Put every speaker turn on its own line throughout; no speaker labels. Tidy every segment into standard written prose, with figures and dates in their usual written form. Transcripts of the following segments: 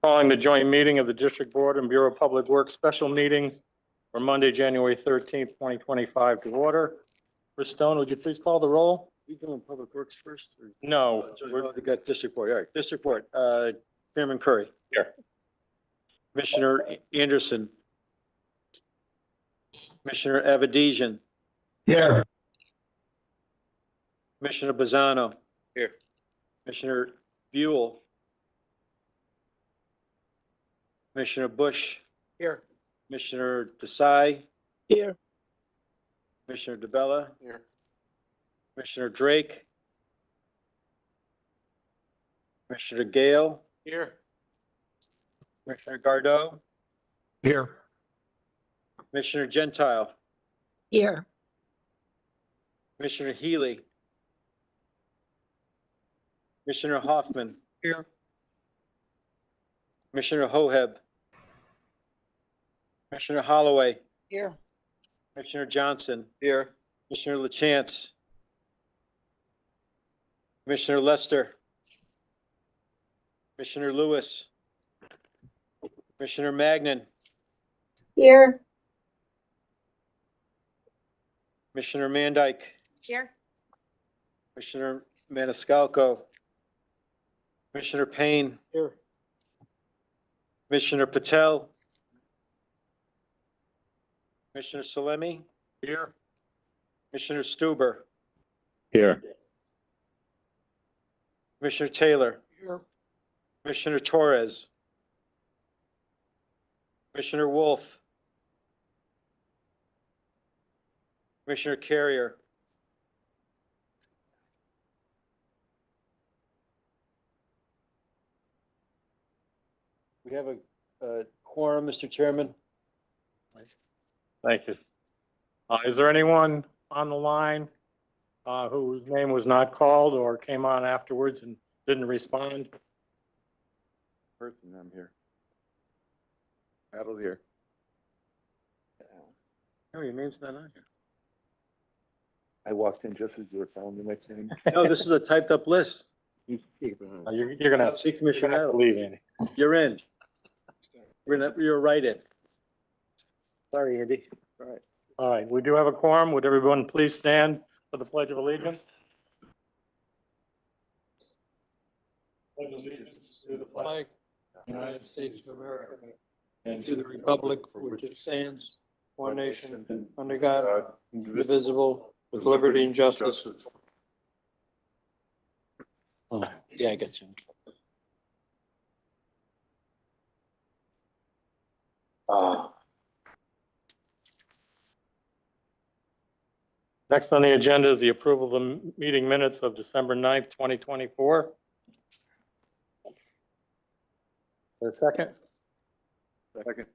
Calling the joint meeting of the District Board and Bureau of Public Works special meetings for Monday, January 13th, 2025 to order. Ms. Stone, would you please call the roll?
We doing Public Works first?
No.
We got District Board. All right, District Board. Chairman Curry.
Here.
Commissioner Anderson. Commissioner Avedisian.
Here.
Commissioner Bazzano.
Here.
Commissioner Buell. Commissioner Bush.
Here.
Commissioner Desai.
Here.
Commissioner DeBella.
Here.
Commissioner Drake. Commissioner Gale.
Here.
Commissioner Gardeau.
Here.
Commissioner Gentile.
Here.
Commissioner Healy. Commissioner Hoffman.
Here.
Commissioner Hoheb. Commissioner Holloway.
Here.
Commissioner Johnson.
Here.
Commissioner LaChance. Commissioner Lester. Commissioner Lewis. Commissioner Magnan.
Here.
Commissioner Mandyke.
Here.
Commissioner Maniscalco. Commissioner Payne.
Here.
Commissioner Patel. Commissioner Salemi.
Here.
Commissioner Stuber.
Here.
Commissioner Taylor.
Here.
Commissioner Torres. Commissioner Wolf. Commissioner Carrier. We have a quorum, Mr. Chairman.
Thank you. Is there anyone on the line whose name was not called or came on afterwards and didn't respond?
Person, I'm here. Battle here.
No, your name's not on here.
I walked in just as you were calling the next name.
No, this is a typed up list.
You're gonna have
See, Commissioner
to
Adams.
leave, Andy.
You're in. You're right in. Sorry, Andy. All right.
All right, we do have a quorum. Would everyone please stand for the Pledge of Allegiance? Pledge allegiance to the flag of the United States of America and to the republic for which it stands, one nation, under God, indivisible, with liberty and justice. Oh, yeah, I got you. Next on the agenda is the approval of the meeting minutes of December 9th, 2024. Is there a second?
Second.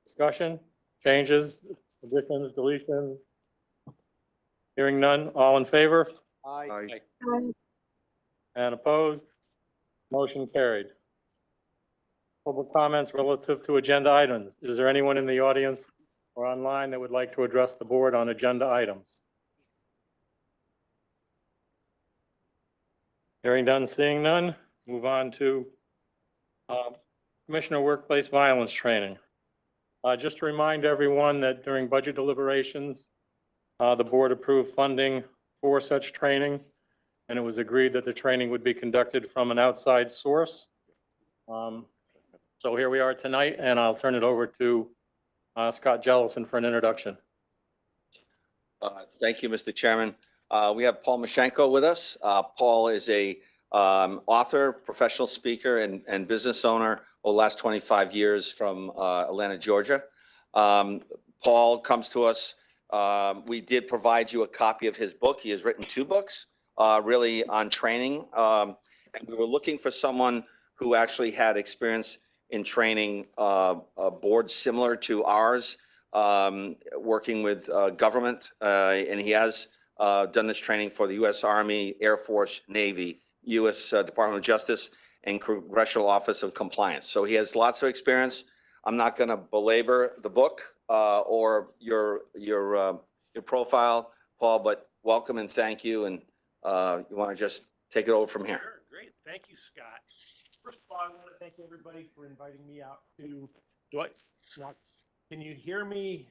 Discussion, changes, additions, deletions? Hearing none, all in favor?
Aye.
And opposed? Motion carried. Public comments relative to agenda items. Is there anyone in the audience or online that would like to address the board on agenda items? Hearing none, seeing none, move on to Commissioner Workplace Violence Training. Just to remind everyone that during budget deliberations, the board approved funding for such training, and it was agreed that the training would be conducted from an outside source. So here we are tonight, and I'll turn it over to Scott Jellison for an introduction.
Thank you, Mr. Chairman. We have Paul Mashenko with us. Paul is a author, professional speaker, and business owner over the last 25 years from Atlanta, Georgia. Paul comes to us. We did provide you a copy of his book. He has written 2 books, really on training. And we were looking for someone who actually had experience in training boards similar to ours, working with government. And he has done this training for the U.S. Army, Air Force, Navy, U.S. Department of Justice, and Congressional Office of Compliance. So he has lots of experience. I'm not going to belabor the book or your profile, Paul, but welcome and thank you. And you want to just take it over from here.
Sure, great. Thank you, Scott. First of all, I want to thank everybody for inviting me out to, can you hear me?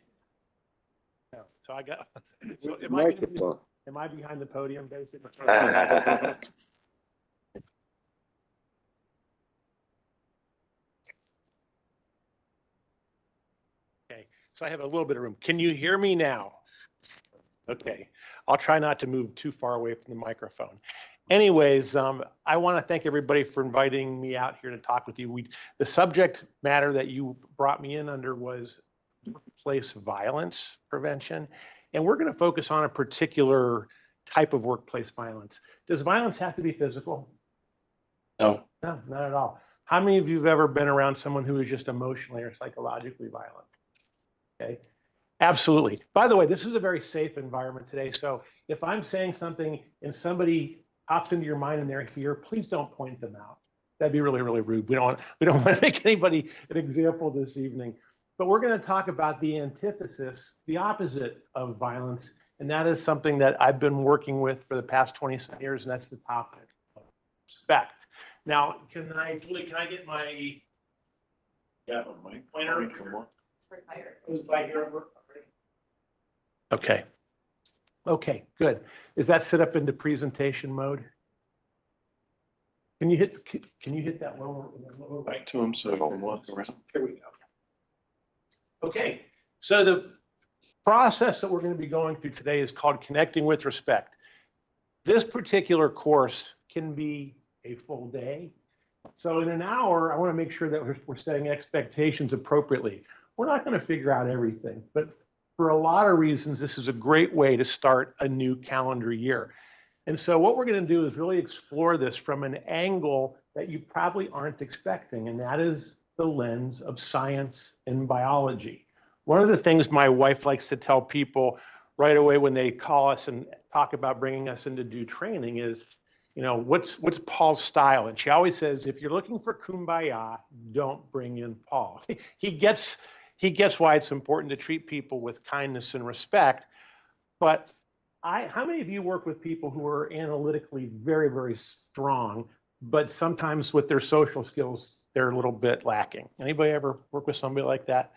No, so I got, so am I behind the podium basically? Okay, so I have a little bit of room. Can you hear me now? Okay, I'll try not to move too far away from the microphone. Anyways, I want to thank everybody for inviting me out here to talk with you. The subject matter that you brought me in under was workplace violence prevention, and we're going to focus on a particular type of workplace violence. Does violence have to be physical?
No.
No, not at all. How many of you have ever been around someone who is just emotionally or psychologically violent? Okay. Absolutely. By the way, this is a very safe environment today. So if I'm saying something and somebody pops into your mind and they're here, please don't point them out. That'd be really, really rude. We don't want to make anybody an example this evening. But we're going to talk about the antithesis, the opposite of violence. And that is something that I've been working with for the past 20 years, and that's the topic of respect. Now, can I get my pointer? Okay. Okay, good. Is that set up into presentation mode? Can you hit that lower?
Right to him so he can walk around.
Here we go. Okay, so the process that we're going to be going through today is called Connecting with Respect. This particular course can be a full day. So in an hour, I want to make sure that we're setting expectations appropriately. We're not going to figure out everything, but for a lot of reasons, this is a great way to start a new calendar year. And so what we're going to do is really explore this from an angle that you probably aren't expecting, and that is the lens of science and biology. One of the things my wife likes to tell people right away when they call us and talk about bringing us in to do training is, you know, what's Paul's style? And she always says, if you're looking for kumbaya, don't bring in Paul. He gets why it's important to treat people with kindness and respect. But how many of you work with people who are analytically very, very strong, but sometimes with their social skills, they're a little bit lacking? Anybody ever work with somebody like that?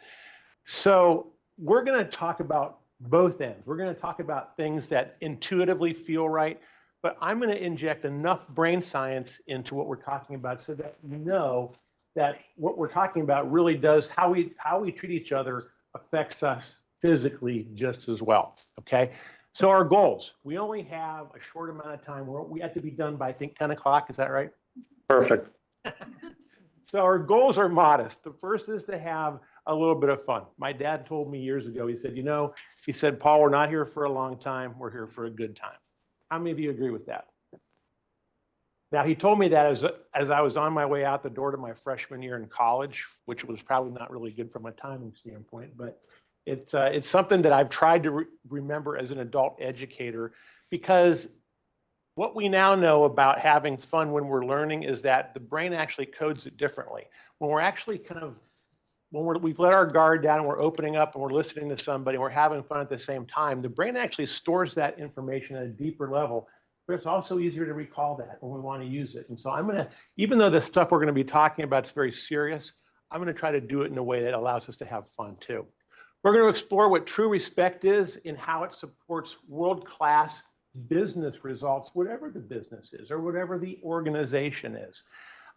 So we're going to talk about both ends. We're going to talk about things that intuitively feel right, but I'm going to inject enough brain science into what we're talking about so that you know that what we're talking about really does, how we treat each other affects us physically just as well, okay? So our goals, we only have a short amount of time. We have to be done by, I think, 10 o'clock, is that right?
Perfect.
So our goals are modest. The first is to have a little bit of fun. My dad told me years ago, he said, Paul, we're not here for a long time, we're here for a good time. How many of you agree with that? Now, he told me that as I was on my way out the door to my freshman year in college, which was probably not really good from a timing standpoint, but it's something that I've tried to remember as an adult educator, because what we now know about having fun when we're learning is that the brain actually codes it differently. When we're actually we've let our guard down and we're opening up and we're listening to somebody and we're having fun at the same time, the brain actually stores that information at a deeper level, but it's also easier to recall that when we want to use it. And so I'm going to, even though the stuff we're going to be talking about is very serious, I'm going to try to do it in a way that allows us to have fun too. We're going to explore what true respect is and how it supports world-class business results, whatever the business is or whatever the organization is.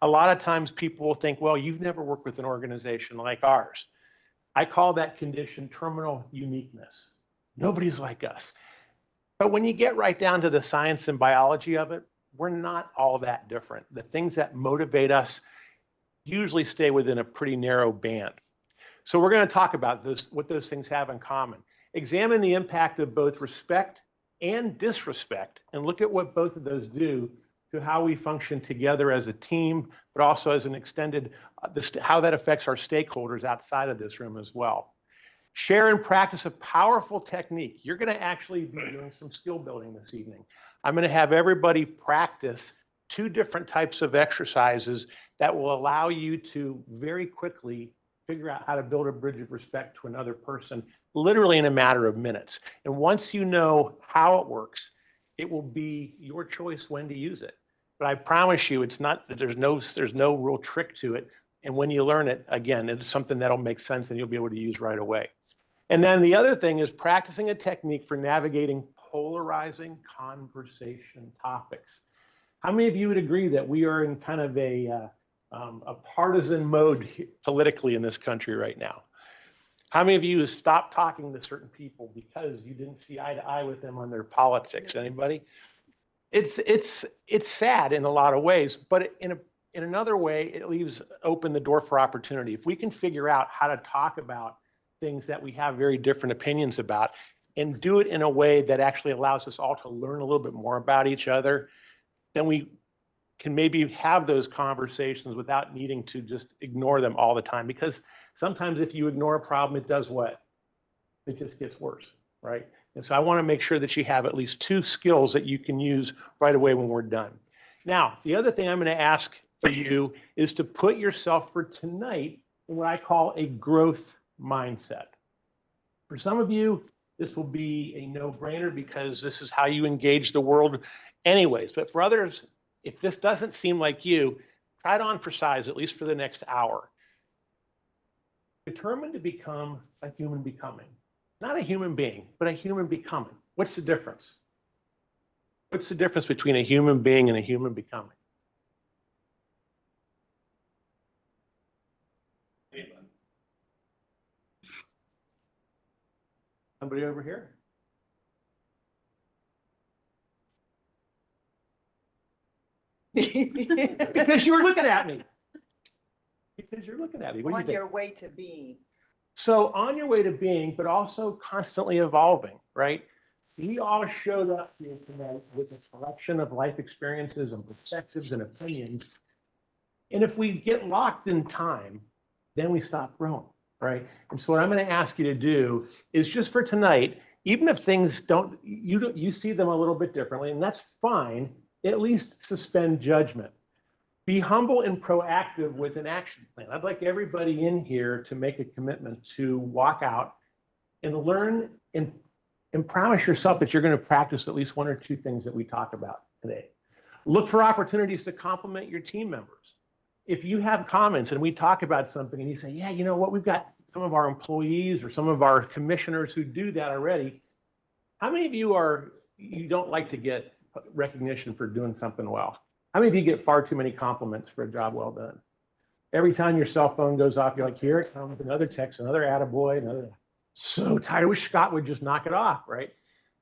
A lot of times people will think, well, you've never worked with an organization like ours. I call that condition terminal uniqueness. Nobody's like us. But when you get right down to the science and biology of it, we're not all that different. The things that motivate us usually stay within a pretty narrow band. So we're going to talk about this, what those things have in common. Examine the impact of both respect and disrespect, and look at what both of those do to how we function together as a team, but also as an extended, how that affects our stakeholders outside of this room as well. Share and practice a powerful technique. You're going to actually be doing some skill building this evening. I'm going to have everybody practice 2 different types of exercises that will allow you to very quickly figure out how to build a bridge of respect to another person, literally in a matter of minutes. And once you know how it works, it will be your choice when to use it. But I promise you, it's not, there's no real trick to it. And when you learn it, again, it's something that'll make sense and you'll be able to use right away. And then the other thing is practicing a technique for navigating polarizing conversation topics. How many of you would agree that we are in kind of a partisan mode politically in this country right now? How many of you stopped talking to certain people because you didn't see eye to eye with them on their politics? Anybody? It's sad in a lot of ways, but in another way, it leaves open the door for opportunity. If we can figure out how to talk about things that we have very different opinions about and do it in a way that actually allows us all to learn a little bit more about each other, then we can maybe have those conversations without needing to just ignore them all the time. Because sometimes if you ignore a problem, it does what? It just gets worse, right? And so I want to make sure that you have at least 2 skills that you can use right away when we're done. Now, the other thing I'm going to ask for you is to put yourself for tonight in what I call a growth mindset. For some of you, this will be a no-brainer because this is how you engage the world anyways. But for others, if this doesn't seem like you, try it on for size, at least for the next hour. Determined to become a human becoming. Not a human being, but a human becoming. What's the difference? What's the difference between a human being and a human becoming? Somebody over here? Because you were looking at me. Because you're looking at me. What do you
On
think?
your way to being.
So on your way to being, but also constantly evolving, right? We all showed up here tonight with a collection of life experiences and perspectives and opinions. And if we get locked in time, then we stop growing, right? And so what I'm going to ask you to do is just for tonight, even if things you see them a little bit differently, and that's fine, at least suspend judgment. Be humble and proactive with an action plan. I'd like everybody in here to make a commitment to walk out and learn and promise yourself that you're going to practice at least 1 or 2 things that we talk about today. Look for opportunities to compliment your team members. If you have comments and we talk about something and you say, yeah, you know what, we've got some of our employees or some of our commissioners who do that already. How many of you don't like to get recognition for doing something well? How many of you get far too many compliments for a job well done? Every time your cell phone goes off, you're like, here it comes, another text, another attaboy, another. So tired. I wish Scott would just knock it off, right?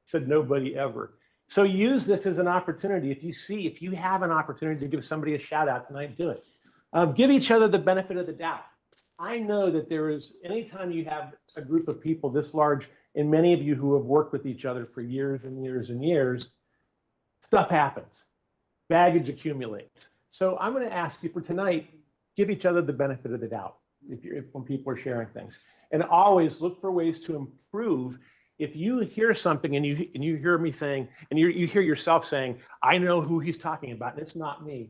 Said nobody ever. So use this as an opportunity. If you have an opportunity to give somebody a shout out tonight, do it. Give each other the benefit of the doubt. I know that anytime you have a group of people this large, and many of you who have worked with each other for years and years and years, stuff happens. Baggage accumulates. So I'm going to ask you for tonight, give each other the benefit of the doubt when people are sharing things. And always look for ways to improve. If you hear something and you hear me saying, and you hear yourself saying, I know who he's talking about, and it's not me.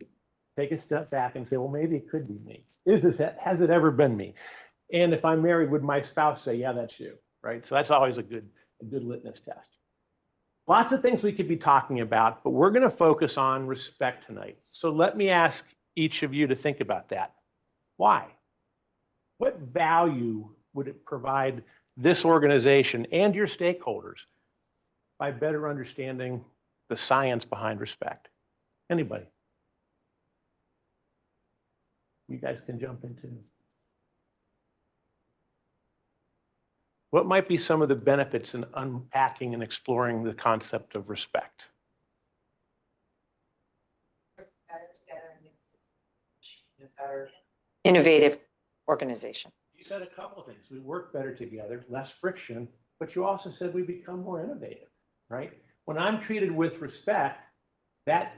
Take a step back and say, well, maybe it could be me. Has it ever been me? And if I'm married, would my spouse say, yeah, that's you, right? So that's always a good litmus test. Lots of things we could be talking about, but we're going to focus on respect tonight. So let me ask each of you to think about that. Why? What value would it provide this organization and your stakeholders by better understanding the science behind respect? Anybody? You guys can jump into. What might be some of the benefits in unpacking and exploring the concept of respect?
Innovative organization.
You said a couple of things. We work better together, less friction, but you also said we become more innovative, right? When I'm treated with respect, that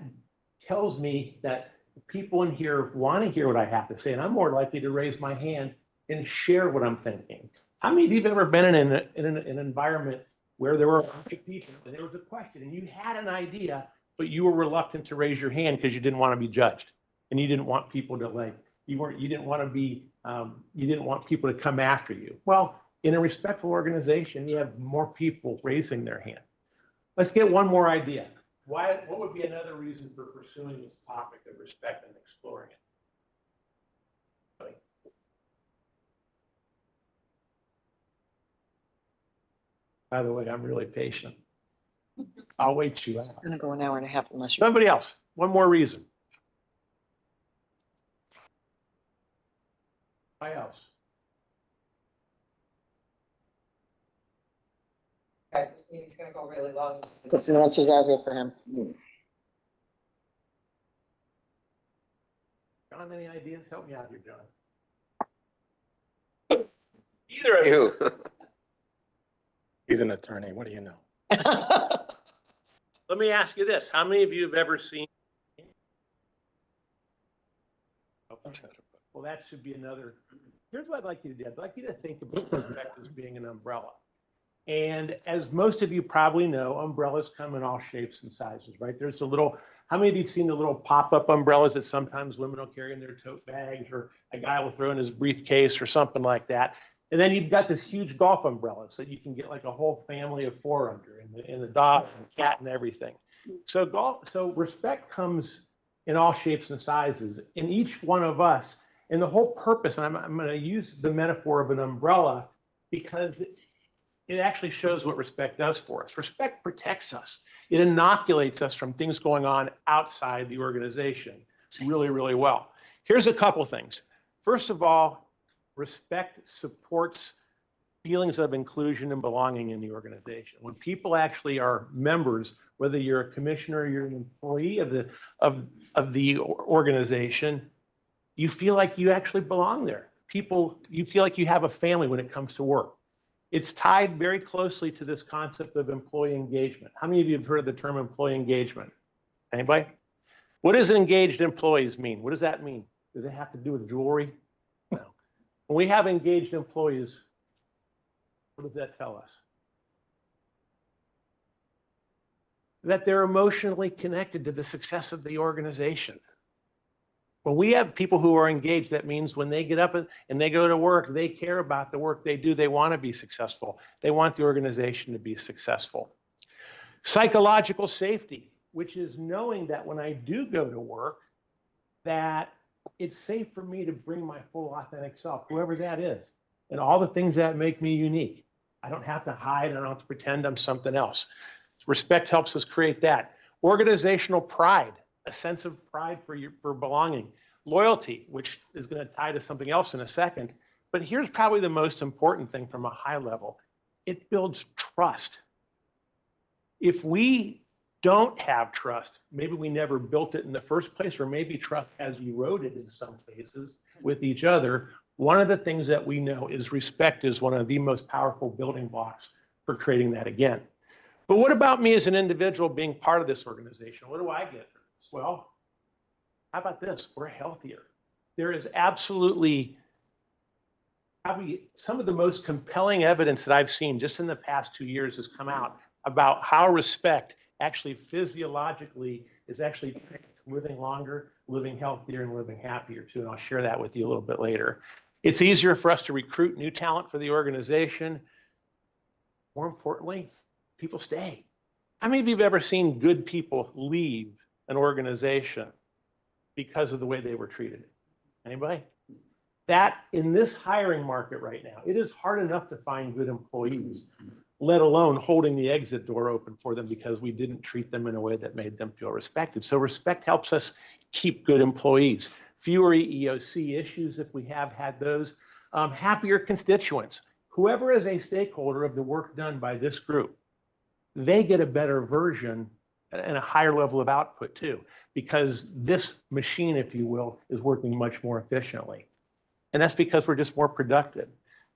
tells me that people in here want to hear what I have to say, and I'm more likely to raise my hand and share what I'm thinking. How many of you have ever been in an environment where there were a bunch of people and there was a question and you had an idea, but you were reluctant to raise your hand because you didn't want to be judged and you didn't want people to you didn't want people to come after you. Well, in a respectful organization, you have more people raising their hand. Let's get one more idea. what would be another reason for pursuing this topic of respect and exploring it? By the way, I'm really patient. I'll wait you out.
It's gonna go an hour and a half unless you.
Somebody else, one more reason. Why else?
Guys, this meeting's gonna go really long. Put some answers out here for him.
John, any ideas? Help me out here, John. Either of you.
He's an attorney. What do you know?
Let me ask you this. How many of you have ever seen? Well, that should be another. Here's what I'd like you to do. I'd like you to think about respect as being an umbrella. And as most of you probably know, umbrellas come in all shapes and sizes, right? There's a little, how many of you have seen the little pop-up umbrellas that sometimes women will carry in their tote bags, or a guy will throw in his briefcase or something like that? And then you've got this huge golf umbrella so you can get like a whole family of 4 under, and the dog and the cat and everything. So respect comes in all shapes and sizes in each one of us. And the whole purpose, and I'm going to use the metaphor of an umbrella because it actually shows what respect does for us. Respect protects us. It inoculates us from things going on outside the organization really, really well. Here's a couple things. First of all, respect supports feelings of inclusion and belonging in the organization. When people actually are members, whether you're a commissioner or you're an employee of the organization, you feel like you actually belong there. You feel like you have a family when it comes to work. It's tied very closely to this concept of employee engagement. How many of you have heard of the term employee engagement? Anybody? What does engaged employees mean? What does that mean? Does it have to do with jewelry? No. When we have engaged employees, what does that tell us? That they're emotionally connected to the success of the organization. When we have people who are engaged, that means when they get up and they go to work, they care about the work they do. They want to be successful. They want the organization to be successful. Psychological safety, which is knowing that when I do go to work, that it's safe for me to bring my full authentic self, whoever that is, and all the things that make me unique. I don't have to hide. I don't have to pretend I'm something else. Respect helps us create that. Organizational pride, a sense of pride for belonging. Loyalty, which is going to tie to something else in a second. But here's probably the most important thing from a high level. It builds trust. If we don't have trust, maybe we never built it in the first place, or maybe trust has eroded in some cases with each other. One of the things that we know is respect is one of the most powerful building blocks for creating that again. But what about me as an individual being part of this organization? What do I get? Well, how about this? We're healthier. There is absolutely probably some of the most compelling evidence that I've seen just in the past 2 years has come out about how respect actually physiologically is actually living longer, living healthier, and living happier too. And I'll share that with you a little bit later. It's easier for us to recruit new talent for the organization. More importantly, people stay. How many of you have ever seen good people leave an organization because of the way they were treated? Anybody? That in this hiring market right now, it is hard enough to find good employees, let alone holding the exit door open for them because we didn't treat them in a way that made them feel respected. So respect helps us keep good employees. Fewer EEOC issues if we have had those. Happier constituents. Whoever is a stakeholder of the work done by this group, they get a better version and a higher level of output too, because this machine, if you will, is working much more efficiently. And that's because we're just more productive.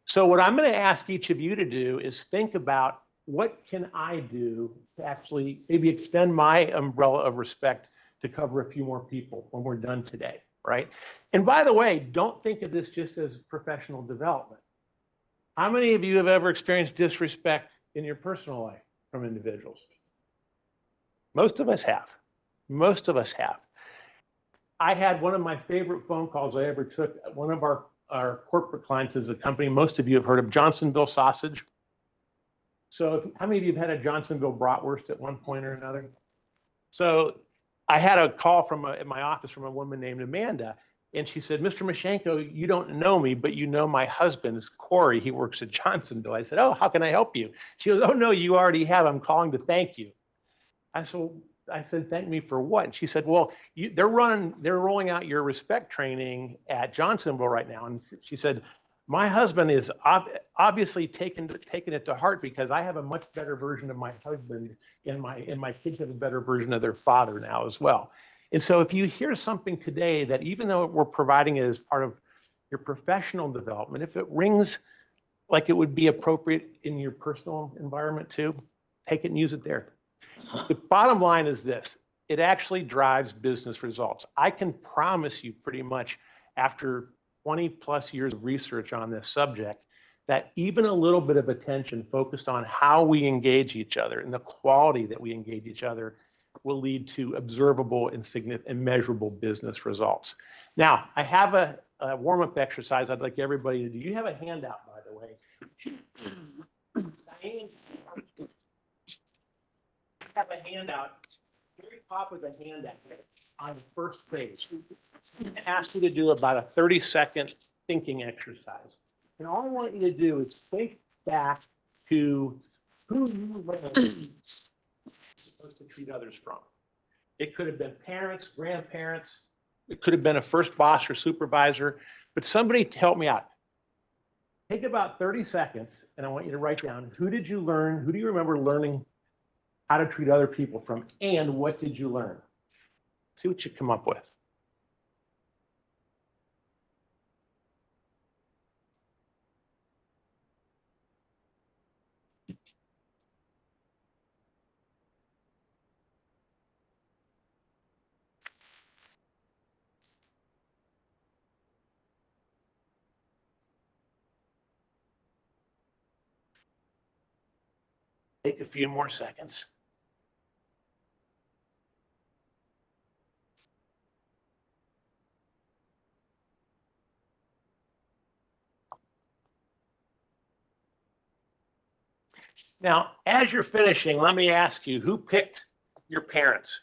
So what I'm going to ask each of you to do is think about what can I do to actually maybe extend my umbrella of respect to cover a few more people when we're done today, right? And by the way, don't think of this just as professional development. How many of you have ever experienced disrespect in your personal life from individuals? Most of us have. Most of us have. I had one of my favorite phone calls I ever took. One of our corporate clients is a company most of you have heard of, Johnsonville Sausage. So how many of you have had a Johnsonville bratwurst at one point or another? So I had a call from in my office from a woman named Amanda, and she said, Mr. Mashenko, you don't know me, but you know my husband is Corey. He works at Johnsonville. I said, oh, how can I help you? She goes, oh, no, you already have. I'm calling to thank you. I said, thank me for what? And she said, well, they're rolling out your respect training at Johnsonville right now. And she said, my husband is obviously taking it to heart because I have a much better version of my husband, and my kids have a better version of their father now as well. And so if you hear something today that even though we're providing it as part of your professional development, if it rings like it would be appropriate in your personal environment too, take it and use it there. The bottom line is this: it actually drives business results. I can promise you pretty much after 20 plus years of research on this subject that even a little bit of attention focused on how we engage each other and the quality that we engage each other will lead to observable and significant and measurable business results. Now, I have a warm-up exercise I'd like everybody to do. You have a handout, by the way. Diane, have a handout. Very top of the handout on the first page. I ask you to do about a 30-second thinking exercise. And all I want you to do is think back to who you learned supposed to treat others from. It could have been parents, grandparents. It could have been a first boss or supervisor, but somebody help me out. Take about 30 seconds, and I want you to write down, who did you learn? Who do you remember learning how to treat other people from, and what did you learn? See what you come up with. Take a few more seconds. Now, as you're finishing, let me ask you, who picked your parents?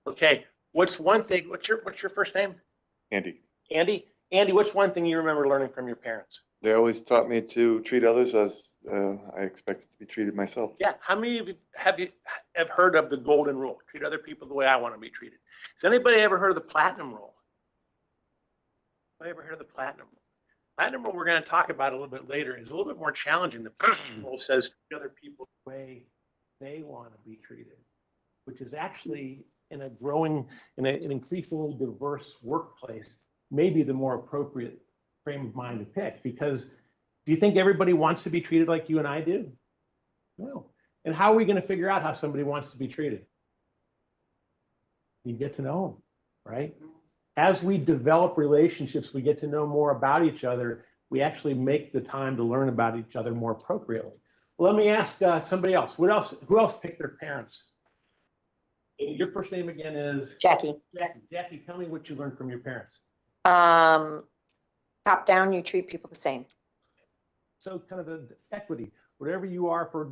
Okay, what's one thing, what's your first name?
Andy,
Andy? Andy, what's one thing you remember learning from your parents?
they always taught me to treat others as I expected to be treated myself.
Yeah, how many of you have heard of the golden rule? Treat other people the way I want to be treated. Has anybody ever heard of the platinum rule? Anybody ever heard of the platinum rule? Platinum rule we're going to talk about a little bit later is a little bit more challenging. The platinum rule says treat other people the way they want to be treated, which is actually in an increasingly diverse workplace, maybe the more appropriate frame of mind to pick. Because do you think everybody wants to be treated like you and I do? No. And how are we going to figure out how somebody wants to be treated? You get to know them, right? As we develop relationships, we get to know more about each other. We actually make the time to learn about each other more appropriately. Well, let me ask somebody else. Who else picked their parents? Your first name again is?
Jackie.
Jackie, tell me what you learned from your parents.
Top down, you treat people the same.
So kind of the equity, whatever you are for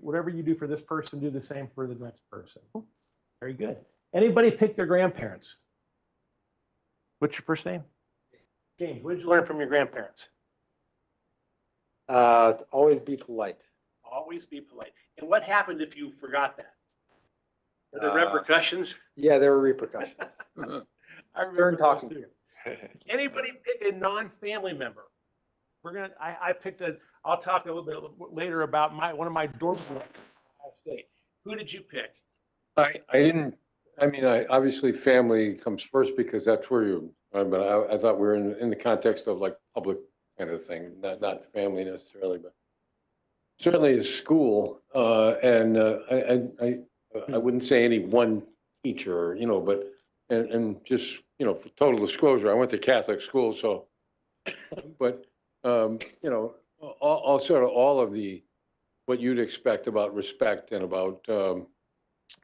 whatever you do for this person, do the same for the next person. Very good. Anybody pick their grandparents? What's your first name? James, what did you learn from your grandparents?
Always be polite.
Always be polite. And what happened if you forgot that? Were there repercussions?
Yeah, there were repercussions.
I
Stern
remember
talking.
those too. Anybody pick a non-family member? I picked I'll talk a little bit later about one of my dorms in Ohio State. Who did you pick?
I didn't, I mean, obviously family comes first because that's where you, but I thought we were in the context of like public kind of thing, not family necessarily, but certainly at school. And I wouldn't say any one teacher, but, and just, for total disclosure, I went to Catholic school, so, but, all sort of all of what you'd expect about respect and about,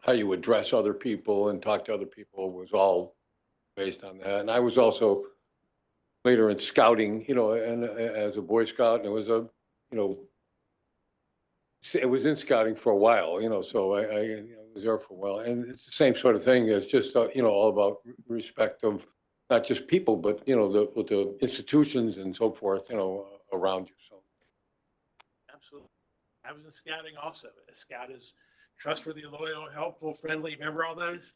how you address other people and talk to other people was all based on that. And I was also later in scouting, and as a Boy Scout, and it was it was in scouting for a while, you know, so I was there for a while. And it's the same sort of thing. It's just, you know, all about respect of not just people, but, you know, the institutions and so forth, you know, around you. So.
Absolutely. I was in scouting also. A scout is trustworthy, loyal, helpful, friendly. Remember all those?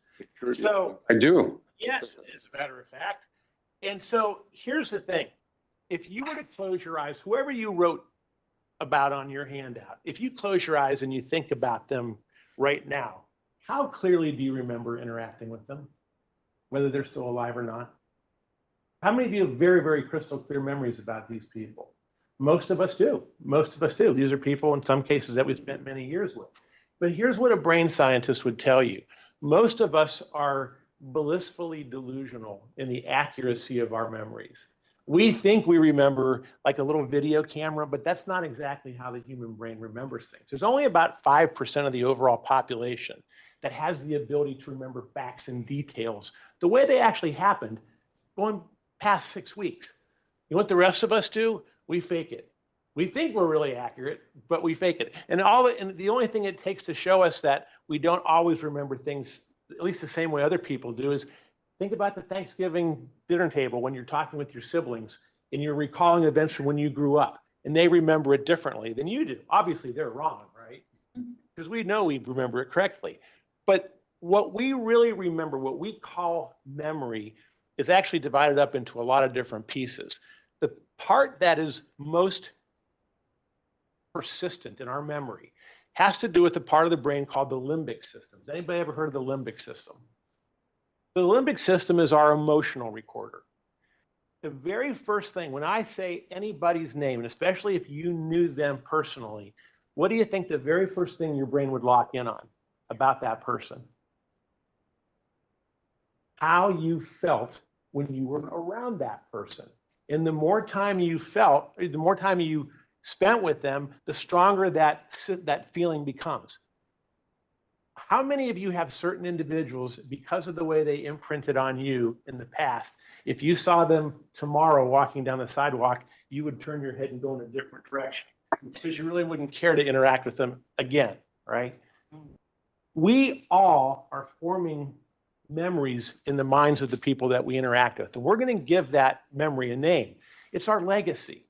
So,
I do.
yes, as a matter of fact. And so here's the thing. If you were to close your eyes, whoever you wrote about on your handout, if you close your eyes and you think about them right now, how clearly do you remember interacting with them, whether they're still alive or not? How many of you have very, very crystal clear memories about these people? Most of us do. Most of us do. These are people in some cases that we spent many years with. But here's what a brain scientist would tell you. Most of us are blissfully delusional in the accuracy of our memories. We think we remember like a little video camera, but that's not exactly how the human brain remembers things. There's only about 5% of the overall population that has the ability to remember facts and details the way they actually happened going past 6 weeks. You know what the rest of us do? We fake it. We think we're really accurate, but we fake it. And the only thing it takes to show us that we don't always remember things, at least the same way other people do, is think about the Thanksgiving dinner table when you're talking with your siblings and you're recalling events from when you grew up, and they remember it differently than you do. Obviously, they're wrong, right? Because we know we remember it correctly. But what we really remember, what we call memory, is actually divided up into a lot of different pieces. The part that is most persistent in our memory has to do with the part of the brain called the limbic system. Has anybody ever heard of the limbic system? The limbic system is our emotional recorder. The very first thing, when I say anybody's name, and especially if you knew them personally, what do you think the very first thing your brain would lock in on about that person? How you felt when you were around that person. And the more time you felt, the more time you spent with them, the stronger that feeling becomes. How many of you have certain individuals, because of the way they imprinted on you in the past, if you saw them tomorrow walking down the sidewalk, you would turn your head and go in a different direction because you really wouldn't care to interact with them again, right? We all are forming memories in the minds of the people that we interact with. And we're going to give that memory a name. It's our legacy.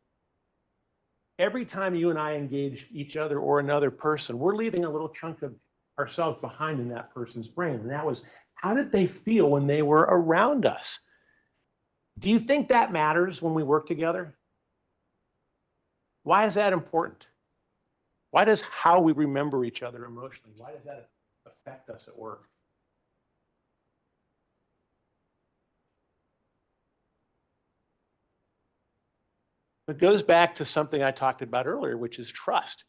Every time you and I engage each other or another person, we're leaving a little chunk of ourselves behind in that person's brain. And that was, how did they feel when they were around us? Do you think that matters when we work together? Why is that important? Why does how we remember each other emotionally, why does that affect us at work? It goes back to something I talked about earlier, which is trust.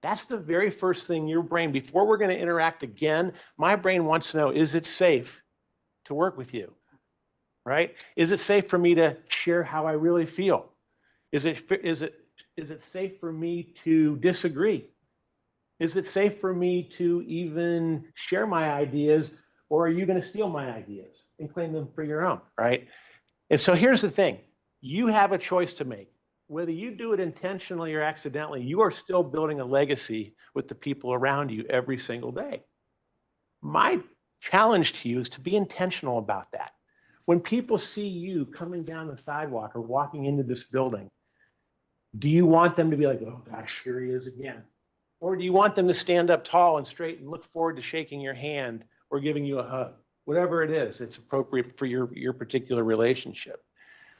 That's the very first thing your brain, before we're going to interact again, my brain wants to know, is it safe to work with you? Right? Is it safe for me to share how I really feel? Is it safe for me to disagree? Is it safe for me to even share my ideas, or are you going to steal my ideas and claim them for your own, right? And so here's the thing. You have a choice to make. Whether you do it intentionally or accidentally, you are still building a legacy with the people around you every single day. My challenge to you is to be intentional about that. When people see you coming down the sidewalk or walking into this building, do you want them to be like, oh gosh, here he is again? Or do you want them to stand up tall and straight and look forward to shaking your hand or giving you a hug? Whatever it is, it's appropriate for your particular relationship.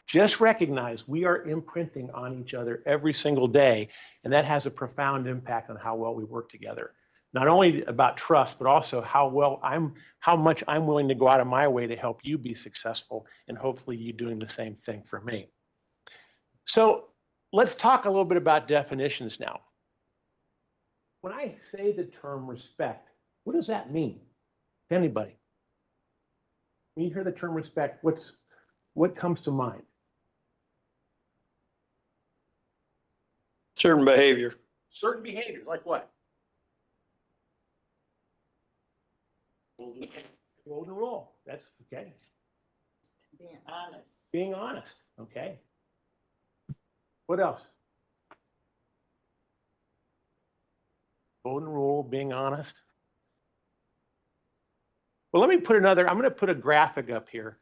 Just recognize we are imprinting on each other every single day, and that has a profound impact on how well we work together. Not only about trust, but also how much I'm willing to go out of my way to help you be successful, and hopefully you doing the same thing for me. So let's talk a little bit about definitions now. When I say the term respect, what does that mean to anybody? When you hear the term respect, what comes to mind?
Certain behavior.
Certain behaviors, like what? Golden rule. That's okay.
Being honest.
Being honest. Okay. What else? Golden rule, being honest. Well, let me put another, I'm going to put a graphic up here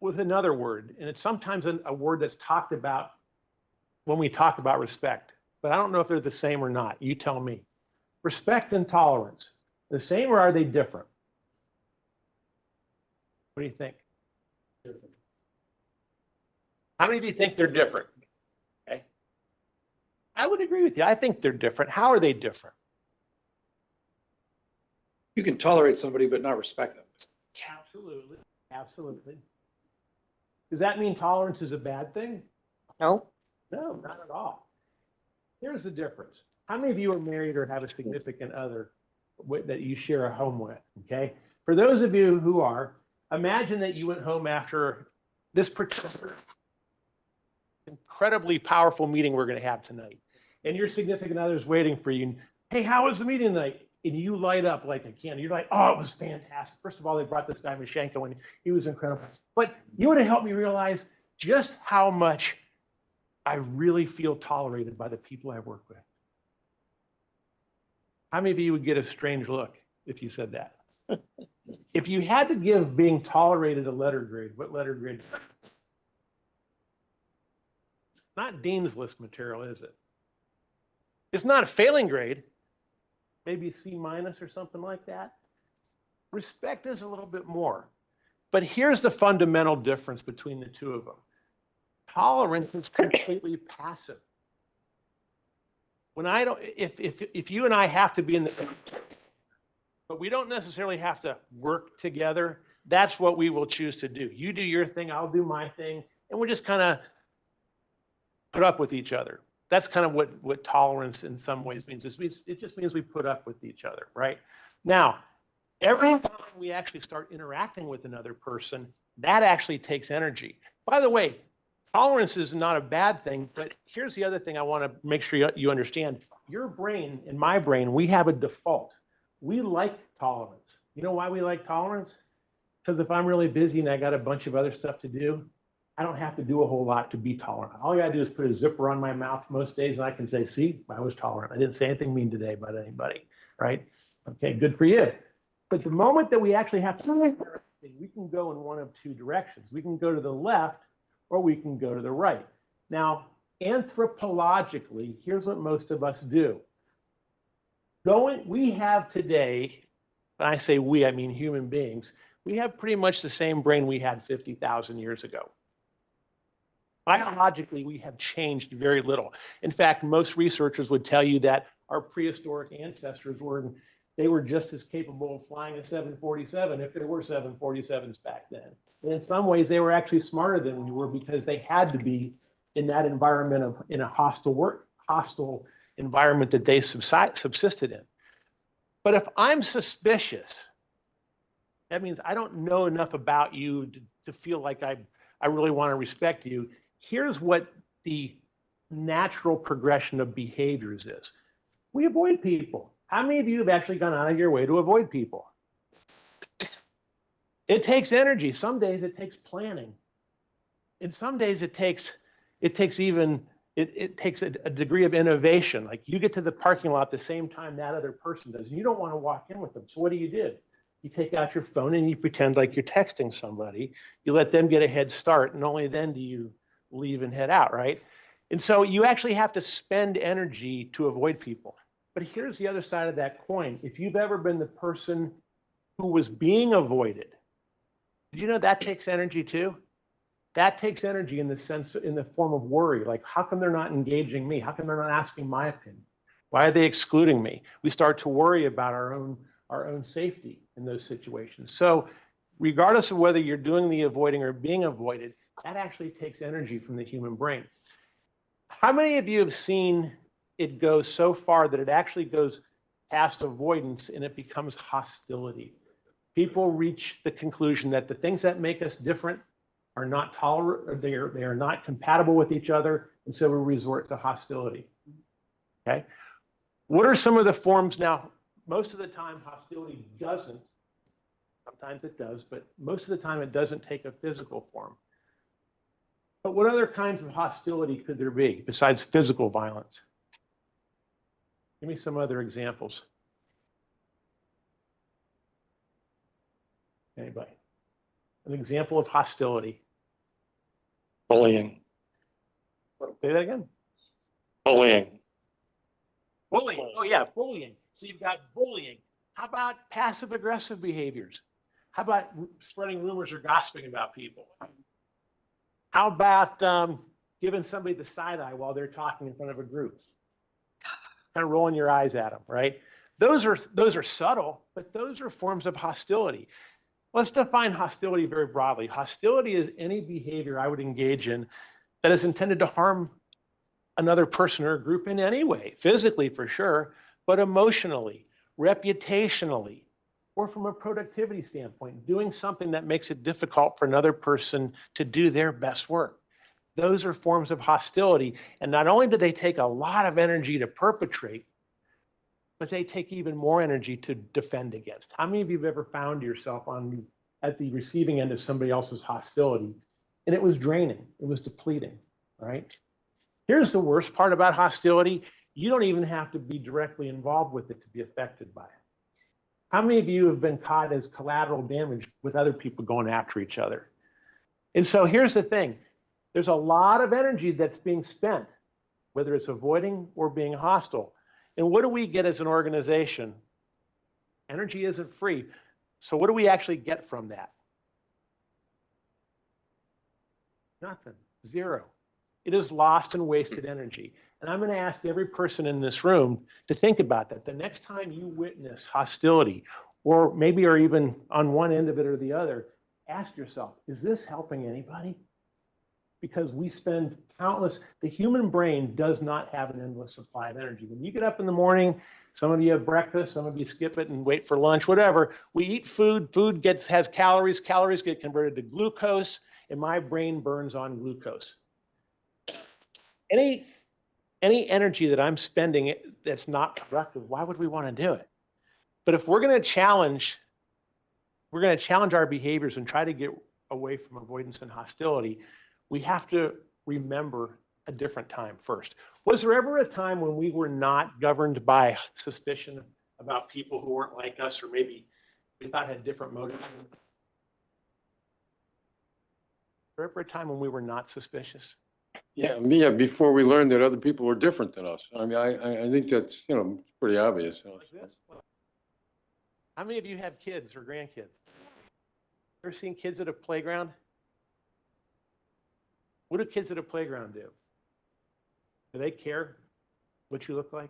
with another word, and it's sometimes a word that's talked about when we talk about respect, but I don't know if they're the same or not. You tell me. Respect and tolerance, the same or are they different? What do you think?
Different.
How many of you think they're different? Okay. I would agree with you. I think they're different. How are they different?
You can tolerate somebody but not respect them.
Absolutely. Absolutely. Does that mean tolerance is a bad thing?
No?
No, not at all. Here's the difference. How many of you are married or have a significant other that you share a home with? Okay. For those of you who are, imagine that you went home after this particular incredibly powerful meeting we're going to have tonight, and your significant other is waiting for you. Hey, how was the meeting tonight? And you light up like a candy. You're like, oh, it was fantastic. First of all, they brought this guy Mashenko, and he was incredible. But you would have helped me realize just how much I really feel tolerated by the people I work with. How many of you would get a strange look if you said that? If you had to give being tolerated a letter grade, what letter grade? It's not Dean's List material, is it? It's not a failing grade. Maybe C- or something like that. Respect is a little bit more. But here's the fundamental difference between the two of them. Tolerance is completely passive. When I don't, if you and I have to be in the, but we don't necessarily have to work together, that's what we will choose to do. You do your thing, I'll do my thing, and we'll just kind of put up with each other. That's kind of what tolerance in some ways means. It just means we put up with each other, right? Now, every time we actually start interacting with another person, that actually takes energy. By the way, tolerance is not a bad thing, but here's the other thing I want to make sure you understand. Your brain and my brain, we have a default. We like tolerance. You know why we like tolerance? Because if I'm really busy and I got a bunch of other stuff to do, I don't have to do a whole lot to be tolerant. All I got to do is put a zipper on my mouth most days and I can say, see, I was tolerant. I didn't say anything mean today about anybody, right? Okay, good for you. But the moment that we actually have to, we can go in one of two directions. We can go to the left or we can go to the right. Now, anthropologically, here's what most of us do. We have today, when I say we, I mean human beings, we have pretty much the same brain we had 50,000 years ago. Biologically, we have changed very little. In fact, most researchers would tell you that our prehistoric ancestors they were just as capable of flying a 747 if there were 747s back then. And in some ways, they were actually smarter than we were because they had to be in that environment in a hostile environment that they subsisted in. But if I'm suspicious, that means I don't know enough about you to feel like I really want to respect you. Here's what the natural progression of behaviors is. We avoid people. How many of you have actually gone out of your way to avoid people? It takes energy. Some days it takes planning. And some days it takes a degree of innovation. Like you get to the parking lot the same time that other person does, and you don't want to walk in with them. So what do? You take out your phone and you pretend like you're texting somebody. You let them get a head start, and only then do you leave and head out, right? And so you actually have to spend energy to avoid people. But here's the other side of that coin. If you've ever been the person who was being avoided, did you know that takes energy too? That takes energy in the form of worry. Like, how come they're not engaging me? How come they're not asking my opinion? Why are they excluding me? We start to worry about our own safety in those situations. So regardless of whether you're doing the avoiding or being avoided, that actually takes energy from the human brain. How many of you have seen it go so far that it actually goes past avoidance and it becomes hostility? People reach the conclusion that the things that make us different are not tolerant, they are not compatible with each other, and so we resort to hostility. Okay? What are some of the forms now? Most of the time, hostility doesn't. Sometimes it does, but most of the time it doesn't take a physical form. But what other kinds of hostility could there be besides physical violence? Give me some other examples. Anybody? An example of hostility.
Bullying.
Say that again.
Bullying.
Bullying. Oh yeah, bullying. So you've got bullying. How about passive aggressive behaviors? How about spreading rumors or gossiping about people? How about giving somebody the side eye while they're talking in front of a group? Kind of rolling your eyes at them, right? Those are subtle, but those are forms of hostility. Let's define hostility very broadly. Hostility is any behavior I would engage in that is intended to harm another person or group in any way, physically for sure, but emotionally, reputationally, or from a productivity standpoint, doing something that makes it difficult for another person to do their best work. Those are forms of hostility. And not only do they take a lot of energy to perpetrate, but they take even more energy to defend against. How many of you have ever found yourself at the receiving end of somebody else's hostility? And it was draining, it was depleting, right? Here's the worst part about hostility. You don't even have to be directly involved with it to be affected by it. How many of you have been caught as collateral damage with other people going after each other? And so here's the thing. There's a lot of energy that's being spent, whether it's avoiding or being hostile. And what do we get as an organization? Energy isn't free. So what do we actually get from that? Nothing. Zero. It is lost and wasted energy. And I'm going to ask every person in this room to think about that. The next time you witness hostility, or maybe are even on one end of it or the other, ask yourself, is this helping anybody? Because we spend the human brain does not have an endless supply of energy. When you get up in the morning, some of you have breakfast, some of you skip it and wait for lunch, whatever. We eat food, has calories, calories get converted to glucose, and my brain burns on glucose. Any energy that I'm spending that's not productive, why would we want to do it? But if we're going to challenge our behaviors and try to get away from avoidance and hostility, we have to remember a different time first. Was there ever a time when we were not governed by suspicion about people who weren't like us, or maybe we thought had different motives? Was there ever a time when we were not suspicious?
Yeah, before we learned that other people were different than us. I mean, I think that's, pretty obvious.
Like this? How many of you have kids or grandkids? Ever seen kids at a playground? What do kids at a playground do? Do they care what you look like?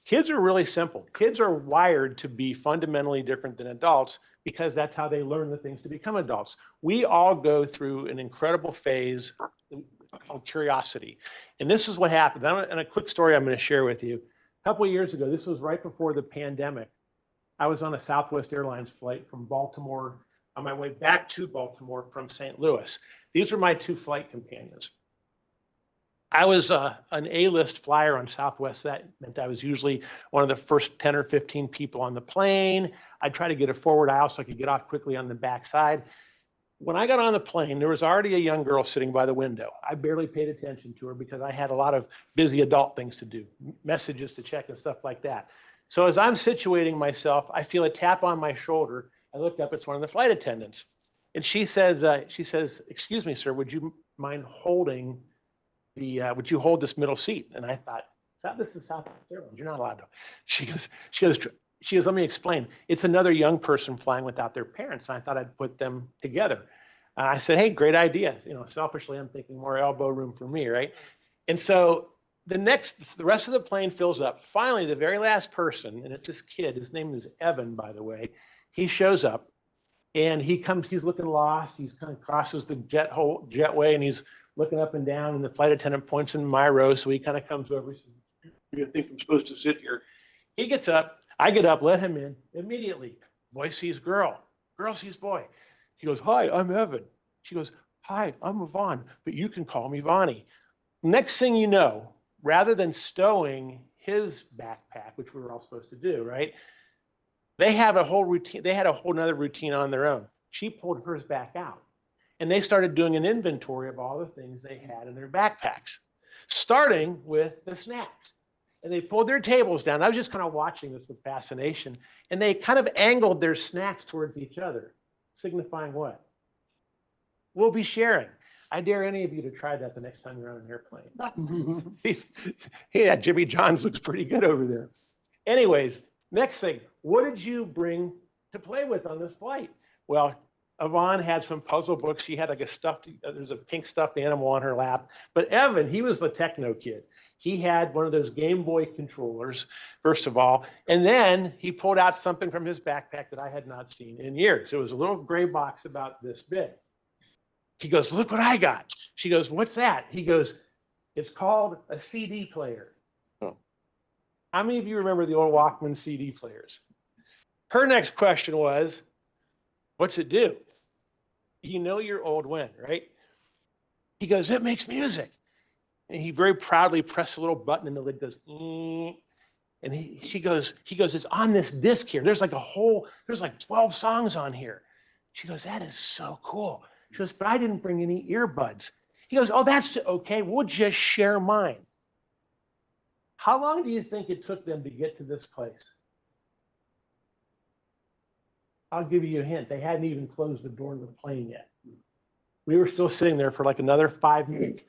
Kids are really simple. Kids are wired to be fundamentally different than adults because that's how they learn the things to become adults. We all go through an incredible phase called curiosity. And this is what happened. And a quick story I'm going to share with you. A couple of years ago, this was right before the pandemic. I was on a Southwest Airlines flight from Baltimore, on my way back to Baltimore from St. Louis. These were my two flight companions. I was an A-list flyer on Southwest. That meant I was usually one of the first 10 or 15 people on the plane. I'd try to get a forward aisle so I could get off quickly on the backside. When I got on the plane, there was already a young girl sitting by the window. I barely paid attention to her because I had a lot of busy adult things to do, messages to check and stuff like that. So as I'm situating myself, I feel a tap on my shoulder. I look up, it's one of the flight attendants. And she says, "Excuse me, sir, would you mind holding would you hold this middle seat?" And I thought, this is Southwest Airlines. You're not allowed to. She goes, "Let me explain. It's another young person flying without their parents. And I thought I'd put them together." And I said, "Hey, great idea." Selfishly, I'm thinking more elbow room for me, right? And so the rest of the plane fills up. Finally, the very last person, and it's this kid, his name is Evan, by the way, he shows up and he's looking lost. He's kind of crosses the jetway and he's looking up and down, and the flight attendant points in my row. So he kind of comes over. He says, "You think I'm supposed to sit here?" He gets up. I get up, let him in. Immediately, boy sees girl. Girl sees boy. He goes, "Hi, I'm Evan." She goes, "Hi, I'm Yvonne, but you can call me Vonnie." Next thing you know, rather than stowing his backpack, which we were all supposed to do, right? They have a whole routine. They had a whole nother routine on their own. She pulled hers back out. And they started doing an inventory of all the things they had in their backpacks. starting with the snacks. And they pulled their tables down. I was just kind of watching this with fascination. And they kind of angled their snacks towards each other, signifying what? We'll be sharing. I dare any of you to try that the next time you're on an airplane. Yeah, Jimmy John's looks pretty good over there. Anyways, next thing, what did you bring to play with on this flight? Well, Yvonne had some puzzle books. She had like a stuffed, there's a pink stuffed animal on her lap. But Evan, he was the techno kid. He had one of those Game Boy controllers, first of all. And then he pulled out something from his backpack that I had not seen in years. It was a little gray box about this big. He goes, look what I got. She goes, what's that? He goes, it's called a CD player.
Oh.
How many of you remember the old Walkman CD players? Her next question was, what's it do? You know you're old when, right? He goes, it makes music. And he very proudly pressed a little button and the lid goes, and she goes, it's on this disc here. There's like 12 songs on here. She goes, that is so cool. She goes, but I didn't bring any earbuds. He goes, oh, that's okay. We'll just share mine. How long do you think it took them to get to this place? I'll give you a hint. They hadn't even closed the door to the plane yet. We were still sitting there for like another 5 minutes.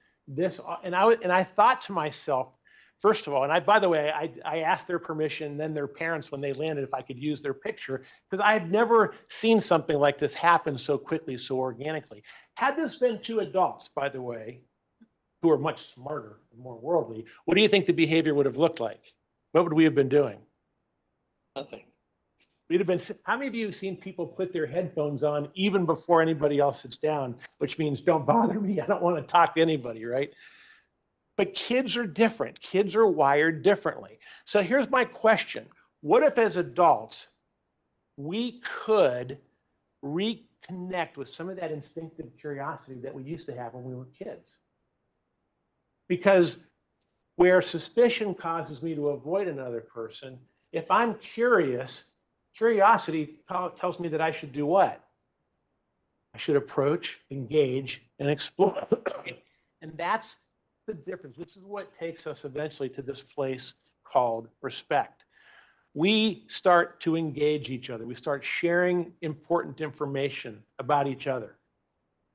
And I thought to myself, first of all, and by the way, I asked their permission, then their parents when they landed if I could use their picture, because I had never seen something like this happen so quickly, so organically. Had this been two adults, by the way, who are much smarter and more worldly, what do you think the behavior would have looked like? What would we have been doing?
Nothing.
We'd have been, how many of you have seen people put their headphones on even before anybody else sits down, which means don't bother me. I don't want to talk to anybody, right? But kids are different. Kids are wired differently. So here's my question. What if as adults, we could reconnect with some of that instinctive curiosity that we used to have when we were kids? Because where suspicion causes me to avoid another person, if I'm curious, curiosity tells me that I should do what? I should approach, engage, and explore. And that's the difference. This is what takes us eventually to this place called respect. We start to engage each other. We start sharing important information about each other.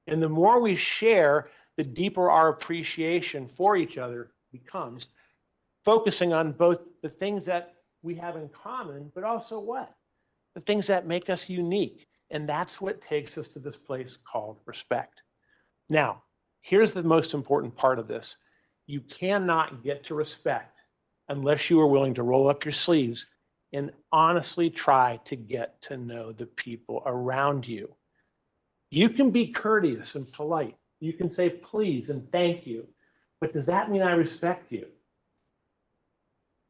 And the more we share, the deeper our appreciation for each other becomes, focusing on both the things that we have in common, but also what? The things that make us unique. And that's what takes us to this place called respect. Now, here's the most important part of this. You cannot get to respect unless you are willing to roll up your sleeves and honestly try to get to know the people around you. You can be courteous and polite. You can say please and thank you. But does that mean I respect you?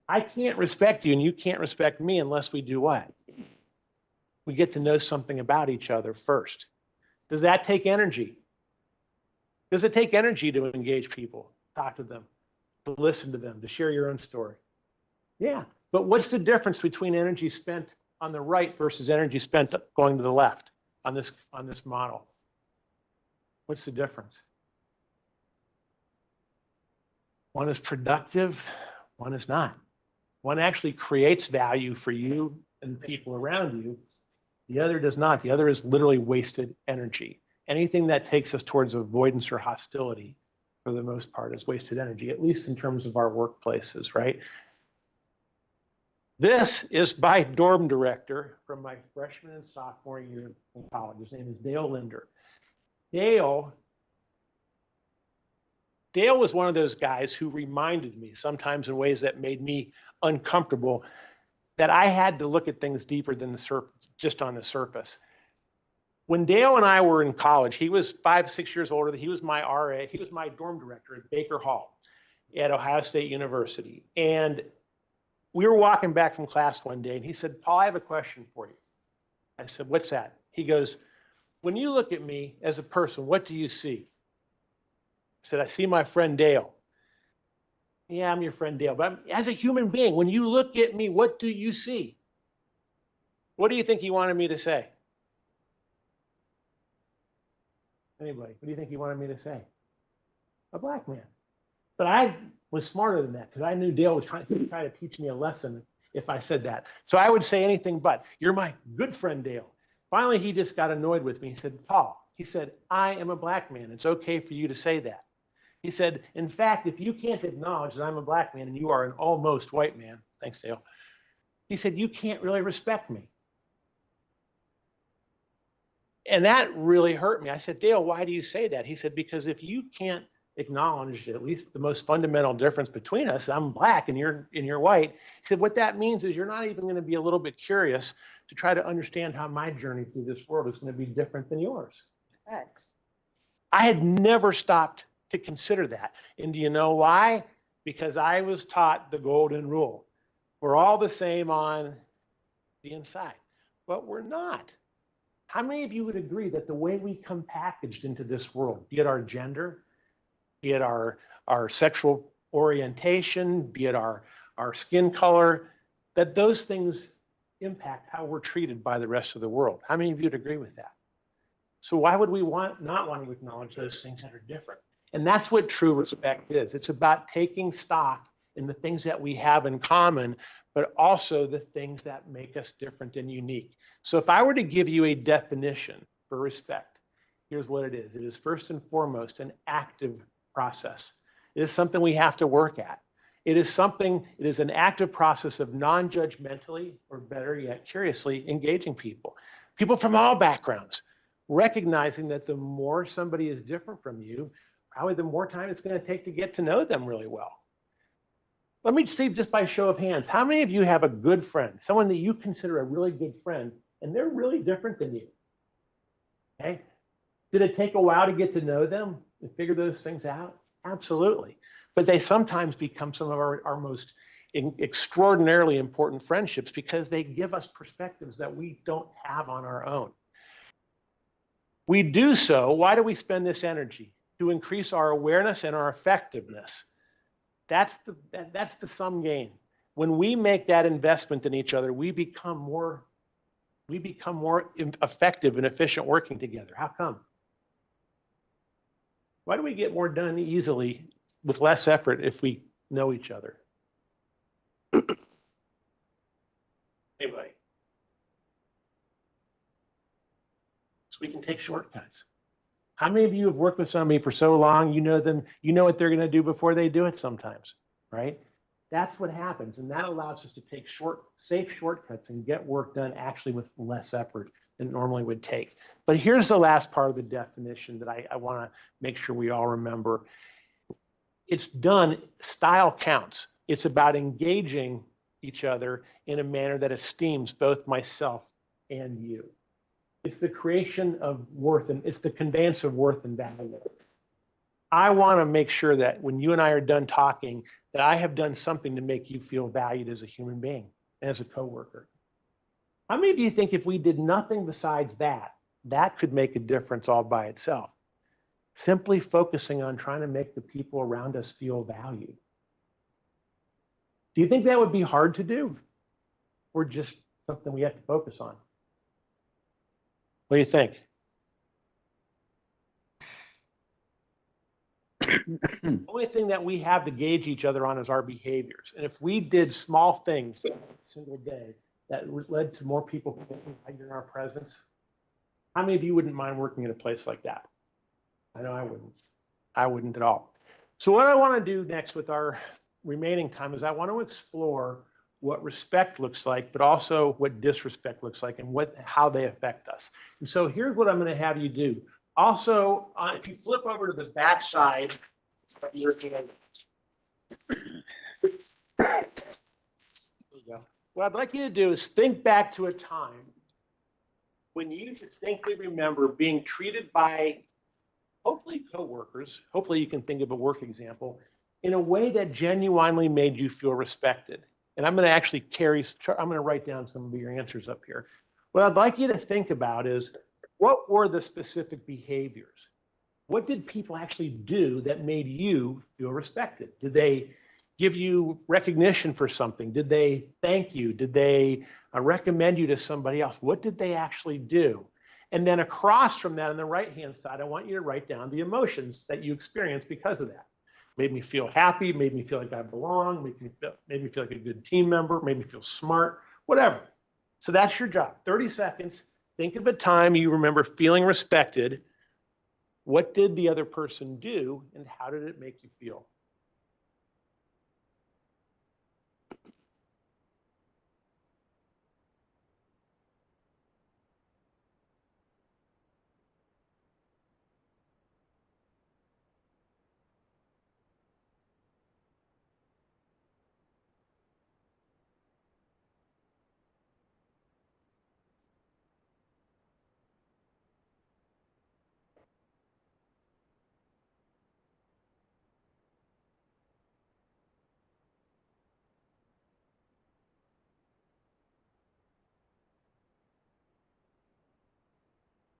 I can't respect you and you can't respect me unless we do what? We get to know something about each other first. Does that take energy? Does it take energy to engage people, talk to them, to listen to them, to share your own story? Yeah, but what's the difference between energy spent on the right versus energy spent going to the left on this model? What's the difference? One is productive, one is not. One actually creates value for you and the people around you. The other does not. The other is literally wasted energy. Anything that takes us towards avoidance or hostility, for the most part, is wasted energy, at least in terms of our workplaces, right? This is my dorm director from my freshman and sophomore year in college. His name is Dale Linder. Dale was one of those guys who reminded me, sometimes in ways that made me uncomfortable, that I had to look at things deeper than just on the surface. When Dale and I were in college, he was 5, 6 years older. He was my RA. He was my dorm director at Baker Hall at Ohio State University. And we were walking back from class one day, and he said, Paul, I have a question for you. I said, what's that? He goes, when you look at me as a person, what do you see? I said, I see my friend Dale. Yeah, I'm your friend Dale, but as a human being, when you look at me, what do you see? What do you think he wanted me to say? Anybody, what do you think he wanted me to say? A black man. But I was smarter than that because I knew Dale was trying to teach me a lesson if I said that. So I would say anything but, you're my good friend, Dale. Finally, he just got annoyed with me. He said, Paul, he said, I am a black man. It's okay for you to say that. He said, in fact, if you can't acknowledge that I'm a black man and you are an almost white man, thanks, Dale. He said, you can't really respect me. And that really hurt me. I said, Dale, why do you say that? He said, because if you can't acknowledge at least the most fundamental difference between us, I'm black and you're white. He said, what that means is you're not even going to be a little bit curious to try to understand how my journey through this world is going to be different than yours.
X.
I had never stopped to consider that. And do you know why? Because I was taught the golden rule. We're all the same on the inside, but we're not. How many of you would agree that the way we come packaged into this world, be it our gender, be it our sexual orientation, be it our skin color, that those things impact how we're treated by the rest of the world? How many of you would agree with that? So why would we not want to acknowledge those things that are different? And that's what true respect is. It's about taking stock in the things that we have in common, but also the things that make us different and unique. So if I were to give you a definition for respect, here's what it is. It is first and foremost an active process. It is something we have to work at. It is an active process of non-judgmentally, or better yet, curiously engaging people from all backgrounds, recognizing that the more somebody is different from you, probably the more time it's going to take to get to know them really well. Let me see, just by show of hands, how many of you have a good friend, someone that you consider a really good friend, and they're really different than you? Okay. Did it take a while to get to know them and figure those things out? Absolutely. But they sometimes become some of our most extraordinarily important friendships because they give us perspectives that we don't have on our own. We do so, why do we spend this energy? To increase our awareness and our effectiveness. That's the sum game. When we make that investment in each other, we become more effective and efficient working together. How come? Why do we get more done easily with less effort if we know each other? Anybody? So we can take shortcuts. How many of you have worked with somebody for so long, you know them, you know what they're going to do before they do it sometimes, right? That's what happens. And that allows us to take safe shortcuts and get work done actually with less effort than it normally would take. But here's the last part of the definition that I want to make sure we all remember. It's done, style counts. It's about engaging each other in a manner that esteems both myself and you. It's the creation of worth, and it's the conveyance of worth and value. I want to make sure that when you and I are done talking, that I have done something to make you feel valued as a human being, as a coworker. How many of you think if we did nothing besides that, that could make a difference all by itself? Simply focusing on trying to make the people around us feel valued. Do you think that would be hard to do? Or just something we have to focus on? What do you think? The only thing that we have to gauge each other on is our behaviors. And if we did small things every single day that led to more people in our presence, how many of you wouldn't mind working at a place like that? I know I wouldn't. I wouldn't at all. So what I want to do next with our remaining time is I want to explore what respect looks like, but also what disrespect looks like and how they affect us. And so here's what I'm going to have you do. Also, if you flip over to the back side of your hand, there you go. What I'd like you to do is think back to a time when you distinctly remember being treated by hopefully coworkers, hopefully you can think of a work example, in a way that genuinely made you feel respected. And I'm going to actually I'm going to write down some of your answers up here. What I'd like you to think about is, what were the specific behaviors? What did people actually do that made you feel respected? Did they give you recognition for something? Did they thank you? Did they recommend you to somebody else? What did they actually do? And then across from that on the right-hand side, I want you to write down the emotions that you experienced because of that. Made me feel happy, made me feel like I belong, made me feel like a good team member, made me feel smart, whatever. So that's your job. 30 seconds. Think of a time you remember feeling respected. What did the other person do and how did it make you feel?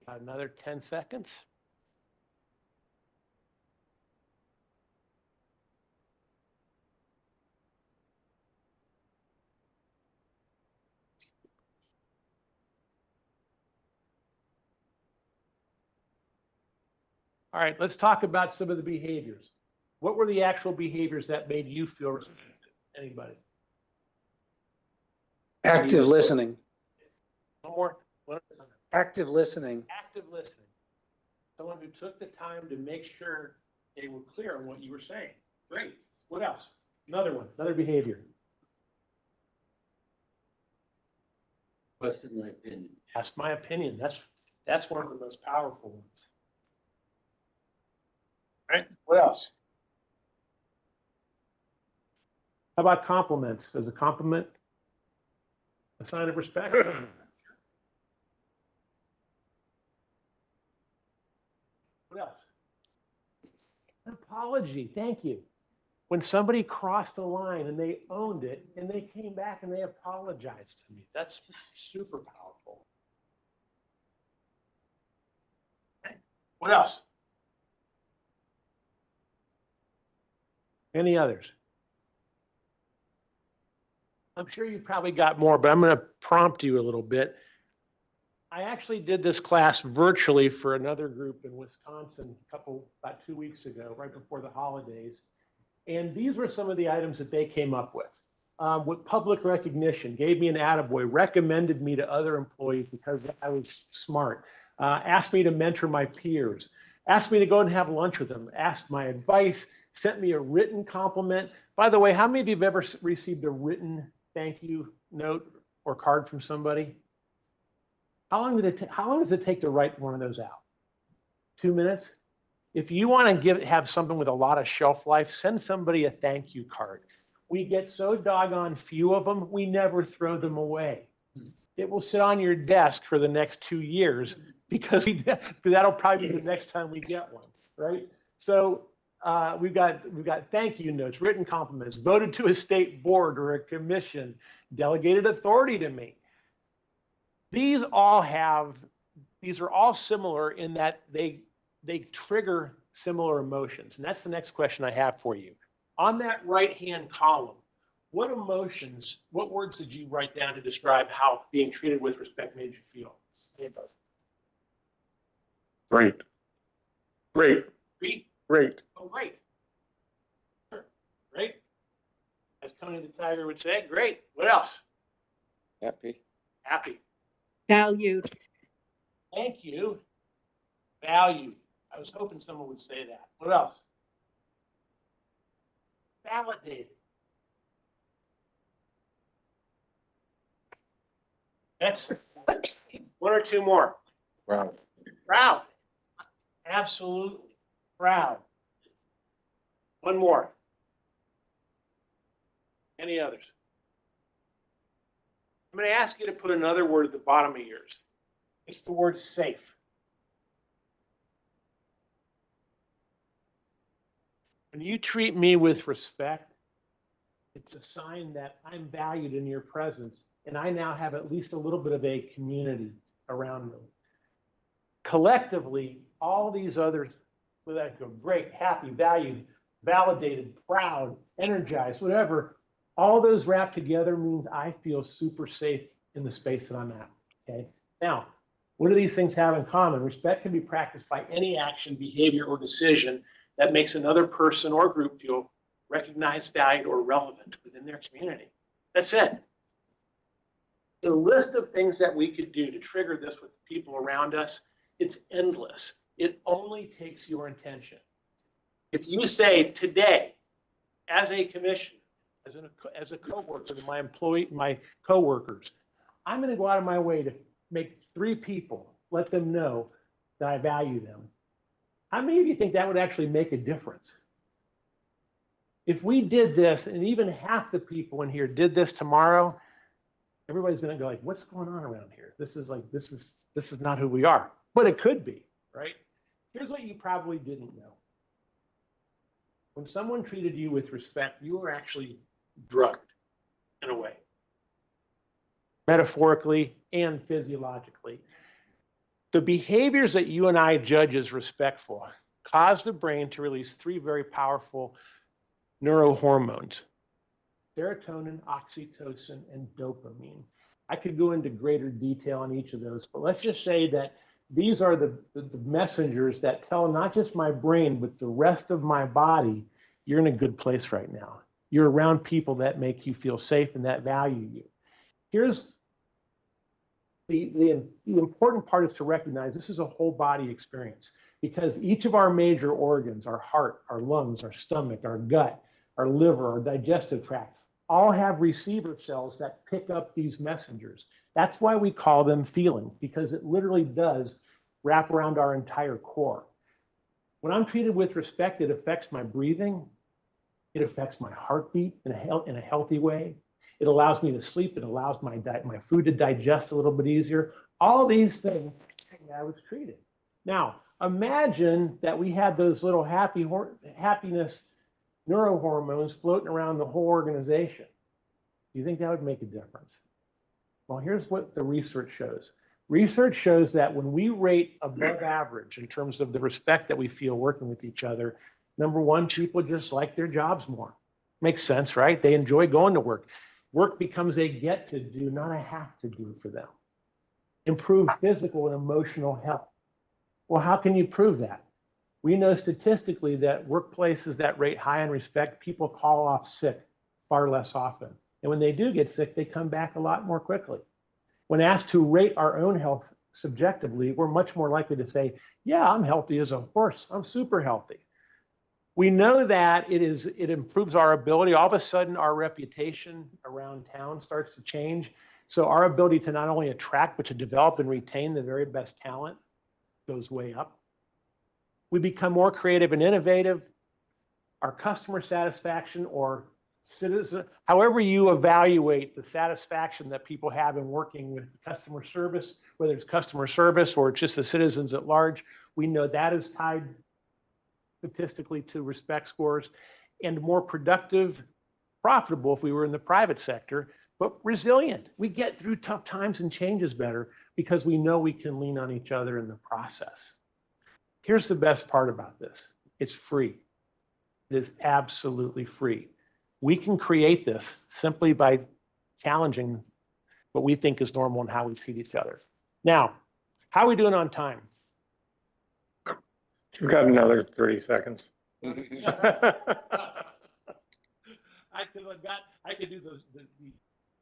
Got another 10 seconds. All right, let's talk about some of the behaviors. What were the actual behaviors that made you feel respected? Anybody?
Active listening,
One more. One more time.
active listening,
Active listening. Someone who took the time to make sure they were clear on what you were saying. Great. What else? Another one, another behavior.
Question my opinion.
Ask my opinion. That's one of the most powerful ones. All right. What else? How about compliments? Is a compliment a sign of respect? What else? An apology. Thank you. When somebody crossed a line and they owned it and they came back and they apologized to me, that's super powerful. Okay. What else? Any others? I'm sure you've probably got more, but I'm going to prompt you a little bit. I actually did this class virtually for another group in Wisconsin about 2 weeks ago, right before the holidays. And these were some of the items that they came up with public recognition, gave me an attaboy, recommended me to other employees because I was smart, asked me to mentor my peers, asked me to go and have lunch with them, asked my advice, sent me a written compliment. By the way, how many of you have ever received a written thank you note or card from somebody? How long does it take to write one of those out? 2 minutes? If you want to have something with a lot of shelf life, send somebody a thank you card. We get so doggone few of them, we never throw them away. It will sit on your desk for the next 2 years because that'll probably be the next time we get one, right? So we've got thank you notes, written compliments, voted to a state board or a commission, delegated authority to me. These are all similar in that they trigger similar emotions. And that's the next question I have for you. On that right-hand column, what emotions, what words did you write down to describe how being treated with respect made you feel?
Great. Great.
Great.
Great.
Oh, great. Sure. Great. As Tony the Tiger would say, great. What else?
Happy.
Happy.
Valued.
Thank you. Valued. I was hoping someone would say that. What else? Validated. Next. One or two more.
Wow.
Proud. Absolutely. Proud. One more. Any others? I'm going to ask you to put another word at the bottom of yours. It's the word safe. When you treat me with respect, it's a sign that I'm valued in your presence, and I now have at least a little bit of a community around me. Collectively, all these others, whether that go great, happy, valued, validated, proud, energized, whatever, all those wrapped together means I feel super safe in the space that I'm at. Okay. Now, what do these things have in common? Respect can be practiced by any action, behavior, or decision that makes another person or group feel recognized, valued, or relevant within their community. That's it. The list of things that we could do to trigger this with the people around us, it's endless. It only takes your intention. If you say today, as a commissioner, as a coworker to my coworkers, I'm going to go out of my way to make 3 people, let them know that I value them. How many of you think that would actually make a difference? If we did this, and even half the people in here did this tomorrow, everybody's going to go like, what's going on around here? This is not who we are, but it could be, right? Here's what you probably didn't know. When someone treated you with respect, you were actually drugged in a way, metaphorically and physiologically. The behaviors that you and I judge as respectful cause the brain to release 3 very powerful neurohormones: serotonin, oxytocin, and dopamine. I could go into greater detail on each of those, but let's just say that these are the messengers that tell not just my brain, but the rest of my body, you're in a good place right now. You're around people that make you feel safe and that value you. Here's the important part is to recognize this is a whole body experience, because each of our major organs, our heart, our lungs, our stomach, our gut, our liver, our digestive tract, all have receiver cells that pick up these messengers. That's why we call them feelings, because it literally does wrap around our entire core. When I'm treated with respect, it affects my breathing. It affects my heartbeat in a healthy way. It allows me to sleep. It allows my food to digest a little bit easier. All these things, I was treated. Now, imagine that we had those little happiness neurohormones floating around the whole organization. Do you think that would make a difference? Well, here's what the research shows. Research shows that when we rate above average in terms of the respect that we feel working with each other, number one, people just like their jobs more. Makes sense, right? They enjoy going to work. Work becomes a get to do, not a have to do for them. Improve physical and emotional health. Well, how can you prove that? We know statistically that workplaces that rate high in respect, people call off sick far less often. And when they do get sick, they come back a lot more quickly. When asked to rate our own health subjectively, we're much more likely to say, yeah, I'm healthy as a horse. I'm super healthy. We know that it improves our ability. All of a sudden, our reputation around town starts to change. So our ability to not only attract, but to develop and retain the very best talent goes way up. We become more creative and innovative. Our customer satisfaction, or citizen, however you evaluate the satisfaction that people have in working with customer service, whether it's customer service or it's just the citizens at large, we know that is tied statistically to respect scores, and more productive, profitable if we were in the private sector, but resilient. We get through tough times and changes better because we know we can lean on each other in the process. Here's the best part about this. It's free. It is absolutely free. We can create this simply by challenging what we think is normal and how we treat each other. Now, how are we doing on time?
You've got another 30 seconds.
I could do the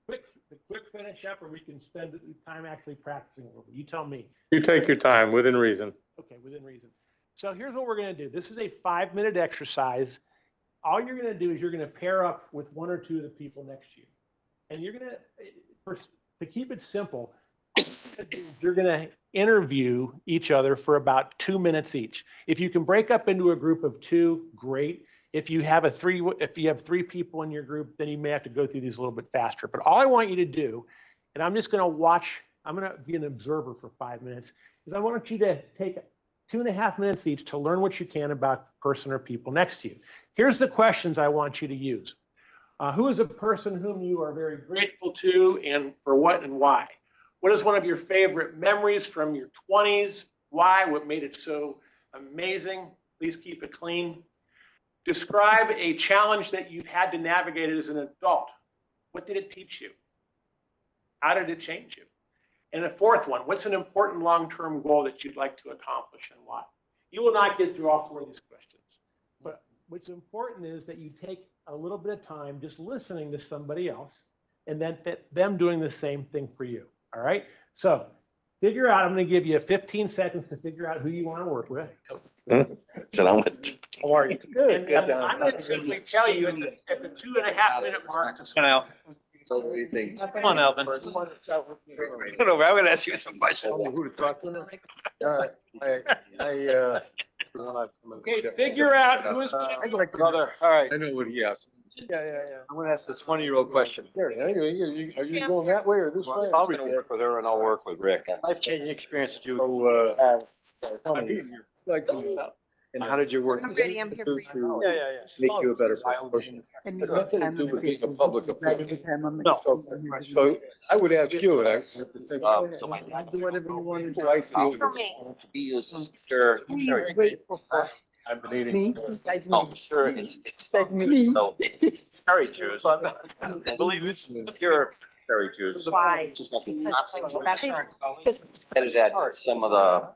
quick finish up, or we can spend the time actually practicing a little bit. You tell me.
You take your time, within reason.
Okay, within reason. So here's what we're going to do. This is a 5-minute exercise. All you're going to do is you're going to pair up with 1 or 2 of the people next to you. And you're going to keep it simple, you're going to interview each other for about 2 minutes each. If you can break up into a group of 2, great. If you have 3 people in your group, then you may have to go through these a little bit faster. But all I want you to do, and I'm just going to watch, I'm going to be an observer for 5 minutes, is I want you to take 2.5 minutes each to learn what you can about the person or people next to you. Here's the questions I want you to use. Who is a person whom you are very grateful to, and for what and why? What is one of your favorite memories from your 20s? Why? What made it so amazing? Please keep it clean. Describe a challenge that you've had to navigate as an adult. What did it teach you? How did it change you? And the 4th one, what's an important long-term goal that you'd like to accomplish and why? You will not get through all 4 of these questions. But what's important is that you take a little bit of time just listening to somebody else and then them doing the same thing for you. All right. So figure out, I'm going to give you 15 seconds to figure out who you want to work with.
So I went,
How are you?
And I'm going to simply tell you at the 2.5-minute mark.
so what do you think?
Come on, Alvin.
I'm gonna ask you some questions.
Tell me who to talk to. All right,
Okay, figure out who is going
I'd
to.
like to.
Brother, all right.
I know what he asked.
Yeah. I'm gonna ask the 20-year-old question.
Are you going that way or this way?
I'll gonna
work with her and I'll work with Rick.
Life-changing experience that you
So,
have.
I'd like to.
And how did your work
I'm ready, I'm here for you.
make you a better person?
And
Has nothing to do with being a public official.
No.
So I would ask you, and
So my dad,
Do whatever you want to
I feel.
For me.
he uses pure.
Who are you grateful for?
I've been eating.
Me, besides me.
Oh, sure, it's
Besides me.
so cherry juice.
Believe this.
Pure cherry juice.
Why?
Just like the
Because it's
concentrate.
special.
Added at some of the,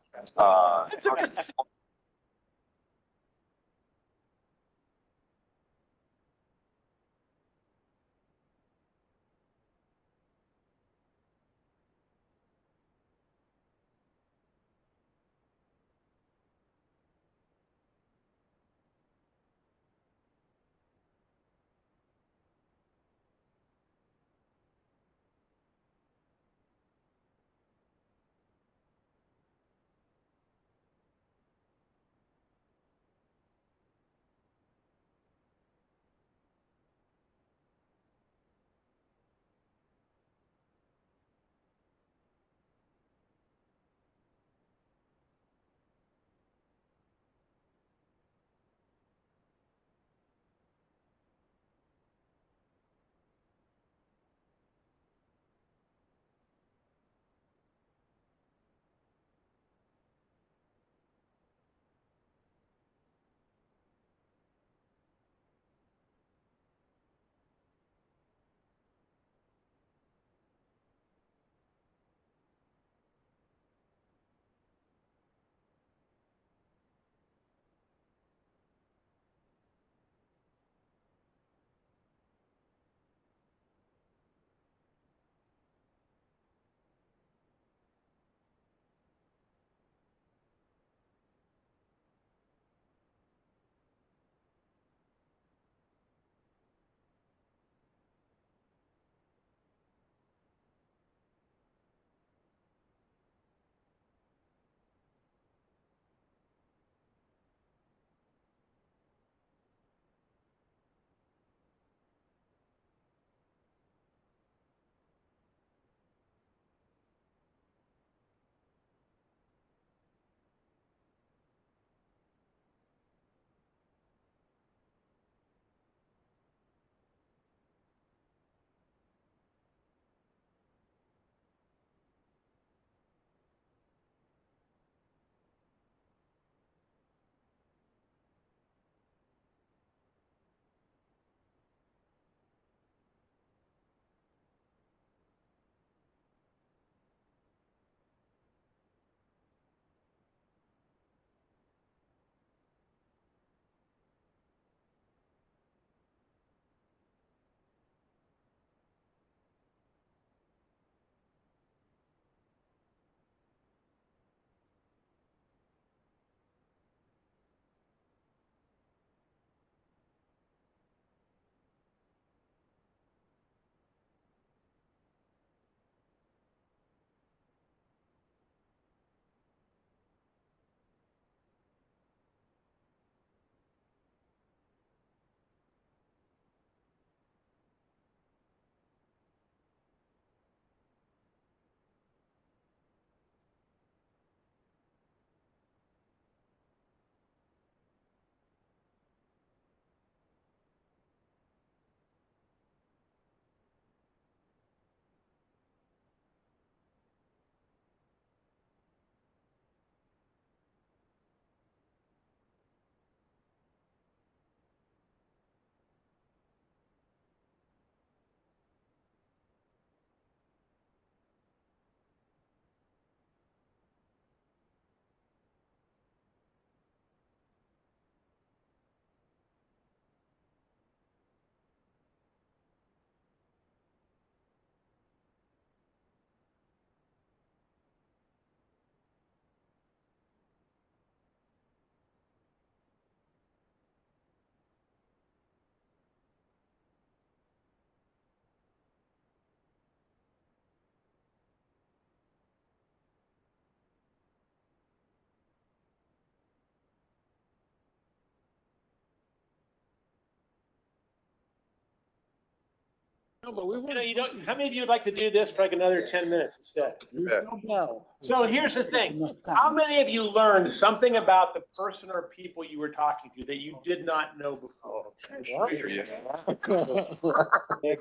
No, but we, you don't, how many of you would like to do this for like another 10 minutes instead?
No.
So here's the thing. How many of you learned something about the person or people you were talking to that you did not know before?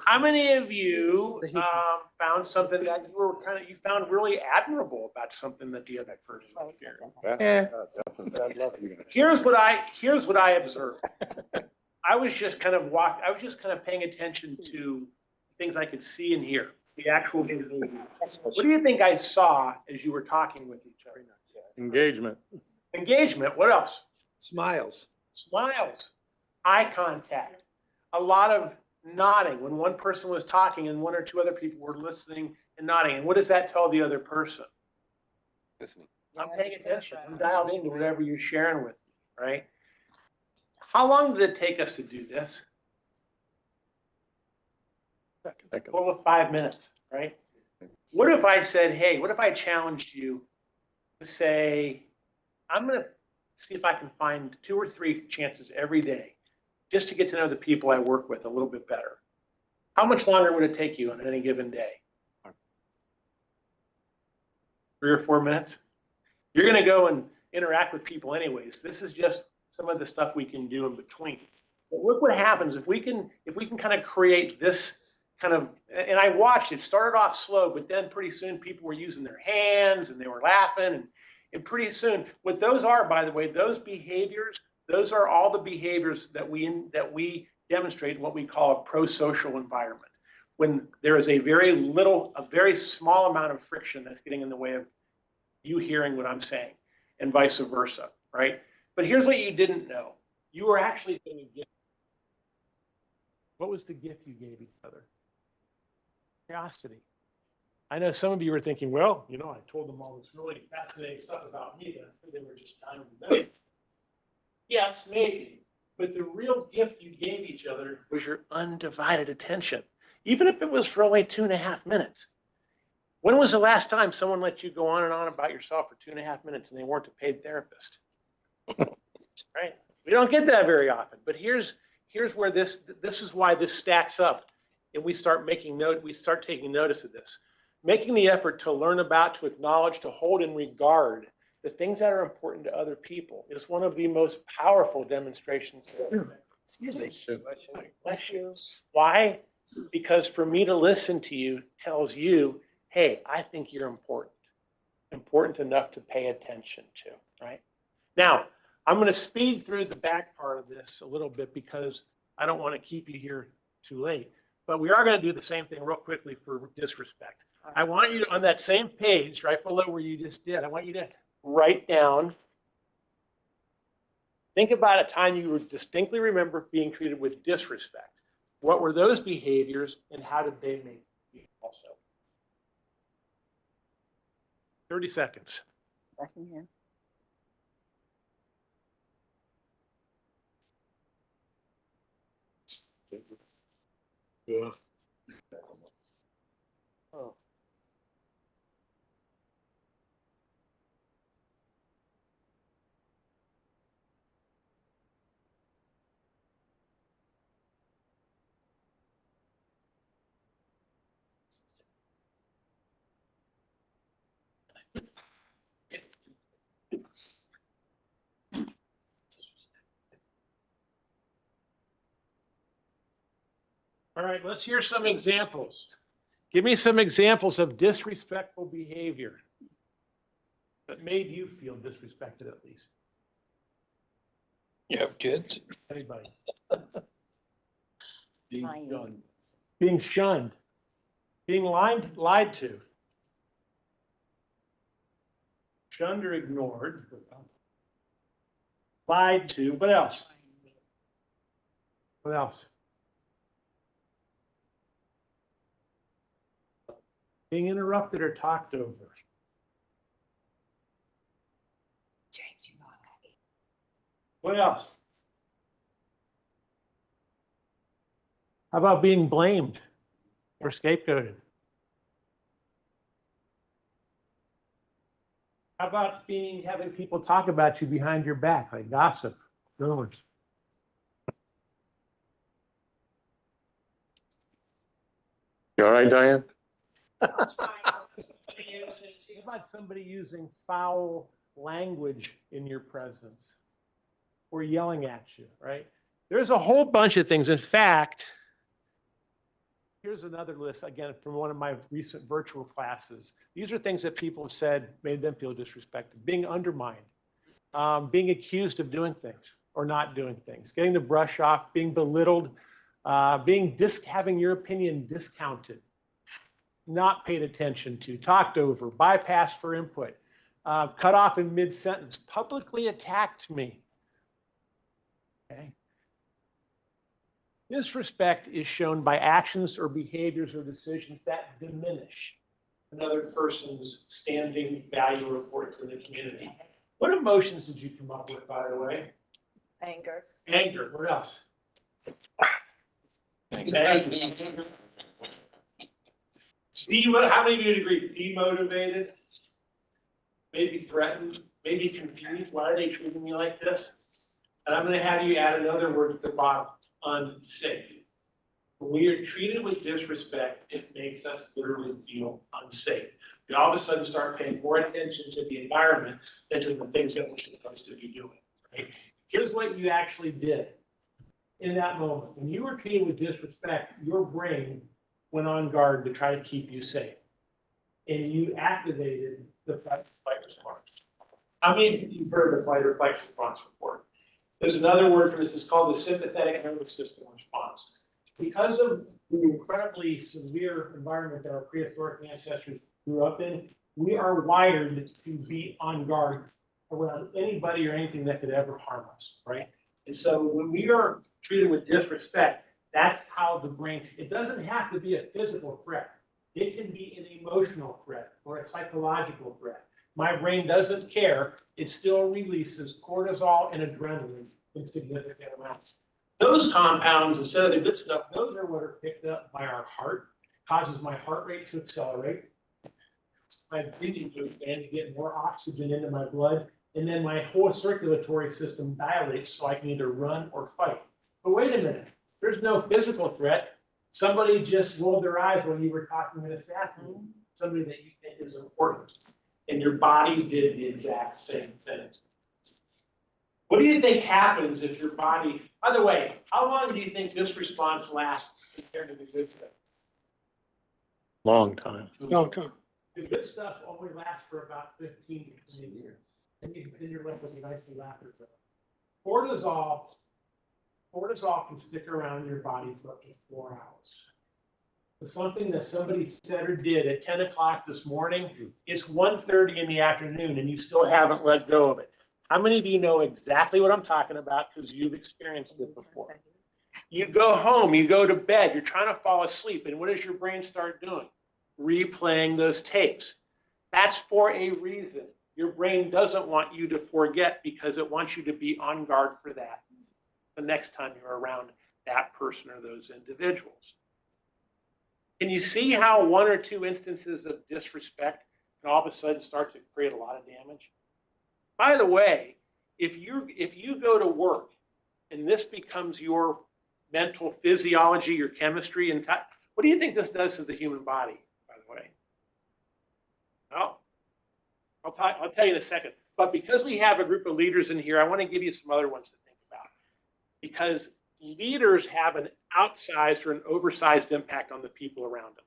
How many of you found something that you found really admirable about something that the other person was sharing? Here's what I observed. I was just kind of paying attention to things I could see and hear, the actual behavior. What do you think I saw as you were talking with each other?
Engagement.
Engagement. What else?
Smiles.
Smiles, eye contact, a lot of nodding when one person was talking and one or two other people were listening and nodding. And what does that tell the other person?
Listening.
I'm paying attention. I'm dialed into whatever you're sharing with me, right? How long did it take us to do this? Total of 5 minutes, right? What if I said, hey, what if I challenged you to say, I'm going to see if I can find 2 or 3 chances every day just to get to know the people I work with a little bit better. How much longer would it take you on any given day? 3 or 4 minutes? You're going to go and interact with people anyways. This is just some of the stuff we can do in between. But look what happens if we can kind of create this kind of, and I watched it started off slow, but then pretty soon people were using their hands and they were laughing and pretty soon, what those are, by the way, those behaviors, those are all the behaviors that we demonstrate in what we call a pro-social environment. When there is a very small amount of friction that's getting in the way of you hearing what I'm saying and vice versa, right? But here's what you didn't know. You were actually going to gift. What was the gift you gave each other? Curiosity. I know some of you were thinking, well, you know, I told them all this really fascinating stuff about me that they were just dying to know. Yes, maybe. But the real gift you gave each other was your undivided attention, even if it was for only 2.5 minutes. When was the last time someone let you go on and on about yourself for 2.5 minutes and they weren't a paid therapist? Right? We don't get that very often. But here's where this is why this stacks up, and we start taking notice of this. Making the effort to learn about, to acknowledge, to hold in regard the things that are important to other people is one of the most powerful demonstrations. Excuse me. Bless you. Why? Because for me to listen to you tells you, hey, I think you're important enough to pay attention to, right? Now, I'm going to speed through the back part of this a little bit because I don't want to keep you here too late. But we are going to do the same thing real quickly for disrespect. I want you to, on that same page, right below where you just did, I want you to write down, think about a time you distinctly remember being treated with disrespect. What were those behaviors and how did they make you also? 30 seconds.
Back in here.
Yeah.
Oh.
All right, let's hear some examples. Give me some examples of disrespectful behavior that made you feel disrespected, at least.
You have kids?
Anybody?
Lying.
Being shunned. Being lied to. Shunned or ignored. Lied to. What else? What else? Being interrupted or talked over.
James, you know I'm happy.
What else? How about being blamed or scapegoated? How about having people talk about you behind your back, like gossip, rumors?
You all right, Diane?
How about somebody using foul language in your presence or yelling at you, right? There's a whole bunch of things. In fact, here's another list, again, from one of my recent virtual classes. These are things that people have said made them feel disrespected, being undermined, being accused of doing things or not doing things, getting the brush off, being belittled, having your opinion discounted, not paid attention to, talked over, bypassed for input, cut off in mid-sentence, publicly attacked me. Okay. Disrespect is shown by actions or behaviors or decisions that diminish another person's standing, value, or importance in the community. What emotions did you come up with, by the way?
Anger.
Anger. What else? Anger. How many of you agree? Demotivated, maybe threatened, maybe confused. Why are they treating me like this? And I'm going to have you add another word to the bottom: unsafe. When we are treated with disrespect, it makes us literally feel unsafe. We all of a sudden start paying more attention to the environment than to the things that we're supposed to be doing. Right? Here's what you actually did in that moment. When you were treated with disrespect, your brain went on guard to try to keep you safe. And you activated the fight or flight response. How many of you have heard of the fight or flight response before? There's another word for this. It's called the sympathetic nervous system response. Because of the incredibly severe environment that our prehistoric ancestors grew up in, we are wired to be on guard around anybody or anything that could ever harm us, right? And so when we are treated with disrespect, that's how the brain, it doesn't have to be a physical threat. It can be an emotional threat or a psychological threat. My brain doesn't care. It still releases cortisol and adrenaline in significant amounts. Those compounds, instead of the good stuff, those are what are picked up by our heart, causes my heart rate to accelerate, my breathing to expand to get more oxygen into my blood, and then my whole circulatory system dilates so I can either run or fight. But wait a minute, there's no physical threat. Somebody just rolled their eyes when you were talking in a staff room, somebody that you think is important, and your body did the exact same thing. What do you think happens if your body, by the way, how long do you think this response lasts compared to the good stuff?
Long time.
Long time.
The good stuff only lasts for about 15 to 20 years. And then you're left with a nicely laughter zone. Cortisol can stick around in your body for up to 4 hours. It's something that somebody said or did at 10 o'clock this morning, it's 1:30 in the afternoon and you still haven't let go of it. How many of you know exactly what I'm talking about because you've experienced it before? You go home, you go to bed, you're trying to fall asleep, and what does your brain start doing? Replaying those tapes. That's for a reason. Your brain doesn't want you to forget because it wants you to be on guard for that the next time you're around that person or those individuals. Can you see how 1 or 2 instances of disrespect can all of a sudden start to create a lot of damage? By the way, if you go to work and this becomes your mental physiology, your chemistry, and what do you think this does to the human body, by the way? Well, I'll tell you in a second. But because we have a group of leaders in here, I want to give you some other ones to think about. Because leaders have an outsized or an oversized impact on the people around them.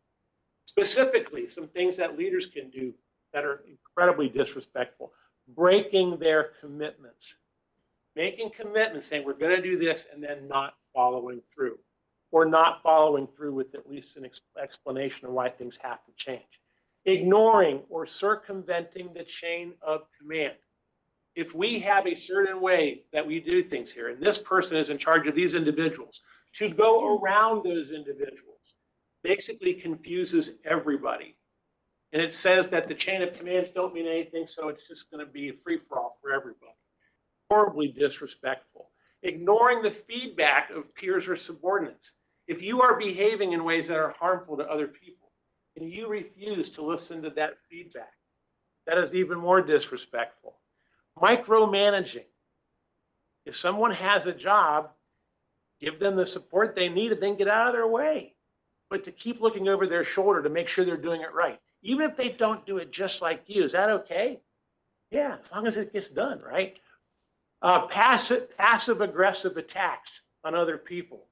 Specifically, some things that leaders can do that are incredibly disrespectful. Breaking their commitments. Making commitments, saying we're going to do this and then not following through. Or not following through with at least an explanation of why things have to change. Ignoring or circumventing the chain of command. If we have a certain way that we do things here, and this person is in charge of these individuals, to go around those individuals basically confuses everybody. And it says that the chain of commands don't mean anything, so it's just going to be a free-for-all for everybody. Horribly disrespectful. Ignoring the feedback of peers or subordinates. If you are behaving in ways that are harmful to other people, and you refuse to listen to that feedback, that is even more disrespectful. Micromanaging. If someone has a job, give them the support they need and then get out of their way. but to keep looking over their shoulder to make sure they're doing it right. Even if they don't do it just like you, is that okay? Yeah, as long as it gets done, right? Passive aggressive attacks on other people,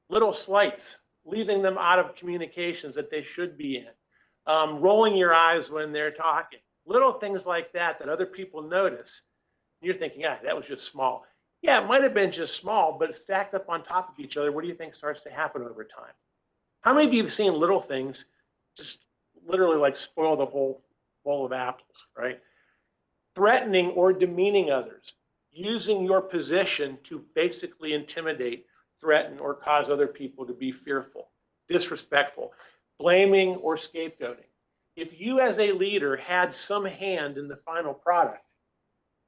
little slights, leaving them out of communications that they should be in, rolling your eyes when they're talking, little things like that other people notice. You're thinking, yeah, that was just small. Yeah, it might have been just small, but stacked up on top of each other, what do you think starts to happen over time? How many of you have seen little things just literally like spoil the whole bowl of apples, right? Threatening or demeaning others, using your position to basically intimidate, threaten, or cause other people to be fearful, disrespectful, blaming or scapegoating. If you as a leader had some hand in the final product,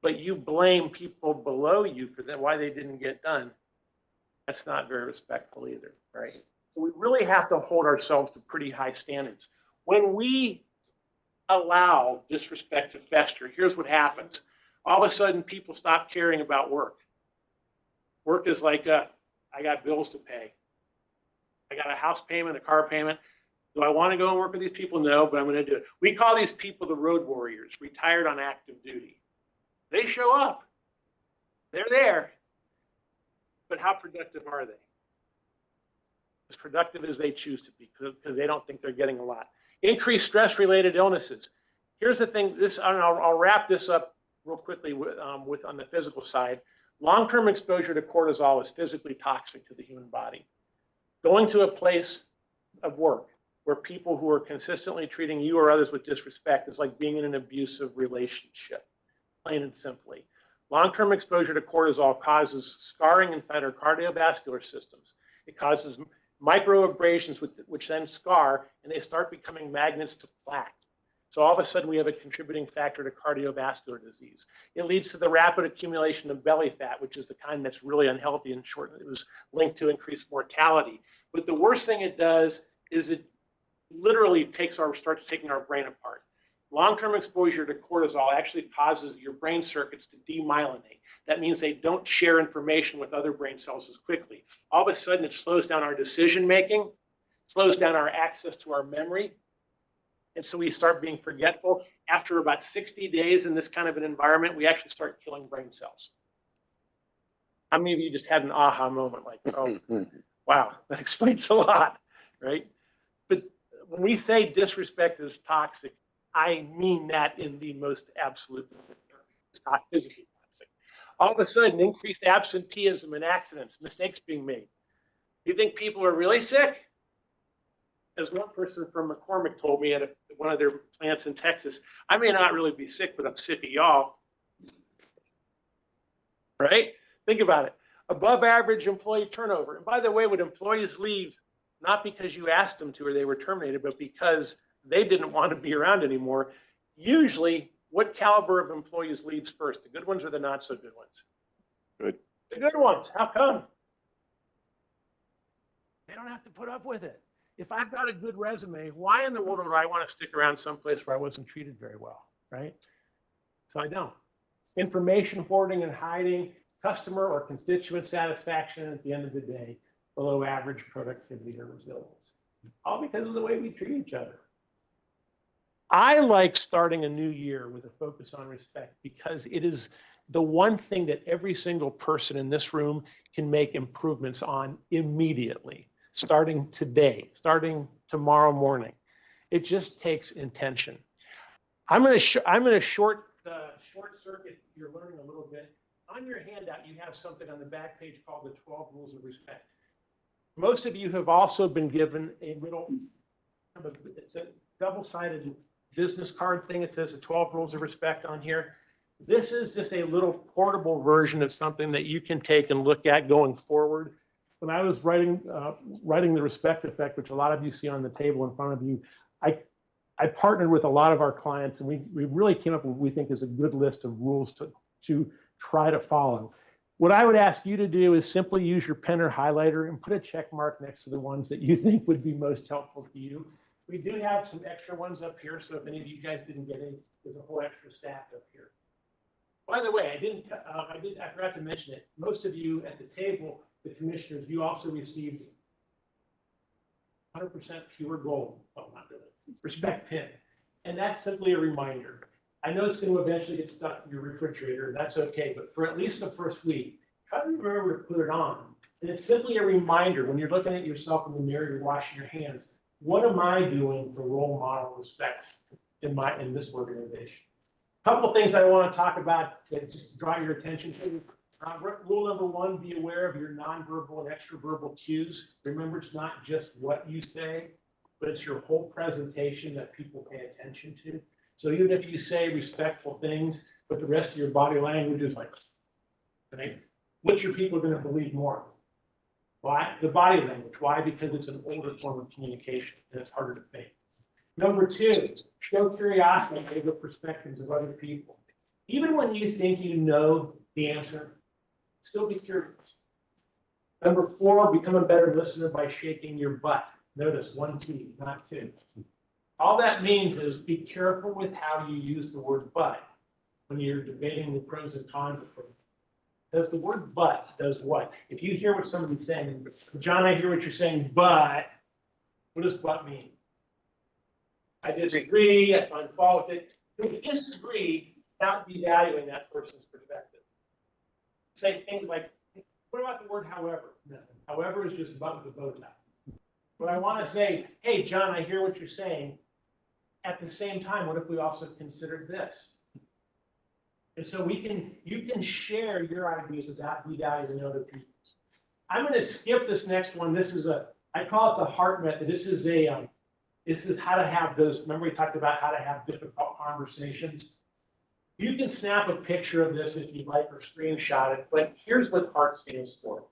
but you blame people below you for why they didn't get done, that's not very respectful either, right? So we really have to hold ourselves to pretty high standards. When we allow disrespect to fester, here's what happens. All of a sudden, people stop caring about work. Work is like, I got bills to pay. I got a house payment, a car payment. Do I want to go and work with these people? No, but I'm going to do it. We call these people the road warriors, retired on active duty. They show up. They're there. But how productive are they? As productive as they choose to be, because they don't think they're getting a lot. Increased stress-related illnesses. Here's the thing. I'll wrap this up real quickly with on the physical side. Long-term exposure to cortisol is physically toxic to the human body. Going to a place of work where people who are consistently treating you or others with disrespect is like being in an abusive relationship, plain and simply. Long-term exposure to cortisol causes scarring inside our cardiovascular systems. It causes microabrasions which then scar, and they start becoming magnets to plaque. So all of a sudden we have a contributing factor to cardiovascular disease. It leads to the rapid accumulation of belly fat, which is the kind that's really unhealthy and short. It was linked to increased mortality. But the worst thing it does is it literally starts taking our brain apart. Long-term exposure to cortisol actually causes your brain circuits to demyelinate. That means they don't share information with other brain cells as quickly. All of a sudden, it slows down our decision-making, slows down our access to our memory, and so we start being forgetful. After about 60 days in this kind of an environment, we actually start killing brain cells. How many of you just had an aha moment like, oh, wow, that explains a lot, right? But when we say disrespect is toxic, I mean that in the most absolute terms. It's not physically toxic. All of a sudden, increased absenteeism and accidents, mistakes being made. You think people are really sick? As one person from McCormick told me at one of their plants in Texas, I may not really be sick, but I'm sick of y'all. Right? Think about it. Above average employee turnover. And by the way, would employees leave not because you asked them to or they were terminated, but because they didn't want to be around anymore? Usually, what caliber of employees leaves first? The good ones or the not so good ones?
Good.
The good ones. How come? They don't have to put up with it. If I've got a good resume, why in the world would I want to stick around someplace where I wasn't treated very well, right? So I don't. Information hoarding and hiding, customer or constituent satisfaction at the end of the day, below average productivity or resilience. All because of the way we treat each other. I like starting a new year with a focus on respect because it is the one thing that every single person in this room can make improvements on immediately, starting today, starting tomorrow morning. It just takes intention. I'm going to short circuit your learning a little bit. On your handout, you have something on the back page called the 12 Rules of Respect. Most of you have also been given a little, it's a double-sided business card thing. It says the 12 Rules of Respect on here. This is just a little portable version of something that you can take and look at going forward. When I was writing the respect effect, which a lot of you see on the table in front of you, I partnered with a lot of our clients, and we really came up with what we think is a good list of rules to try to follow. What I would ask you to do is simply use your pen or highlighter and put a check mark next to the ones that you think would be most helpful to you. We do have some extra ones up here, so if any of you guys didn't get any, there's a whole extra stack up here. By the way, I forgot to mention it. Most of you at the table, the commissioners, you also received 100% pure gold. Well, not really. Respect pin. And that's simply a reminder. I know it's going to eventually get stuck in your refrigerator. That's okay. But for at least the first week, try to remember to put it on. And it's simply a reminder when you're looking at yourself in the mirror, you're washing your hands. What am I doing for role model respect in this organization? A couple of things I want to talk about that just draw your attention to. Rule number 1, be aware of your nonverbal and extraverbal cues. Remember, it's not just what you say, but it's your whole presentation that people pay attention to. So even if you say respectful things, but the rest of your body language is like, right? Which are people going to believe more? Why? The body language. Why? Because it's an older form of communication and it's harder to fake. Number 2, show curiosity over the perspectives of other people. Even when you think you know the answer, still be curious. Number 4, become a better listener by shaking your butt. Notice 1 T, not 2. All that means is be careful with how you use the word but when you're debating the pros and cons of it. Because the word but does what? If you hear what somebody's saying, John, I hear what you're saying, but what does but mean? I disagree, I find fault with it. If you disagree without devaluing that person's perspective. Say things like, what about the word however? No. However is just but with a bow tie. But I want to say, hey, John, I hear what you're saying. At the same time, what if we also considered this? And so you can share your ideas without devaluing other people's. I'm going to skip this next one. This is I call it the heart method. This is how to have those. Remember we talked about how to have difficult conversations. You can snap a picture of this if you'd like or screenshot it, but here's what heart stands for.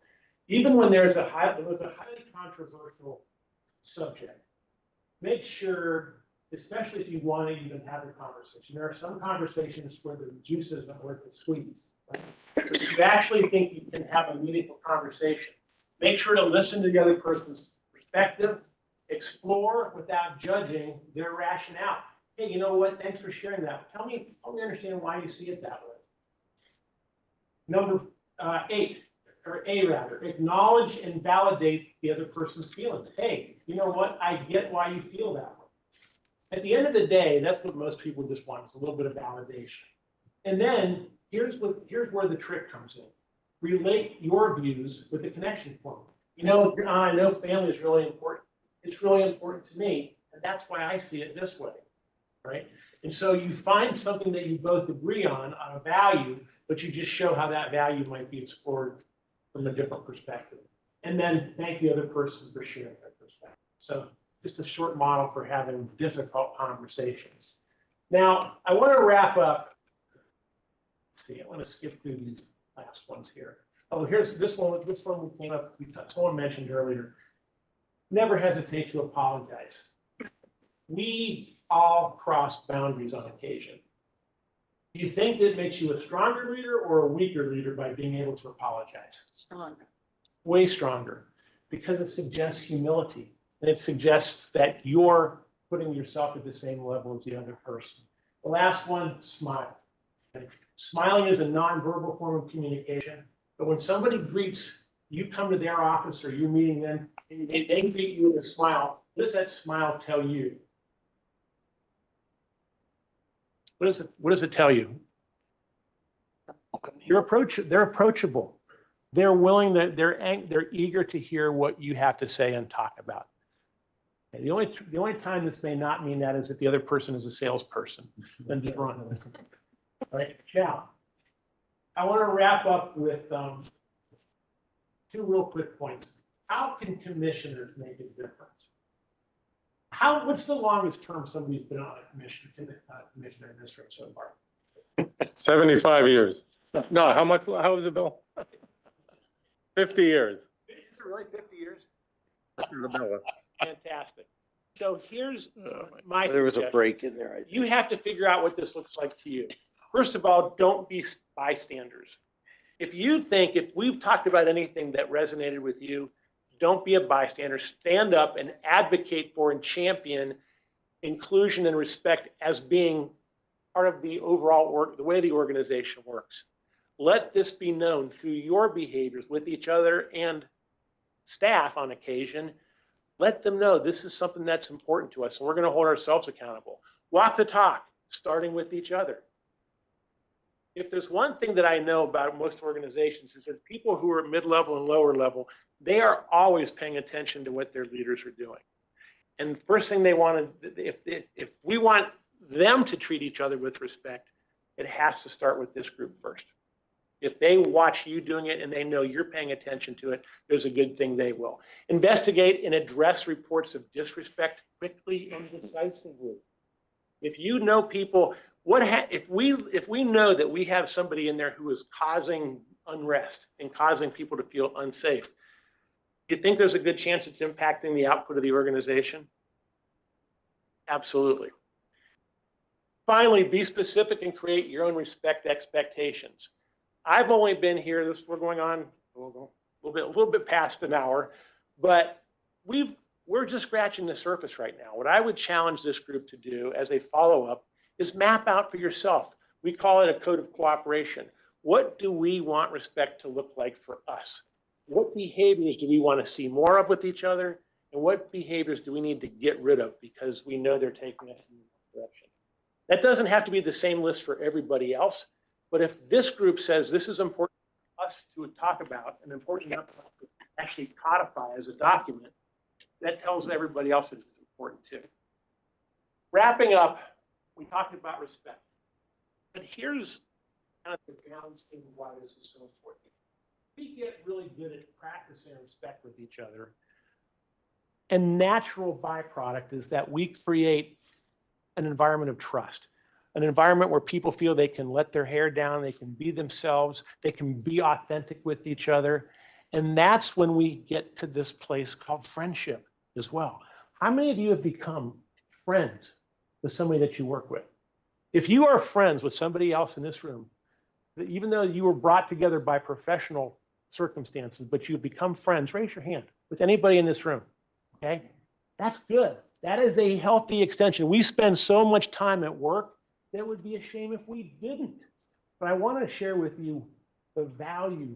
Even when there's a highly controversial subject, make sure, especially if you want to even have a conversation. There are some conversations where the juice isn't worth the squeeze. Right? But if you actually think you can have a meaningful conversation, make sure to listen to the other person's perspective, explore without judging their rationale. Hey, you know what? Thanks for sharing that. Help me understand why you see it that way. Number 8, or A rather, acknowledge and validate the other person's feelings. Hey, you know what? I get why you feel that way. At the end of the day, that's what most people just want, is a little bit of validation. And then here's where the trick comes in. Relate your views with the connection point. You know, I know family is really important. It's really important to me, and that's why I see it this way, right? And so you find something that you both agree on a value, but you just show how that value might be explored from a different perspective. And then thank the other person for sharing their perspective. So just a short model for having difficult conversations. Now, I want to wrap up. Let's see, I want to skip through these last ones here. Oh, here's this one. This one we came up, someone mentioned earlier. Never hesitate to apologize. We all cross boundaries on occasion. Do you think it makes you a stronger leader or a weaker leader by being able to apologize?
Stronger.
Way stronger, because it suggests humility. And it suggests that you're putting yourself at the same level as the other person. The last one, smile. Okay? Smiling is a nonverbal form of communication. But when somebody greets, you come to their office or you're meeting them, and they greet you with a smile, what does that smile tell you? What does it tell you? They're approachable. They're willing, they're eager to hear what you have to say and talk about. And the only time this may not mean that is if the other person is a salesperson. Then just run. Right? Ciao. I want to wrap up with 2 real quick points. How can commissioners make a difference? What's the longest term somebody's been on a commissioner in this room so far?
75 years. No, how is it, Bill? 50 years.
Is it really 50 years?
Isabella.
Fantastic. So here's my
There was a
suggestion.
break in there.
You have to figure out what this looks like to you. First of all, don't be bystanders. If we've talked about anything that resonated with you, don't be a bystander. Stand up and advocate for and champion inclusion and respect as being part of the overall work, the way the organization works. Let this be known through your behaviors with each other and staff on occasion. Let them know this is something that's important to us, and we're going to hold ourselves accountable. Walk the talk, starting with each other. If there's one thing that I know about most organizations is that people who are mid-level and lower level, they are always paying attention to what their leaders are doing. And the first thing they want to, if we want them to treat each other with respect, it has to start with this group first. If they watch you doing it and they know you're paying attention to it, there's a good thing they will. Investigate and address reports of disrespect quickly and decisively. If you know people, if we know that we have somebody in there who is causing unrest and causing people to feel unsafe, you think there's a good chance it's impacting the output of the organization? Absolutely. Finally, be specific and create your own respect expectations. I've only been here, we're going on a little bit past an hour, but we're just scratching the surface right now. What I would challenge this group to do as a follow-up is map out for yourself. We call it a code of cooperation. What do we want respect to look like for us? What behaviors do we want to see more of with each other? And what behaviors do we need to get rid of because we know they're taking us in the direction? That doesn't have to be the same list for everybody else. But if this group says this is important for us to talk about and important enough to actually codify as a document, that tells everybody else that it's important too. Wrapping up, we talked about respect. But here's kind of the balancing why this is so important. We get really good at practicing respect with each other. And natural byproduct is that we create an environment of trust. An environment where people feel they can let their hair down, they can be themselves, they can be authentic with each other. And that's when we get to this place called friendship as well. How many of you have become friends with somebody that you work with? If you are friends with somebody else in this room, even though you were brought together by professional circumstances, but you've become friends, raise your hand with anybody in this room, okay? That's good. That is a healthy extension. We spend so much time at work. That would be a shame if we didn't. But I want to share with you the value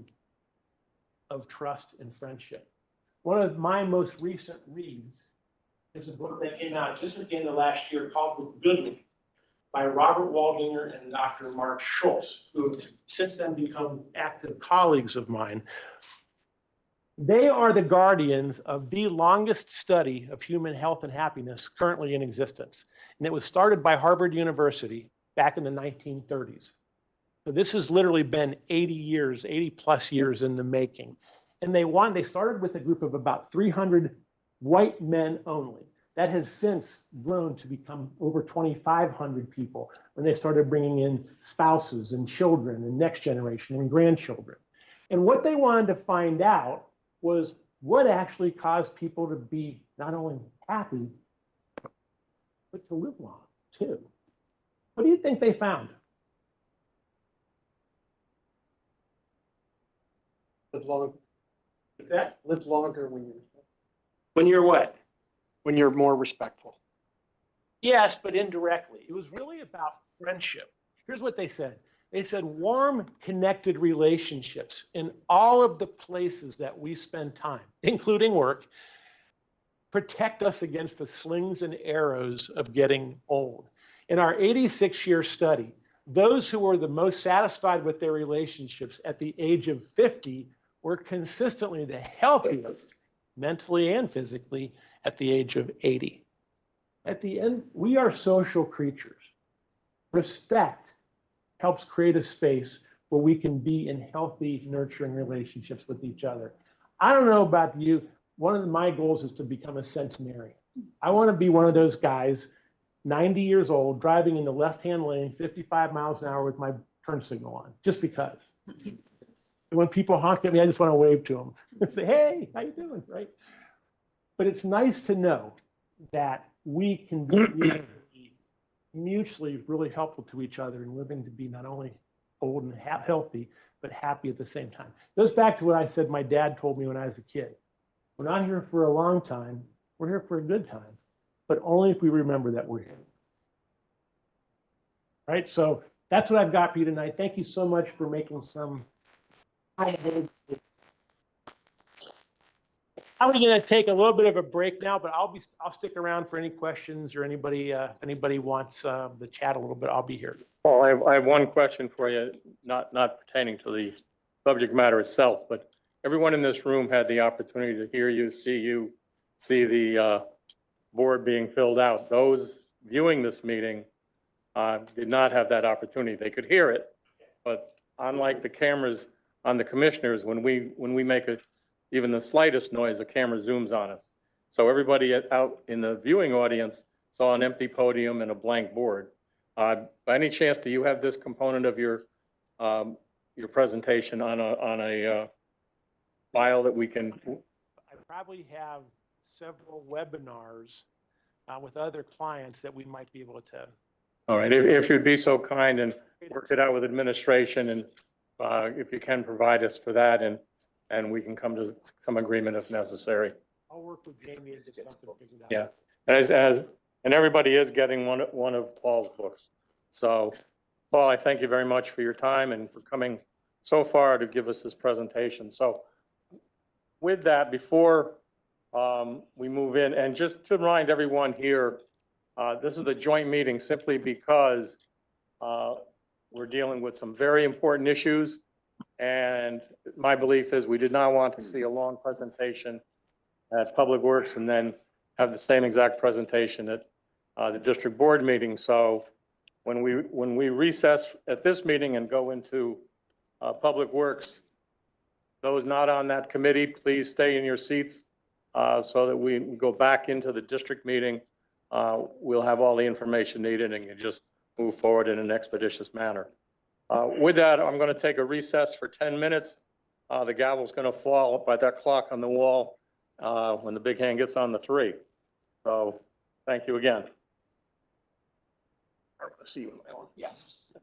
of trust and friendship. One of my most recent reads is a book that came out just at the end of last year called The Goodly by Robert Waldinger and Dr. Mark Schultz, who have since then become active colleagues of mine. They are the guardians of the longest study of human health and happiness currently in existence. And it was started by Harvard University back in the 1930s. So this has literally been 80 plus years in the making. And they started with a group of about 300 white men only. That has since grown to become over 2,500 people when they started bringing in spouses and children and next generation and grandchildren. And what they wanted to find out was what actually caused people to be not only happy, but to live long too. What do you think they found?
Live long,
What's that?
live longer
When you're what?
when you're more respectful.
Yes, but indirectly. It was really about friendship. Here's what they said. They said warm, connected relationships in all of the places that we spend time, including work, protect us against the slings and arrows of getting old. In our 86-year study, those who were the most satisfied with their relationships at the age of 50 were consistently the healthiest, mentally and physically, at the age of 80. At the end, we are social creatures. Respect helps create a space where we can be in healthy, nurturing relationships with each other. I don't know about you. One of my goals is to become a centenarian. I want to be one of those guys, 90 years old, driving in the left-hand lane, 55 miles an hour with my turn signal on, just because. And when people honk at me, I just want to wave to them and say, hey, how you doing, right? But it's nice to know that we can be mutually really helpful to each other and living to be not only old and healthy, but happy at the same time. It goes back to what I said my dad told me when I was a kid. We're not here for a long time. We're here for a good time, but only if we remember that we're here. Right? So that's what I've got for you tonight. Thank you so much for making some Probably gonna take a little bit of a break now, but I'll stick around for any questions or anybody wants to chat a little bit, I'll be here.
Paul, I have one question for you, not pertaining to the subject matter itself, but everyone in this room had the opportunity to hear you, see the board being filled out. Those viewing this meeting did not have that opportunity. They could hear it, but unlike the cameras on the commissioners, when we make even the slightest noise, the camera zooms on us. So everybody out in the viewing audience saw an empty podium and a blank board. By any chance, do you have this component of your presentation on a file that we can?
I probably have several webinars with other clients that we might be able to.
All right, if you'd be so kind and work it out with administration, and if you can provide us for that, and we can come to some agreement if necessary.
I'll work with Jamie and get something figured out.
Yeah, and everybody is getting one of Paul's books. So, Paul, I thank you very much for your time and for coming so far to give us this presentation. So, with that, before we move in, and just to remind everyone here, this is a joint meeting simply because we're dealing with some very important issues. And my belief is we did not want to see a long presentation at Public Works and then have the same exact presentation at the district board meeting. So when we recess at this meeting and go into Public Works, those not on that committee, please stay in your seats so that we go back into the district meeting. We'll have all the information needed and can just move forward in an expeditious manner. With that, I'm going to take a recess for 10 minutes. The gavel's going to fall by that clock on the wall when the big hand gets on the 3. So thank you again. See you.
Yes.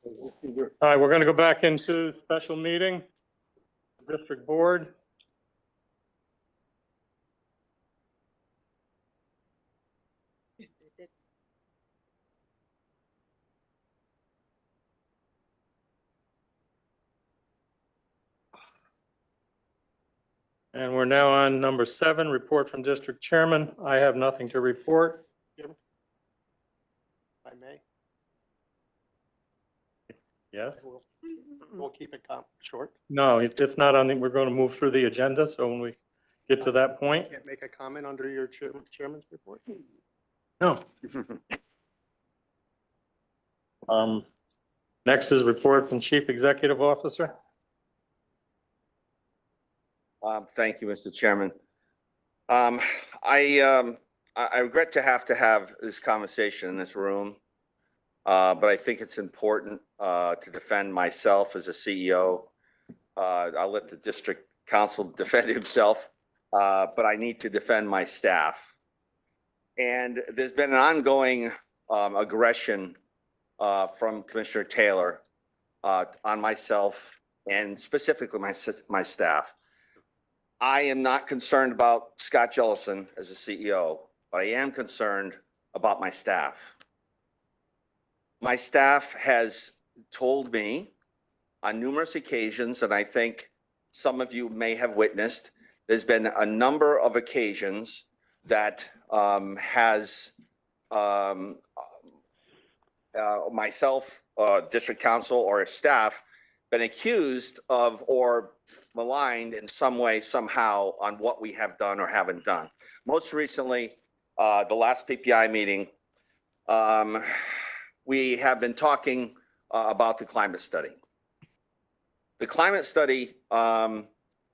All right, we're going to go back into special meeting, district board. And we're now on number 7, report from district chairman. I have nothing to report.
If I may,
Yes?
we'll keep it short.
No, it's not on the, we're going to move through the agenda. So when we get to that point,
Can't make a comment under your chairman's report?
no. Next is report from chief executive officer.
Thank you, Mr. Chairman. I regret to have this conversation in this room, but I think it's important to defend myself as a CEO. I'll let the district council defend himself, but I need to defend my staff. And there's been an ongoing aggression from Commissioner Taylor on myself and specifically my staff. I am not concerned about Scott Jellison as a CEO, but I am concerned about my staff. My staff has told me on numerous occasions, and I think some of you may have witnessed, there's been a number of occasions that myself, district council or staff been accused of or maligned in some way, somehow on what we have done or haven't done. Most recently, the last PPI meeting, we have been talking about the climate study. The climate study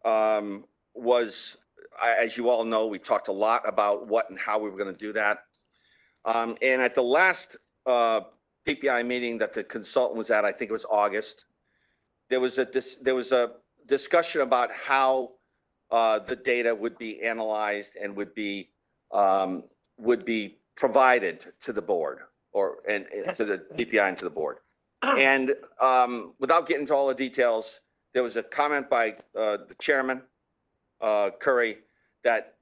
was, as you all know, we talked a lot about what and how we were going to do that. And at the last PPI meeting that the consultant was at, I think it was August, there was a discussion about how the data would be analyzed and would be provided to the board and to the PPI and to the board. And without getting into all the details, there was a comment by the chairman, Curry, that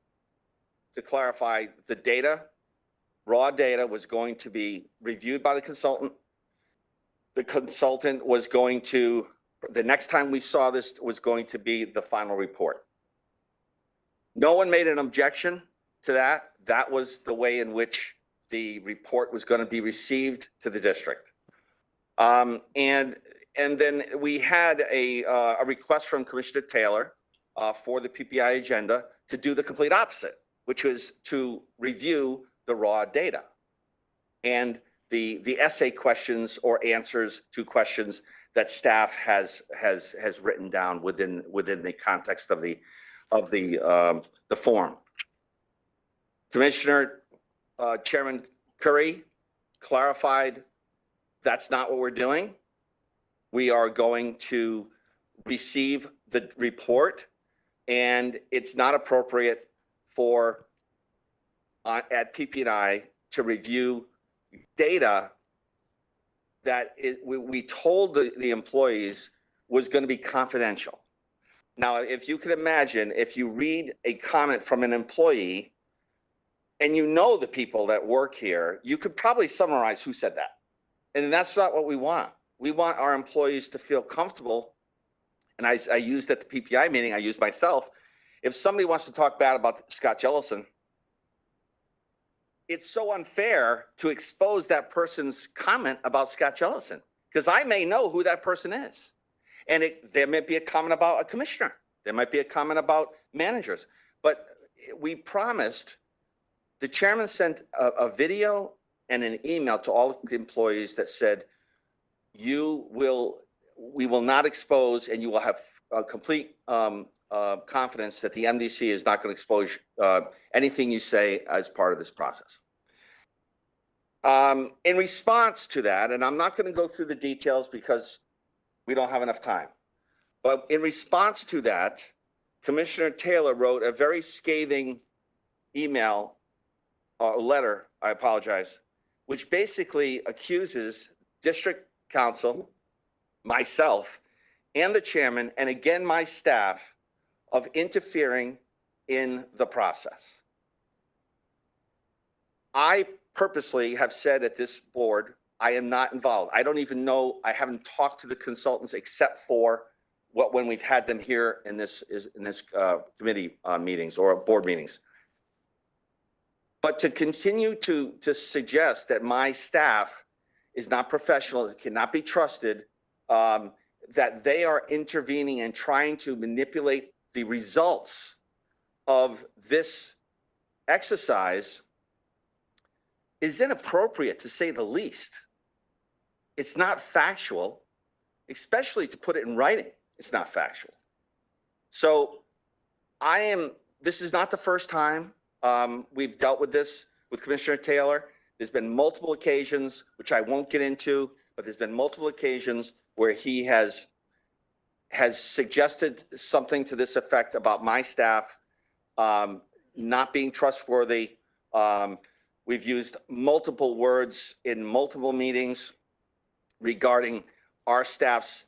to clarify the data, raw data was going to be reviewed by the consultant. The consultant was going to, the next time we saw this was going to be the final report. No one made an objection to that. That was the way in which the report was going to be received to the district. And then we had a request from Commissioner Taylor for the PPI agenda to do the complete opposite, which was to review the raw data and the essay questions or answers to questions that staff has written down within the context of the form. Commissioner Chairman Curry clarified that's not what we're doing. We are going to receive the report, and it's not appropriate for at PP&I to review data that we told the employees was going to be confidential. Now, if you can imagine, if you read a comment from an employee and you know the people that work here, you could probably summarize who said that. And that's not what we want. We want our employees to feel comfortable. And I used at the PPI meeting, I used myself. If somebody wants to talk bad about Scott Jellison, it's so unfair to expose that person's comment about Scott Jellison, because I may know who that person is. And there may be a comment about a commissioner. There might be a comment about managers. But we promised, the chairman sent a video and an email to all the employees that said, we will not expose, and you will have complete confidence that the MDC is not going to expose anything you say as part of this process. In response to that, and I'm not going to go through the details because we don't have enough time, but in response to that, Commissioner Taylor wrote a very scathing email, letter, I apologize, which basically accuses district council myself and the chairman, and again, my staff, of interfering in the process. I purposely have said at this board, I am not involved. I don't even know, I haven't talked to the consultants except for when we've had them here in this committee meetings or board meetings. But to continue to suggest that my staff is not professional, it cannot be trusted, that they are intervening and trying to manipulate the results of this exercise is inappropriate, to say the least. It's not factual, especially to put it in writing. It's not factual. So this is not the first time we've dealt with this with Commissioner Taylor. There's been multiple occasions, which I won't get into, but there's been multiple occasions where he has suggested something to this effect about my staff not being trustworthy. We've used multiple words in multiple meetings regarding our staff's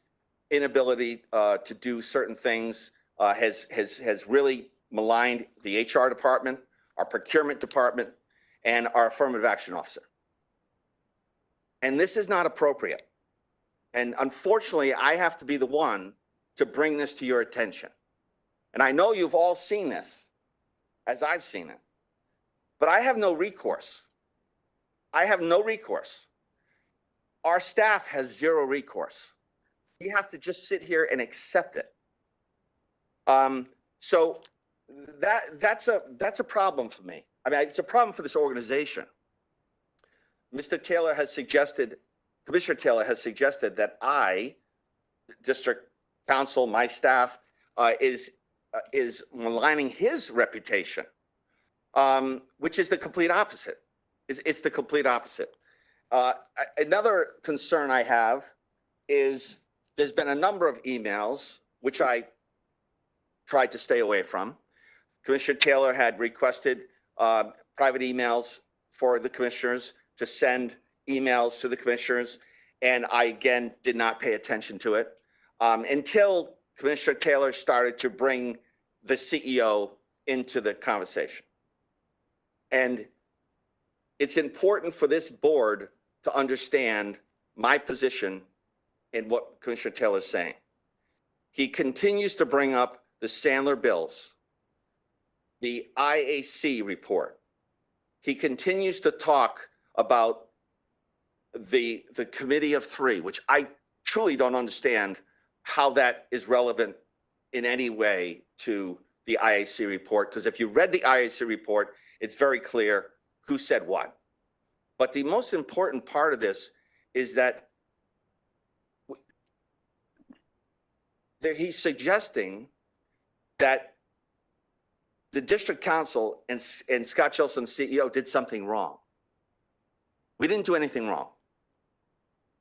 inability to do certain things, has really maligned the HR department, our procurement department, and our affirmative action officer. And this is not appropriate. And unfortunately, I have to be the one to bring this to your attention. And I know you've all seen this, as I've seen it. But I have no recourse. I have no recourse. Our staff has zero recourse. We have to just sit here and accept it. So that's a problem for me. I mean, it's a problem for this organization. Mr. Taylor has suggested, Commissioner Taylor has suggested that district council, my staff, is maligning his reputation. Which is the complete opposite. It's the complete opposite. Another concern I have is there's been a number of emails, which I tried to stay away from. Commissioner Taylor had requested private emails for the commissioners to send emails to the commissioners, and I, again, did not pay attention to it until Commissioner Taylor started to bring the CEO into the conversation. And it's important for this board to understand my position in what Commissioner Taylor is saying. He continues to bring up the Sandler bills, the IAC report. He continues to talk about the committee of three, which I truly don't understand how that is relevant in any way to the IAC report. Because if you read the IAC report, it's very clear who said what. But the most important part of this is that he's suggesting that the district council and Scott Chilson, the CEO, did something wrong. We didn't do anything wrong.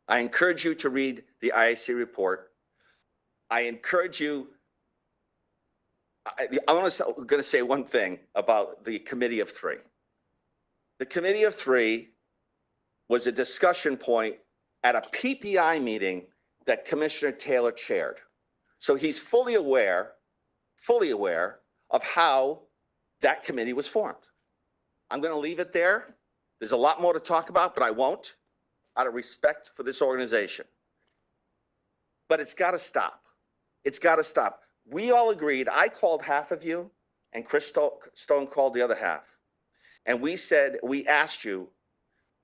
I encourage you to read the IAC report. I encourage you, I'm going to say one thing about the committee of three. The committee of three was a discussion point at a PPI meeting that Commissioner Taylor chaired. So he's fully aware of how that committee was formed. I'm going to leave it there. There's a lot more to talk about, but I won't, out of respect for this organization. But it's got to stop. It's got to stop. We all agreed. I called half of you, and Chris Stone called the other half. And we asked you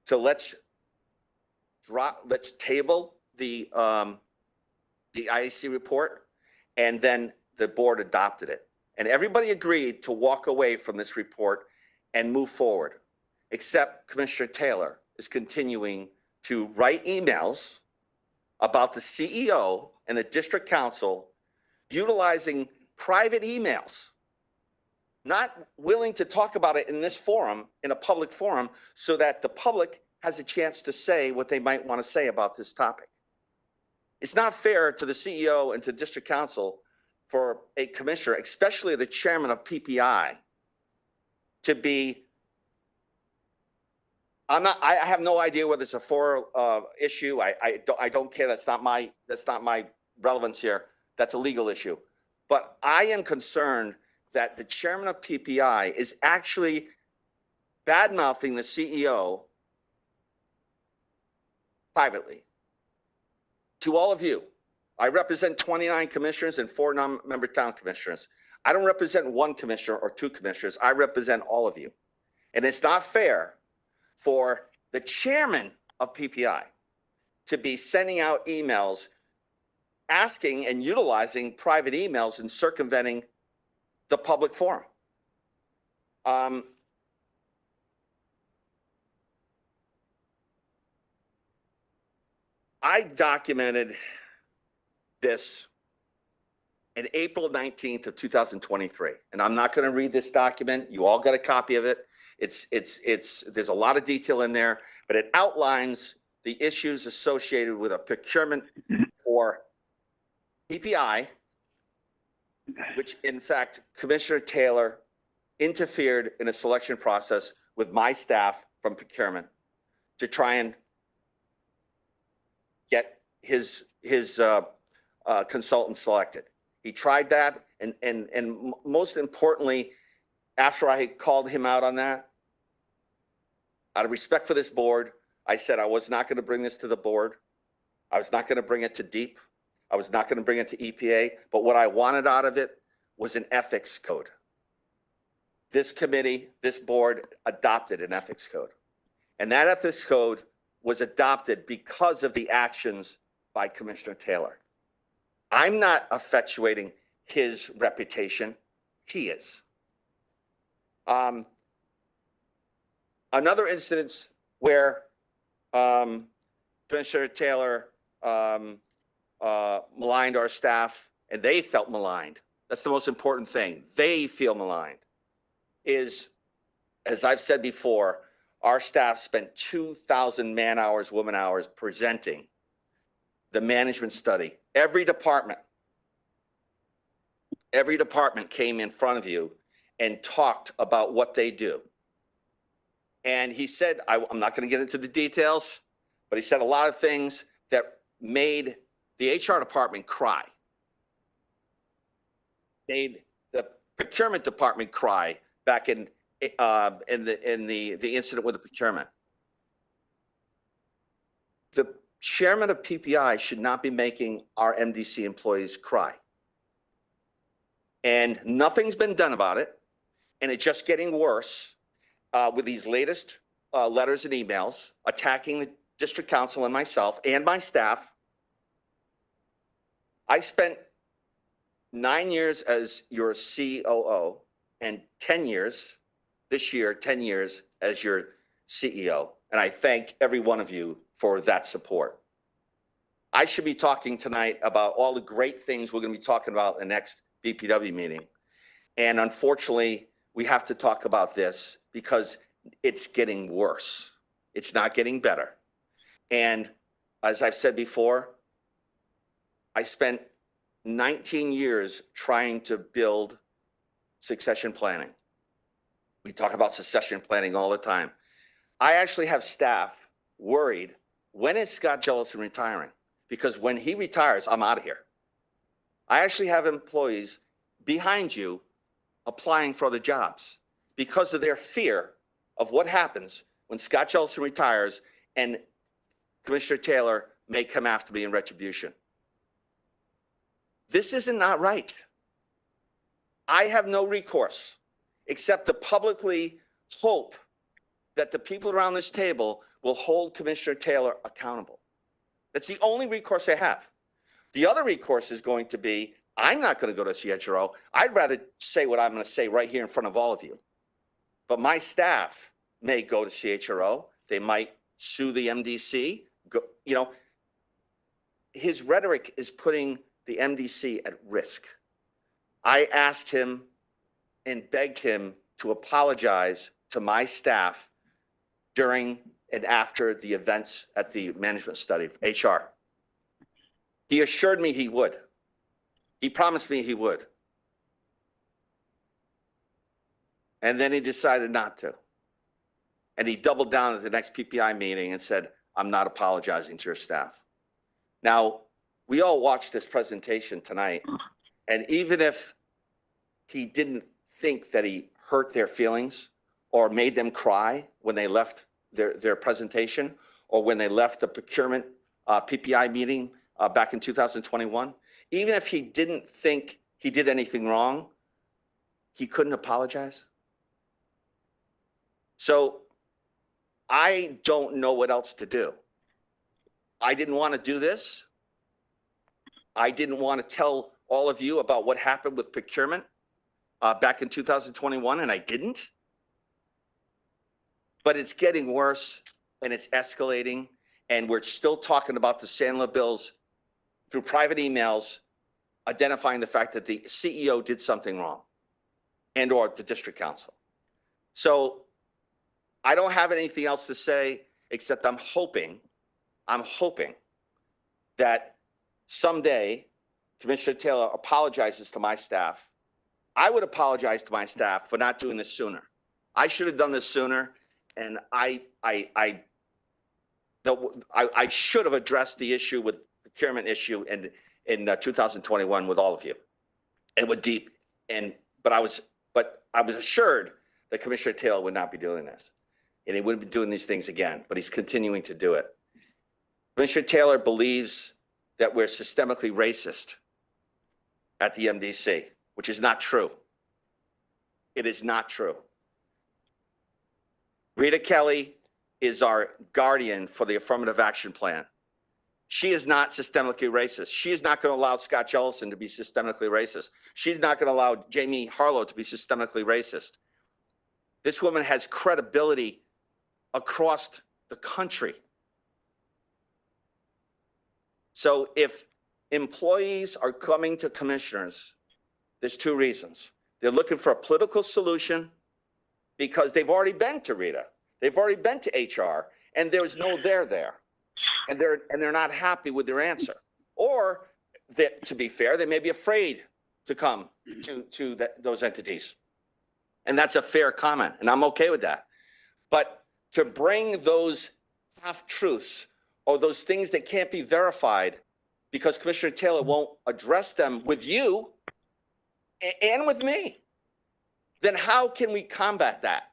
to let's table the IAC report, and then the board adopted it. And everybody agreed to walk away from this report and move forward, except Commissioner Taylor is continuing to write emails about the CEO and the district council utilizing private emails, not willing to talk about it in this forum, in a public forum, so that the public has a chance to say what they might want to say about this topic. It's not fair to the CEO and to district council for a commissioner, especially the chairman of PPI, to be I have no idea whether it's a issue. I don't care. That's not my relevance here. That's a legal issue. But I am concerned that the chairman of PPI is actually bad-mouthing the CEO privately. To all of you, I represent 29 commissioners and 4 non-member town commissioners. I don't represent one commissioner or 2 commissioners. I represent all of you. And it's not fair for the chairman of PPI to be sending out emails asking and utilizing private emails and circumventing the public forum. I documented this in April 19th of 2023, and I'm not going to read this document. You all got a copy of it. There's a lot of detail in there, but it outlines the issues associated with a procurement for PPI, which in fact, Commissioner Taylor interfered in a selection process with my staff from procurement to try and get his consultant selected. He tried that, and most importantly, after I called him out on that, out of respect for this board, I said I was not going to bring this to the board. I was not going to bring it to DEEP. I was not going to bring it to EPA. But what I wanted out of it was an ethics code. This committee, this board adopted an ethics code. And that ethics code was adopted because of the actions by Commissioner Taylor. I'm not effectuating his reputation. He is. Another instance where Commissioner Taylor maligned our staff, and they felt maligned. That's the most important thing. They feel maligned. Is, as I've said before, our staff spent 2,000 man hours, woman hours presenting the management study. Every department came in front of you and talked about what they do. And he said, I'm not going to get into the details, but he said a lot of things that made the HR department cry. Made the procurement department cry back in the incident with the procurement. The chairman of PPI should not be making our MDC employees cry. And nothing's been done about it. And it's just getting worse with these latest letters and emails attacking the district council and myself and my staff. I spent 9 years as your COO and 10 years, this year, 10 years as your CEO. And I thank every one of you for that support. I should be talking tonight about all the great things we're going to be talking about in the next BPW meeting. And unfortunately, we have to talk about this because it's getting worse. It's not getting better. And as I've said before, I spent 19 years trying to build succession planning. We talk about succession planning all the time. I actually have staff worried, when is Scott Jellison retiring? Because when he retires, I'm out of here. I actually have employees behind you applying for the jobs because of their fear of what happens when Scott Jellison retires and Commissioner Taylor may come after me in retribution. This isn't not right. I have no recourse except to publicly hope that the people around this table will hold Commissioner Taylor accountable. That's the only recourse I have. The other recourse is going to be, I'm not going to go to CHRO. I'd rather say what I'm going to say right here in front of all of you. But my staff may go to CHRO. They might sue the MDC. His rhetoric is putting the MDC at risk. I asked him and begged him to apologize to my staff during and after the events at the management study of HR. He assured me he would. He promised me he would. And then he decided not to. And he doubled down at the next PPI meeting and said, I'm not apologizing to your staff. Now, we all watched this presentation tonight, and even if he didn't think that he hurt their feelings or made them cry when they left their presentation or when they left the procurement PPI meeting back in 2021, even if he didn't think he did anything wrong, he couldn't apologize. So I don't know what else to do. I didn't want to do this. I didn't want to tell all of you about what happened with procurement back in 2021, and I didn't. But it's getting worse, and it's escalating, and we're still talking about the Sandler bills through private emails, identifying the fact that the CEO did something wrong, and or the district council. So I don't have anything else to say, except I'm hoping that someday Commissioner Taylor apologizes to my staff. I would apologize to my staff for not doing this sooner. I should have done this sooner, and I should have addressed the issue with procurement issue in 2021 with all of you, and with deep. But I was assured that Commissioner Taylor would not be doing this, and he wouldn't be doing these things again. But he's continuing to do it. Commissioner Taylor believes that we're systemically racist at the MDC, which is not true. It is not true. Rita Kelly is our guardian for the affirmative action plan. She is not systemically racist. She is not going to allow Scott Jellison to be systemically racist. She's not going to allow Jamie Harlow to be systemically racist. This woman has credibility across the country. So if employees are coming to commissioners, there's two reasons. They're looking for a political solution because they've already been to Rita. They've already been to HR, and there's no there. And they're not happy with their answer. Or, to be fair, they may be afraid to come to those entities. And that's a fair comment, and I'm okay with that. But to bring those half-truths or those things that can't be verified because Commissioner Taylor won't address them with you and with me, then how can we combat that?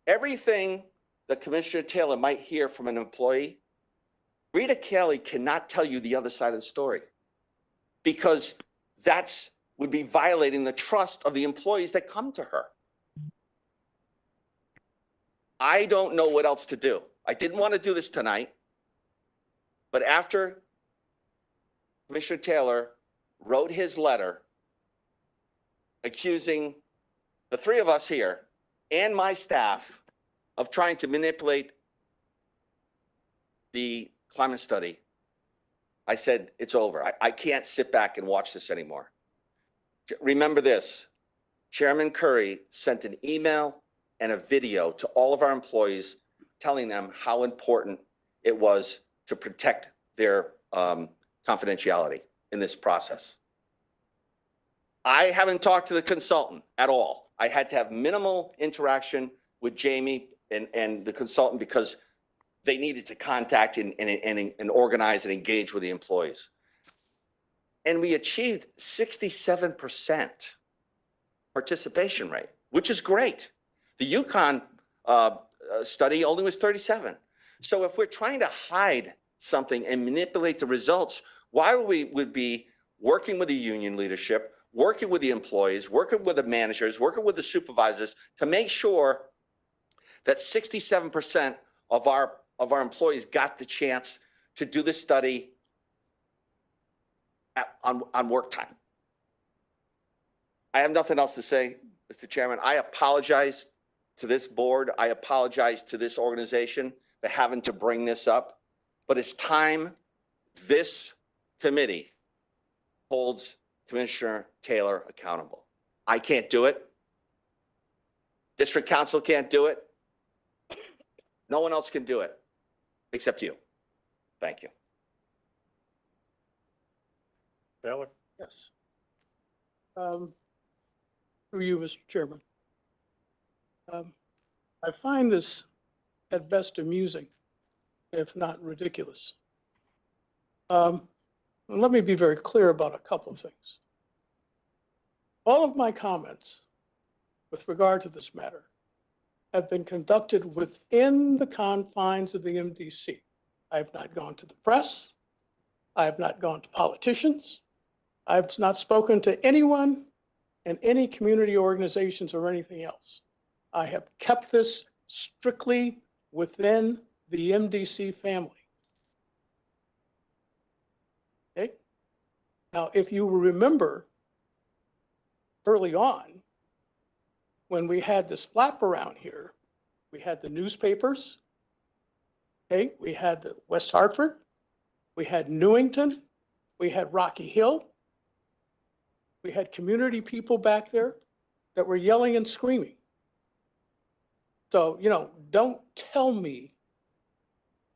Everything that Commissioner Taylor might hear from an employee, Rita Kelly cannot tell you the other side of the story because that's would be violating the trust of the employees that come to her. I don't know what else to do. I didn't want to do this tonight, but after Commissioner Taylor wrote his letter accusing the three of us here and my staff of trying to manipulate the climate study, I said, it's over. I can't sit back and watch this anymore. Remember this, Chairman Curry sent an email and a video to all of our employees telling them how important it was to protect their confidentiality in this process. I haven't talked to the consultant at all. I had to have minimal interaction with Jamie and the consultant because they needed to contact and organize and engage with the employees. And we achieved 67% participation rate, which is great. The Yukon study only was 37. So if we're trying to hide something and manipulate the results, why would be working with the union leadership, working with the employees, working with the managers, working with the supervisors to make sure that 67% of our employees got the chance to do the study on work time. I have nothing else to say, Mr. Chairman. I apologize to this board. I apologize to this organization for having to bring this up, but it's time this committee holds Commissioner Taylor accountable. I can't do it. District Council can't do it. No one else can do it except you. Thank you.
Taylor?
Yes. Through you, Mr. Chairman. I find this at best amusing, if not ridiculous. Let me be very clear about a couple of things. All of my comments with regard to this matter have been conducted within the confines of the MDC. I have not gone to the press. I have not gone to politicians. I have not spoken to anyone in any community organizations or anything else. I have kept this strictly within the MDC family. Okay? Now, if you remember early on, when we had this flap around here, we had the newspapers, okay? We had the West Hartford, we had Newington, we had Rocky Hill, we had community people back there that were yelling and screaming. So, you know, don't tell me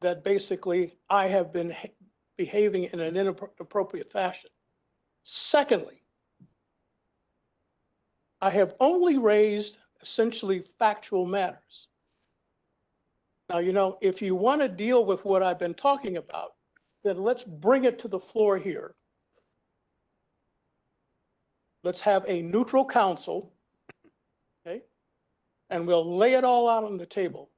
that basically I have been behaving in an inappropriate fashion. Secondly, I have only raised essentially factual matters. Now, you know, if you want to deal with what I've been talking about, then let's bring it to the floor here. Let's have a neutral counsel, okay? And we'll lay it all out on the table.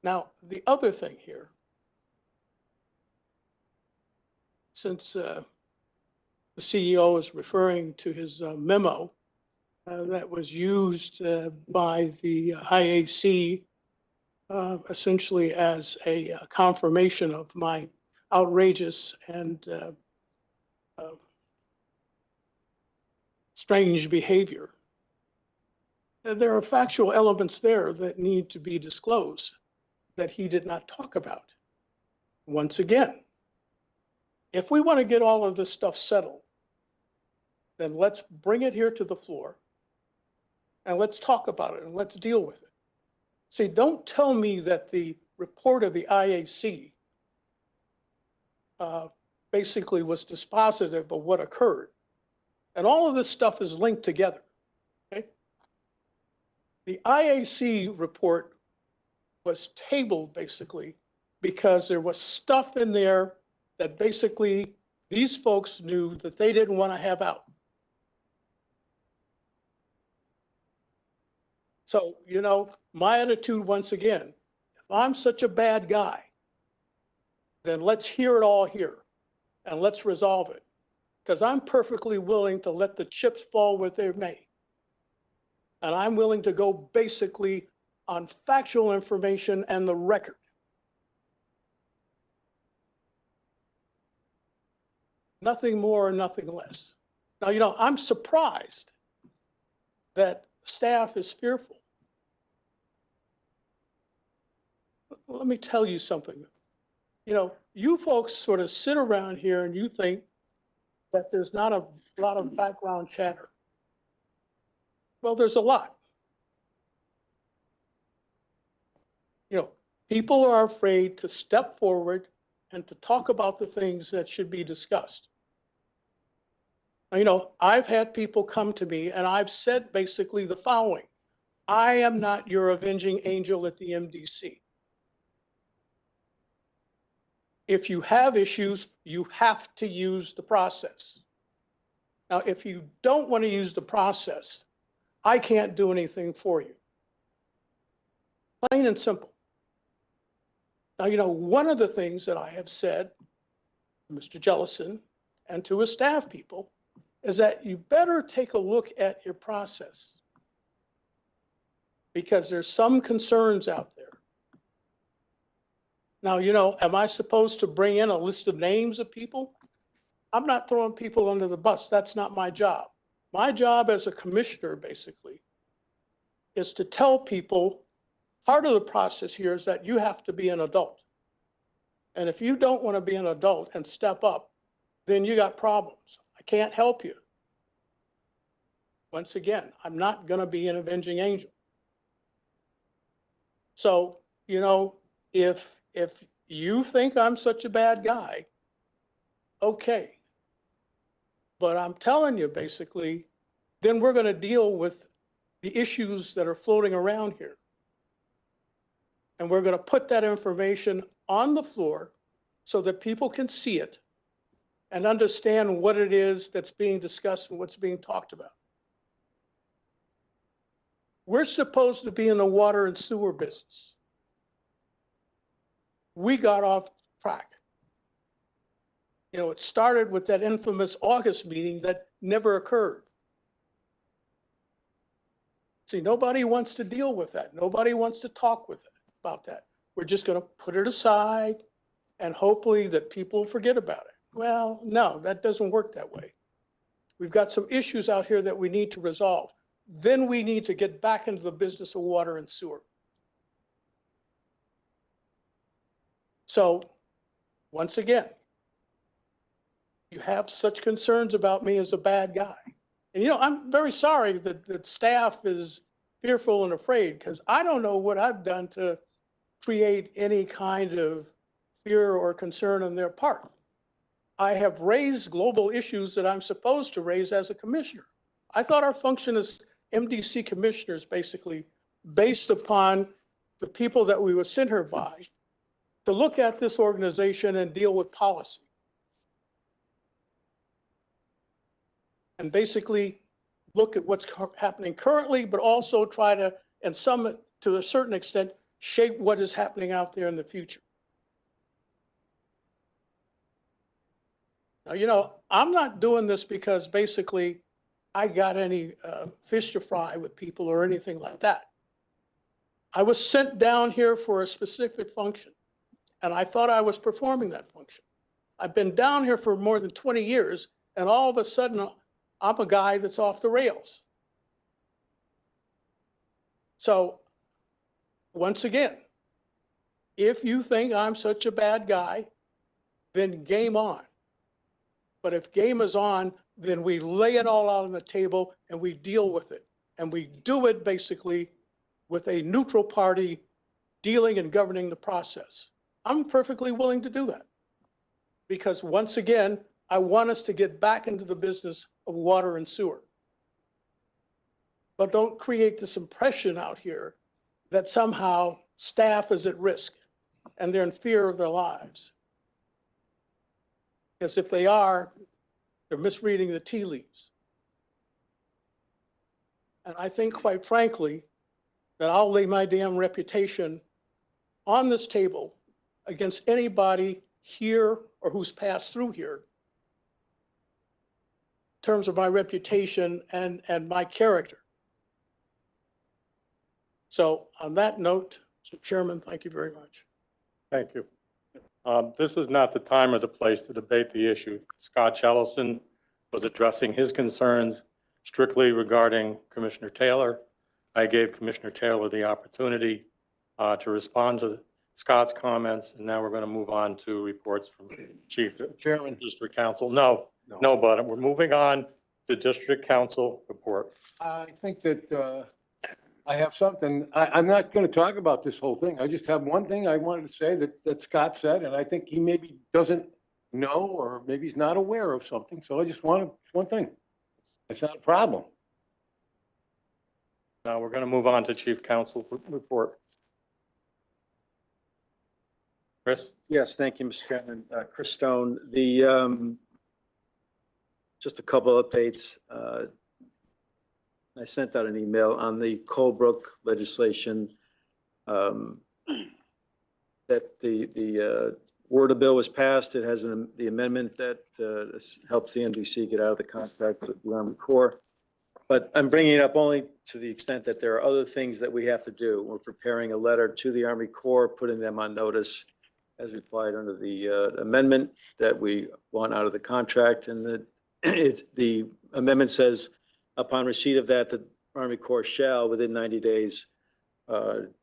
Now, the other thing here, since the CEO is referring to his memo that was used by the IAC essentially as a confirmation of my outrageous and strange behavior. There are factual elements there that need to be disclosed that he did not talk about. Once again, if we want to get all of this stuff settled, then let's bring it here to the floor and let's talk about it and let's deal with it. See, don't tell me that the report of the IAC basically was dispositive of what occurred. And all of this stuff is linked together, okay? The IAC report was tabled basically because there was stuff in there that basically these folks knew that they didn't want to have out. So, you know, my attitude once again, if I'm such a bad guy, then let's hear it all here and let's resolve it. Because I'm perfectly willing to let the chips fall where they may. And I'm willing to go basically on factual information and the record. Nothing more and nothing less. Now, you know, I'm surprised that staff is fearful. Let me tell you something. You know, you folks sort of sit around here and you think that there's not a lot of background chatter. Well, there's a lot. You know, people are afraid to step forward and to talk about the things that should be discussed. Now, you know, I've had people come to me and I've said basically the following: I am not your avenging angel at the MDC. If you have issues, you have to use the process. Now, if you don't want to use the process, I can't do anything for you. Plain and simple. Now, you know, one of the things that I have said to Mr. Jellison and to his staff people is that you better take a look at your process, because there's some concerns out there. Now, you know, am I supposed to bring in a list of names of people? I'm not throwing people under the bus. That's not my job. My job as a commissioner, basically, is to tell people part of the process here is that you have to be an adult. And if you don't want to be an adult and step up, then you got problems. I can't help you. Once again, I'm not going to be an avenging angel. So, you know, if you think I'm such a bad guy, okay. But I'm telling you, basically, then we're going to deal with the issues that are floating around here. And we're going to put that information on the floor so that people can see it and understand what it is that's being discussed and what's being talked about. We're supposed to be in the water and sewer business. We got off track. You know, it started with that infamous August meeting that never occurred. See, nobody wants to deal with that. Nobody wants to talk with it about that. We're just going to put it aside and hopefully that people forget about it. Well, no, that doesn't work that way. We've got some issues out here that we need to resolve. Then we need to get back into the business of water and sewer. So, once again, you have such concerns about me as a bad guy. And you know, I'm very sorry that staff is fearful and afraid because I don't know what I've done to create any kind of fear or concern on their part. I have raised global issues that I'm supposed to raise as a commissioner. I thought our function as MDC commissioners, basically, based upon the people that we were sent here by, to look at this organization and deal with policy. And basically look at what's happening currently, but also try to, and some, to a certain extent, shape what is happening out there in the future. Now, you know, I'm not doing this because basically I got any fish to fry with people or anything like that. I was sent down here for a specific function, and I thought I was performing that function. I've been down here for more than 20 years, and all of a sudden, I'm a guy that's off the rails. So, once again, if you think I'm such a bad guy, then game on. But if game is on, then we lay it all out on the table and we deal with it. And we do it basically with a neutral party dealing and governing the process. I'm perfectly willing to do that. Because once again, I want us to get back into the business of water and sewer. But don't create this impression out here that somehow staff is at risk and they're in fear of their lives. Because if they are, they're misreading the tea leaves. And I think, quite frankly, that I'll lay my damn reputation on this table against anybody here or who's passed through here in terms of my reputation and my character. So on that note, Mr. Chairman, thank you very much.
Thank you. This is not the time or the place to debate the issue. Scott Jellison was addressing his concerns strictly regarding Commissioner Taylor. I gave Commissioner Taylor the opportunity to respond to Scott's comments, and now we're going to move on to reports from Chief
Chairman.
District Counsel. No, but we're moving on to District Counsel report.
I think that I have something. I'm not going to talk about this whole thing. I just have one thing I wanted to say that Scott said, and I think he maybe doesn't know or maybe he's not aware of something. So I just wanted one thing. It's not a problem.
Now we're going to move on to Chief Counsel report. Chris?
Yes, thank you, Mr. Chairman. Chris Stone, just a couple of updates. I sent out an email on the Colebrook legislation that the word of bill was passed. It has the amendment that helps the MDC get out of the contract with the Army Corps. But I'm bringing it up only to the extent that there are other things that we have to do. We're preparing a letter to the Army Corps, putting them on notice as required under the amendment that we want out of the contract. And the amendment says, upon receipt of that, the Army Corps shall, within 90 days, work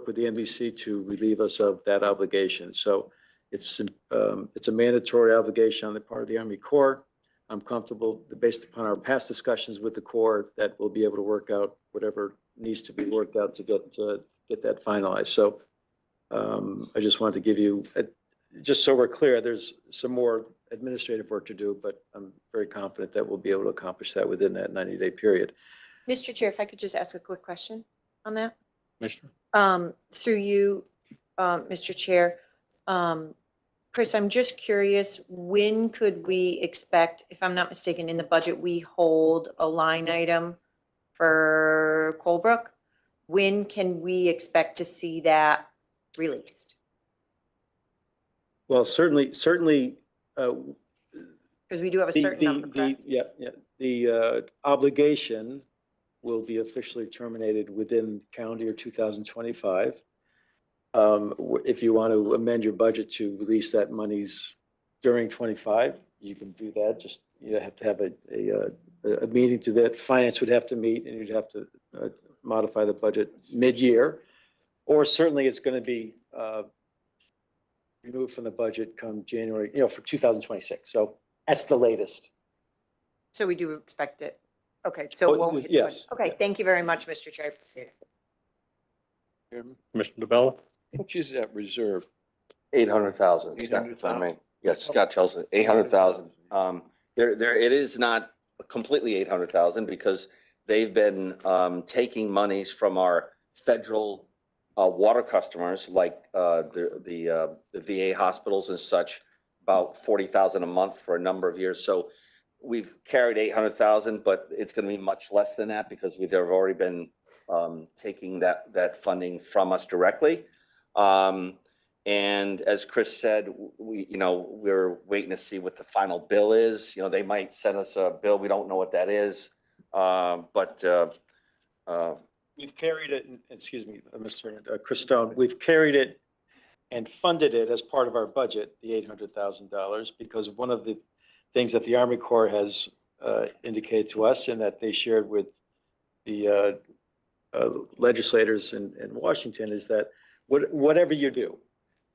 with the MDC to relieve us of that obligation. So it's a mandatory obligation on the part of the Army Corps. I'm comfortable, based upon our past discussions with the Corps, that we'll be able to work out whatever needs to be worked out to get that finalized. So I just wanted to give you, just so we're clear, there's some more administrative work to do, but I'm very confident that we'll be able to accomplish that within that 90-day period.
Mr. Chair, if I could just ask a quick question on that?
Commissioner?
Through you, Mr. Chair. Chris, I'm just curious, when could we expect, if I'm not mistaken, in the budget, we hold a line item for Colebrook? When can we expect to see that released?
Well, certainly,
Because we do have a certain number, correct?
the obligation will be officially terminated within calendar year 2025. If you want to amend your budget to release that monies during 25, you can do that. Just, you have to have a meeting to that. Finance would have to meet, and you'd have to modify the budget mid-year. Or certainly it's going to be removed from the budget come January, for 2026. So that's the latest.
So we do expect it. Okay, so it won't hit the
Yes.
budget. Okay, thank you very much, Mr. Chair.
Commissioner DeBella?
How much is that reserve?
800,000, Scott, if I may. Yes, Scott Chelsea, 800,000. It is not completely 800,000 because they've been taking monies from our federal water customers, like the VA hospitals and such, about 40,000 a month for a number of years. So we've carried 800,000, but it's going to be much less than that because they've already been taking that funding from us directly. And as Chris said, we're waiting to see what the final bill is. They might send us a bill. We don't know what that is. But
we've carried it, excuse me, Mr. Chris Stone, we've carried it and funded it as part of our budget, the $800,000, because one of the things that the Army Corps has indicated to us and that they shared with the legislators in Washington is that whatever you do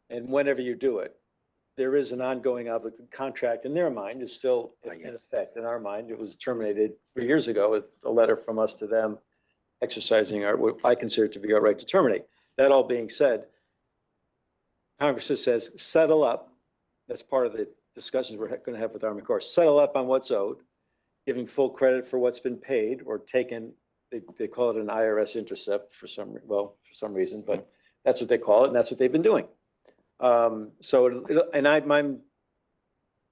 and whenever you do it, there is an ongoing contract in their mind is still in effect. In our mind, it was terminated 3 years ago with a letter from us to them exercising what I consider to be our right to terminate. That all being said, Congress says settle up. That's part of the discussions we're going to have with the Army Corps. Settle up on what's owed, giving full credit for what's been paid or taken. They call it an IRS intercept for some reason, but that's what they call it, and that's what they've been doing. I'm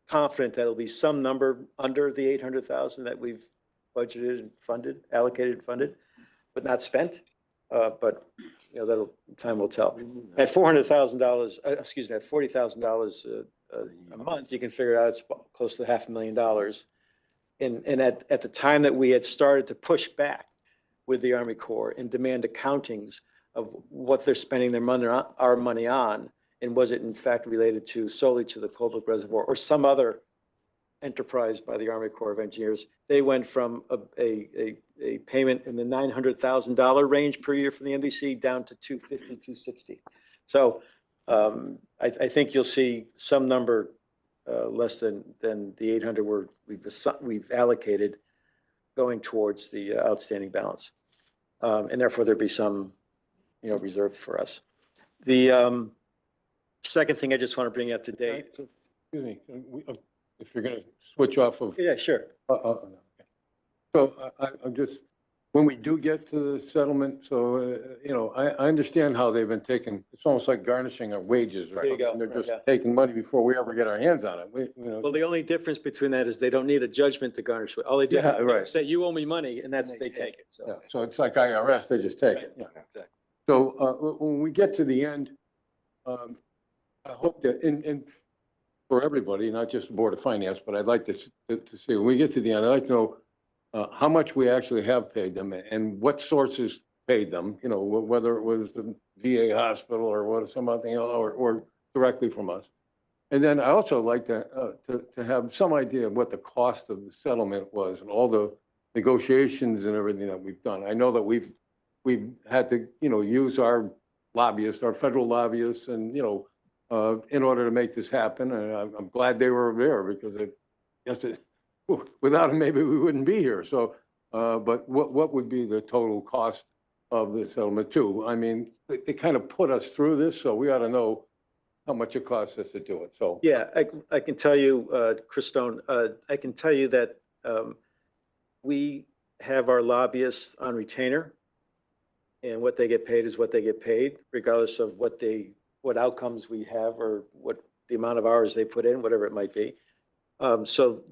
confident that it'll be some number under the 800,000 that we've budgeted and funded, allocated and funded, but not spent. But time will tell. At $400,000, excuse me, at $40,000 a month, you can figure out it's close to $500,000. And at the time that we had started to push back with the Army Corps and demand accountings of what they're spending their money, our money on, and was it in fact related solely to the Colebrook Reservoir or some other enterprise by the Army Corps of Engineers, they went from a payment in the $900,000 range per year from the MDC down to $250,000, $260,000. So I think you'll see some number less than the 800 we've allocated going towards the outstanding balance, and therefore there'd be some reserved for us. The second thing I just want to bring up to date.
Excuse me, if you're going to switch off of.
Yeah, sure.
So I'm just, when we do get to the settlement, so, I understand how they've been taking, it's almost like garnishing our wages.
There you go.
And they're just taking money before we ever get our hands on it.
Well, the only difference between that is they don't need a judgment to garnish. All they do is say, you owe me money, and they take it. So,
yeah, so it's like IRS, they just take it. Yeah.
Exactly.
So when we get to the end, I hope that, and for everybody, not just the Board of Finance, but I'd like to see, when we get to the end, I'd like to know how much we actually have paid them and what sources paid them, whether it was the VA hospital or something else, or directly from us. And then I also like to have some idea of what the cost of the settlement was and all the negotiations and everything that we've done. I know that we've had to, use our lobbyists, our federal lobbyists, and, in order to make this happen. And I'm glad they were there because without them, maybe we wouldn't be here. So, but what would be the total cost of the settlement too? I mean, they kind of put us through this, so we ought to know how much it costs us to do it. So
yeah, I can tell you, Chris Stone, I can tell you that we have our lobbyists on retainer. And what they get paid is what they get paid, regardless of what outcomes we have or what the amount of hours they put in, whatever it might be. So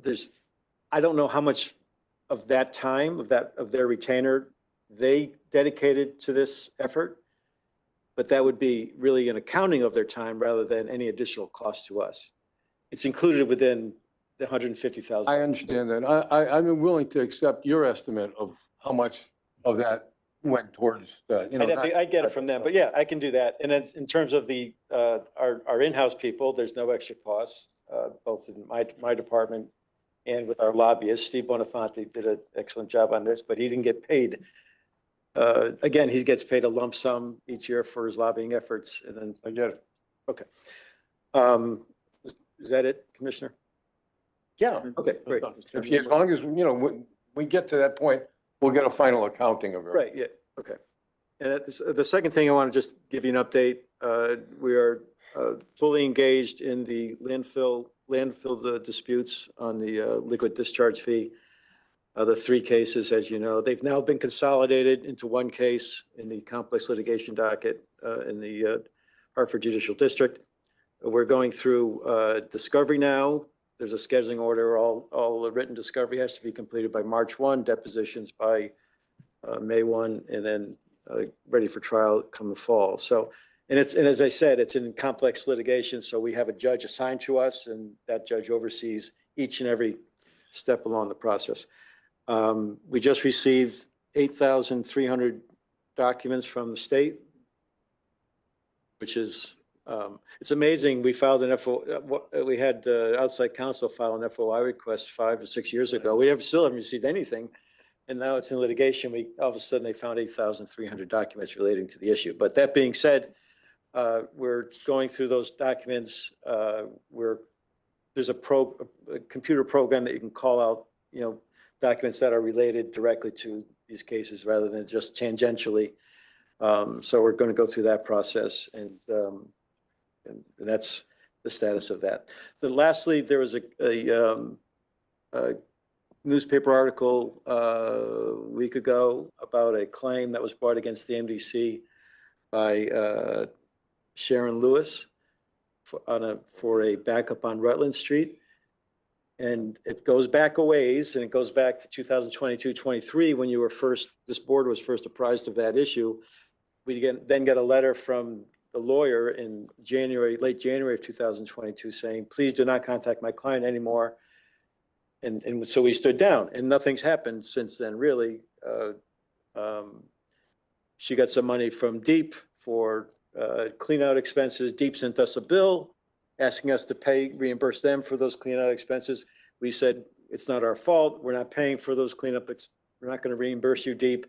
I don't know how much of that time, of their retainer, they dedicated to this effort, but that would be really an accounting of their time rather than any additional cost to us. It's included within the 150,000.
I understand that. I'm willing to accept your estimate of how much of that went towards,
I get it from them, but yeah, I can do that. And then in terms of our in-house people, there's no extra costs, both in my department and with our lobbyist. Steve Bonafonte did an excellent job on this, but he didn't get paid. Again, he gets paid a lump sum each year for his lobbying efforts, and then.
I get it.
Okay. Is that it, Commissioner?
Yeah.
Okay, great.
As long as, when we get to that point, we'll get a final accounting of it.
Right, yeah, okay. And the second thing I want to just give you an update. We are fully engaged in the landfill disputes on the liquid discharge fee. The 3 cases, as you know, they've now been consolidated into one case in the complex litigation docket in the Hartford Judicial District. We're going through discovery now. There's a scheduling order. All the written discovery has to be completed by March 1, depositions by May 1, and then ready for trial come the fall. So, and as I said, it's in complex litigation. So we have a judge assigned to us, and that judge oversees each and every step along the process. We just received 8,300 documents from the state, which is, it's amazing. We filed an we had outside counsel file an FOI request 5 or 6 years ago. We still haven't received anything. And now it's in litigation. All of a sudden they found 8,300 documents relating to the issue. But that being said, we're going through those documents. There's a computer program that you can call out, documents that are related directly to these cases rather than just tangentially. So we're going to go through that process, and that's the status of that. Then lastly, there was a newspaper article a week ago about a claim that was brought against the MDC by Sharon Lewis for a backup on Rutland Street. And it goes back a ways, and it goes back to 2022-23 when this board was first apprised of that issue. We then get a letter from the lawyer in late January of 2022 saying, please do not contact my client anymore. And so we stood down, and nothing's happened since then, really. She got some money from DEEP for clean out expenses. DEEP sent us a bill asking us to reimburse them for those clean out expenses. We said, it's not our fault. We're not paying for those cleanup. We're not going to reimburse you, DEEP.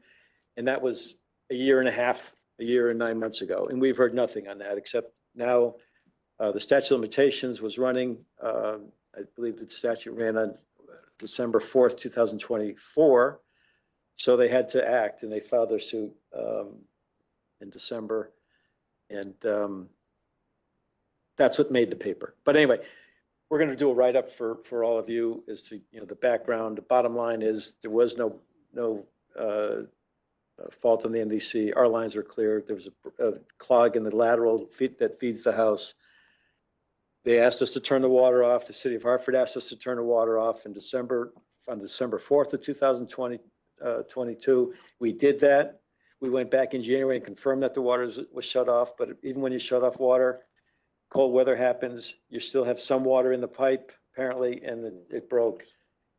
And that was a year and 9 months ago. And we've heard nothing on that, except now the statute of limitations was running. I believe the statute ran on December 4th, 2024. So they had to act, and they filed their suit in December. And that's what made the paper. But anyway, we're going to do a write-up for all of you as to the background. The bottom line is there was no fault on the MDC. Our lines were clear. There was a clog in the lateral that feeds the house. They asked us to turn the water off. The city of Hartford asked us to turn the water off on December 4th of 2022. We did that. We went back in January and confirmed that the water was shut off. But even when you shut off water, cold weather happens, you still have some water in the pipe, apparently, and it broke,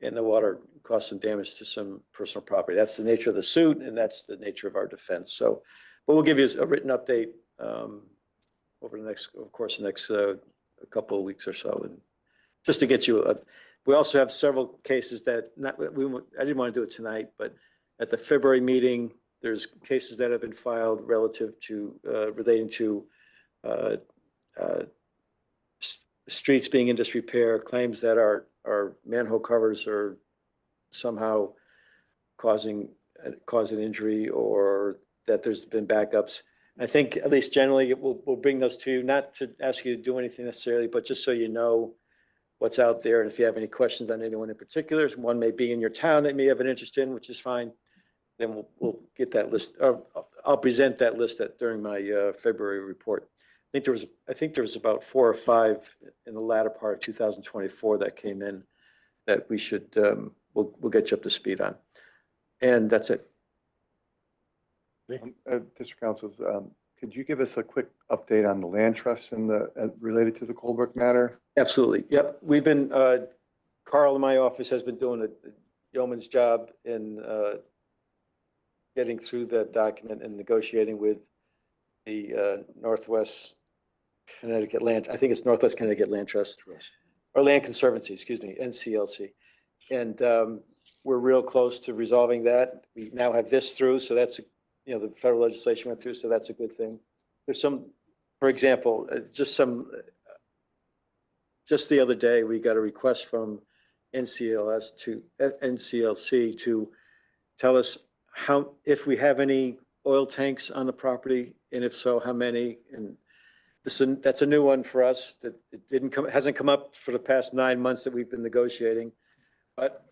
and the water caused some damage to some personal property. That's the nature of the suit, and that's the nature of our defense. So, but we'll give you a written update over the next a couple of weeks or so, and just to get you we also have several cases that I didn't want to do it tonight, but at the February meeting, there's cases that have been filed relative to relating to streets being in disrepair, claims that our manhole covers are somehow causing injury, or that there's been backups. I think at least generally we'll bring those to you, not to ask you to do anything necessarily, but just so you know what's out there. And if you have any questions on anyone in particular, one may be in your town that may have an interest in, which is fine. Then we'll get that list. I'll present that list during my February report. I think there was about 4 or 5 in the latter part of 2024 that came in that we should, we'll get you up to speed on. And that's it.
District Councils, could you give us a quick update on the land trust and related to the Colebrook matter?
Absolutely. Yep. We've been, Carl in my office has been doing a yeoman's job in getting through that document and negotiating with the Northwest Connecticut Land, I think it's Northwest Connecticut Land Trust, or Land Conservancy, excuse me, NCLC. And we're real close to resolving that. We now have this through, so that's, you know, the federal legislation went through, so that's a good thing. There's some, for example, just the other day, we got a request from NCLC to tell us if we have any oil tanks on the property, and if so, how many. And that's a new one for us that hasn't come up for the past 9 months that we've been negotiating. But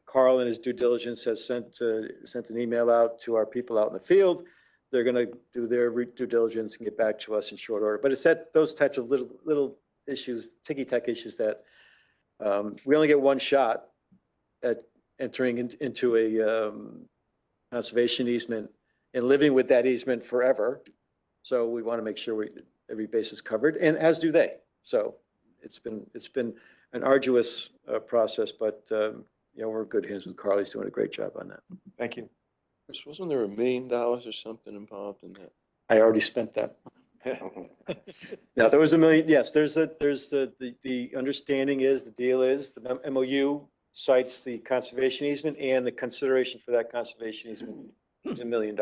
Carl in his due diligence has sent an email out to our people out in the field. They're going to do their due diligence and get back to us in short order. But it's those types of little issues, ticky-tack issues that we only get one shot at entering into a conservation easement and living with that easement forever. So we want to make sure every base is covered, and as do they. So it's been an arduous process, but you know, we're in good hands with Carl. He's doing a great job on that.
Thank you.
Chris, wasn't there $1 million or something involved in that?
I already spent that. Yeah, there was $1 million. Yes, the understanding is, the deal is, the MOU cites the conservation easement, and the consideration for that conservation easement is $1 million.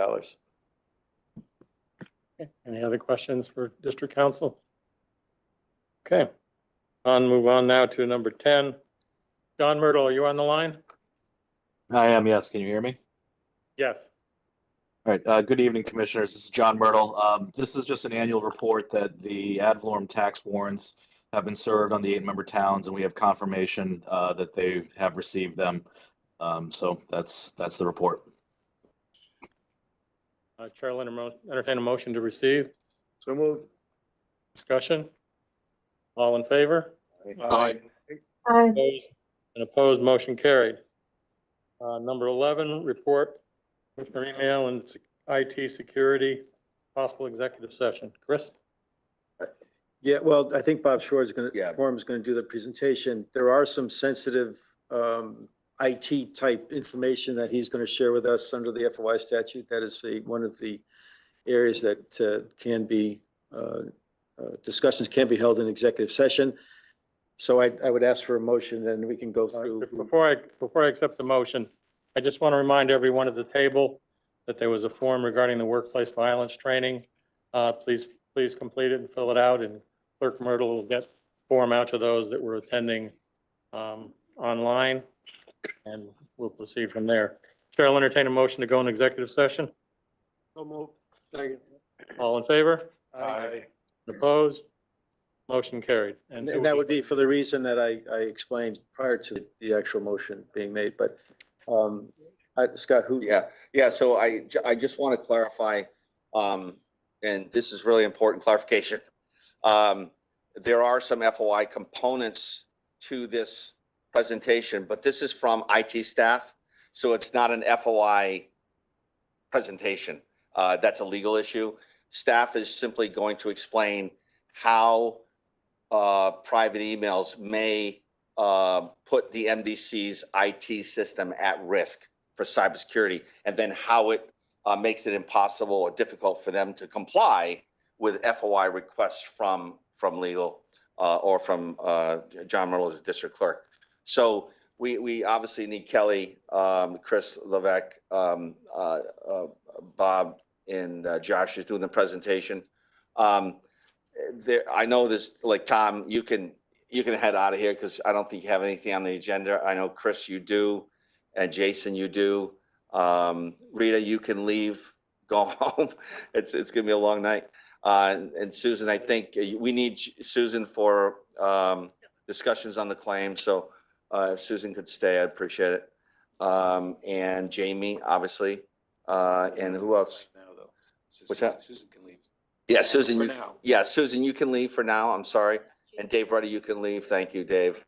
Any other questions for District Council? Okay, move on now to number 10. John Myrtle, are you on the line?
I am, yes. Can you hear me?
Yes.
All right. Good evening, Commissioners. This is John Myrtle. This is just an annual report that the ad valorem tax warrants have been served on the 8-member towns, and we have confirmation that they have received them. So that's the report.
Chair will entertain a motion to receive.
So moved.
Discussion? All in favor?
Aye.
Aye.
Opposed? And opposed, motion carried. Number 11, report with your email and IT security, possible executive session. Chris?
Yeah, well, I think Bob Shore is
Yeah.
going to do the presentation. There are some sensitive IT type information that he's going to share with us under the FOI statute. That is one of the areas that can be, discussions can be held in executive session. So I would ask for a motion, and we can go through.
Before I accept the motion, I just want to remind everyone at the table that there was a form regarding the workplace violence training. Please complete it and fill it out, and Clerk Myrtle will get form out to those that were attending online, and we'll proceed from there. Chair will entertain a motion to go in executive session.
So moved. Second.
All in favor?
Aye.
Opposed? Motion carried.
And that would be for the reason that I explained prior to the actual motion being made. But Scott, who?
Yeah. So I just want to clarify, and this is really important clarification. There are some FOI components to this presentation, but this is from IT staff. So it's not an FOI presentation. That's a legal issue. Staff is simply going to explain how private emails may put the MDC's IT system at risk for cybersecurity, and then how it makes it impossible or difficult for them to comply with FOI requests from legal or from John Myrtle as district clerk. So we obviously need Kelly, Chris Levesque, Bob, and Josh is doing the presentation. I know this, like Tom, you can head out of here because I don't think you have anything on the agenda. I know Chris, you do, and Jason, you do. Rita, you can leave, go home. It's gonna be a long night. And Susan, I think we need Susan for the discussions on the claim, so if Susan could stay, I'd appreciate it. And Jamie, obviously, and who else? What's that?
Susan can leave.
Yeah, Susan,
For
you,
now.
yeah, Susan, you can leave for now, I'm sorry. And Dave Ruddy, you can leave. Thank you, Dave.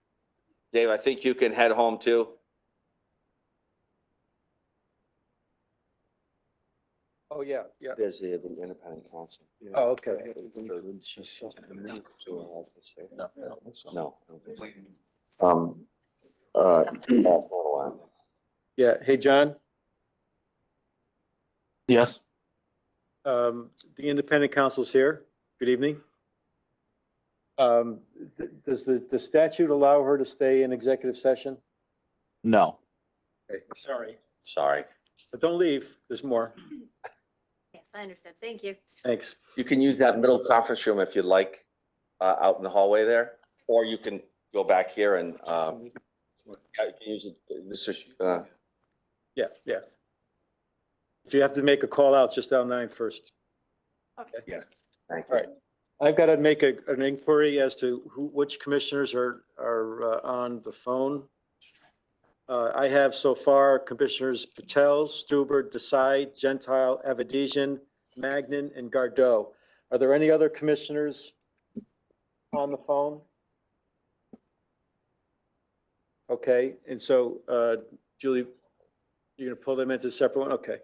Dave, I think you can head home too.
Oh, yeah, yeah.
There's the independent counsel.
Oh, okay.
No. No. I don't think so. Hold on.
Yeah, hey, John,
Yes.
the independent counsel's here. Good evening. Does the statute allow her to stay in executive session?
No.
Okay, sorry.
Sorry.
But don't leave, there's more.
Yes, I understand. Thank you.
Thanks.
You can use that middle conference room if you'd like, out in the hallway there, or you can go back here and, you can use it, this is,
Yeah, yeah. If you have to make a call out, just dial 9 first.
Okay.
yeah, thank
All
you.
right. I've got to make an inquiry as to which commissioners are on the phone. I have so far Commissioners Patel, Stuber, Desai, Gentile, Avedisian, Magnin, and Gardeau. Are there any other commissioners on the phone? Okay, and so, Julie, you're going to pull them into a separate one? Okay.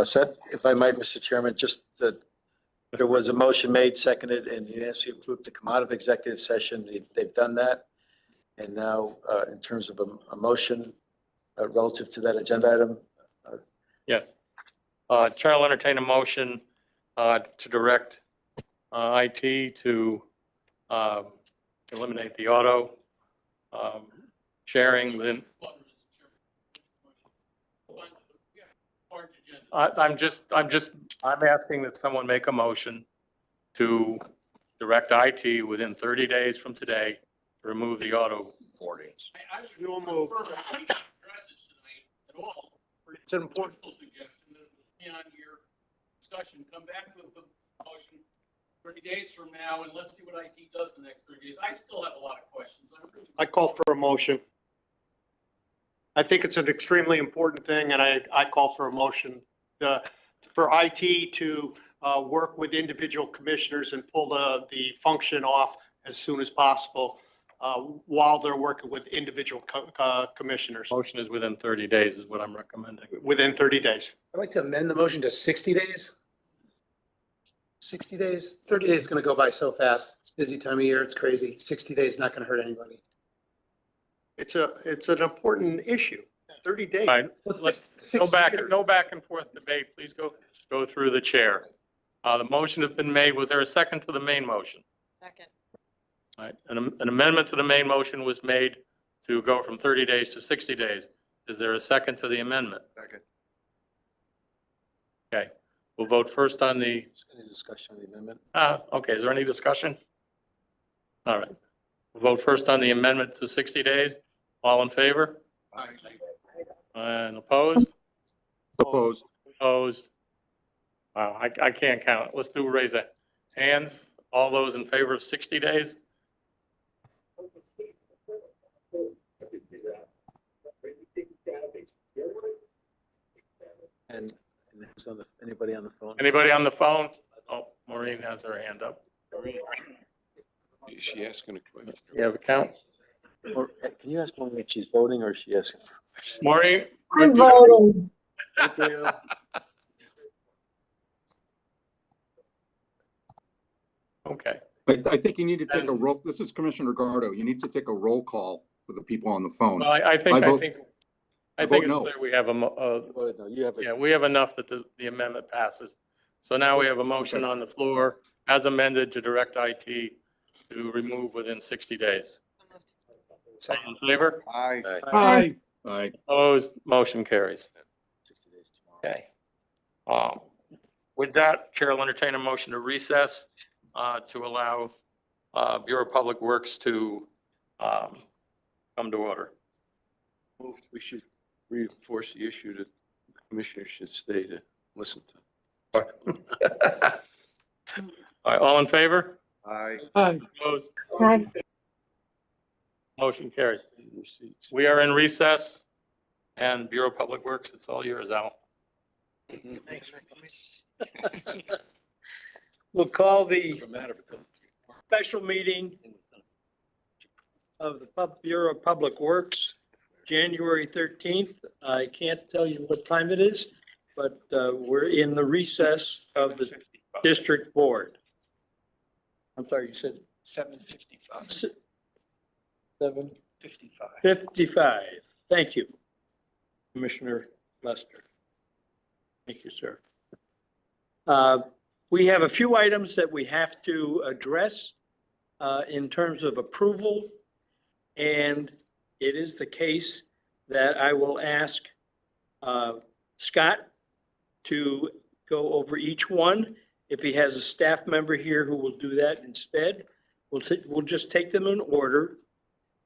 Seth, if I might, Mr. Chairman, just that there was a motion made, seconded, and unanimously approved to come out of executive session. They've done that. And now, in terms of a motion relative to that agenda item,
Yeah. Chair will entertain a motion to direct IT to eliminate the auto sharing within. I'm asking that someone make a motion to direct IT within 30 days from today to remove the auto forwardings.
I will move. It's an important suggestion that on your discussion, come back with the motion 30 days from now and let's see what IT does the next 30 days. I still have a lot of questions. I call for a motion. I think it's an extremely important thing and I call for a motion for IT to work with individual commissioners and pull the function off as soon as possible while they're working with individual commissioners
Motion is within 30 days is what I'm recommending.
within 30 days.
I'd like to amend the motion to 60 days. 60 days, 30 days is going to go by so fast. It's a busy time of year. It's crazy. 60 days not going to hurt anybody.
It's an important issue. 30 days.
All right,
Let's
let's
make 6 years.
no back and forth debate. Please go through the chair. The motion has been made. Was there a second to the main motion?
Second.
All right, an amendment to the main motion was made to go from 30 days to 60 days. Is there a second to the amendment?
Second.
Okay, we'll vote first on the,
any discussion of the amendment?
okay, is there any discussion? All right, we'll vote first on the amendment to 60 days. All in favor?
Aye.
And opposed?
Opposed.
Opposed? Wow, I can't count. Let's do raise of hands. All those in favor of 60 days?
And who's on anybody on the phone?
Anybody on the phone? Oh, Maureen has her hand up.
Is she asking a question?
You have a count?
Or, can you ask Maureen if she's voting or is she asking for?
Maureen?
I'm voting.
Okay.
I think you need to take a roll. This is Commissioner Gardo. You need to take a roll call for the people on the phone.
Well, I think
vote
it's
no.
clear we have we have enough that the amendment passes. So now we have a motion on the floor as amended to direct IT to remove within 60 days. All in favor?
Aye.
Aye.
Aye.
Opposed? Motion carries.
60 days tomorrow.
Okay. With that, Chair will entertain a motion to recess to allow Bureau of Public Works to come to order.
Moved. We should reinforce the issue that the commissioner should stay to listen to.
All right, all in favor?
Aye.
Opposed?
Aye.
Motion carries.
Your seats.
We are in recess and Bureau of Public Works, it's all yours, Al.
We'll call the special meeting of the Bureau of Public Works, January 13th. I can't tell you what time it is, but we're in the recess of the district board. I'm sorry, you said 7:55. 7:55. Thank you, Commissioner Lester. Thank you, sir. We have a few items that we have to address in terms of approval. And it is the case that I will ask Scott to go over each one. If he has a staff member here who will do that instead, we'll just take them in order.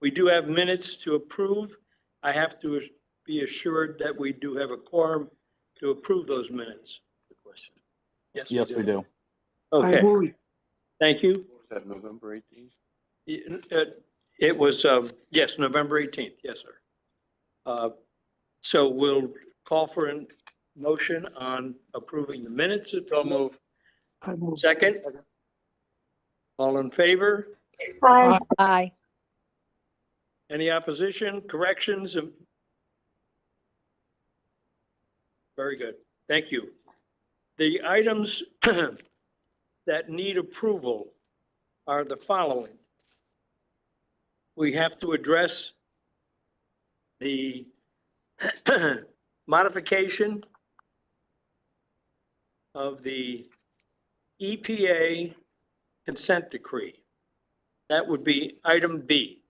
We do have minutes to approve. I have to be assured that we do have a quorum to approve those minutes.
Good question.
Yes, we do.
Okay, thank you.
Was that November 18th?
It was, yes, November 18th. Yes, sir. So we'll call for a motion on approving the minutes. So move. Second. All in favor?
Aye.
Aye.
Any opposition, corrections? Very good. Thank you. The items that need approval are the following. We have to address the modification of the EPA consent decree. That would be item B.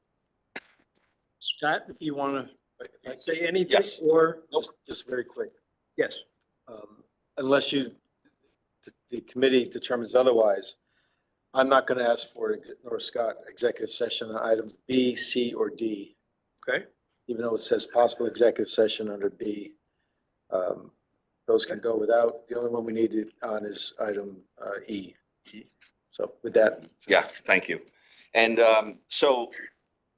Scott, if you want to say anything?
Yes.
Or,
Just very quick.
yes,
Unless the committee determines otherwise, I'm not going to ask for, nor Scott, executive session on items B, C, or D,
okay,
even though it says possible executive session under B. Those can go without. The only one we need it on is item E. So with that.
Yeah, thank you. And so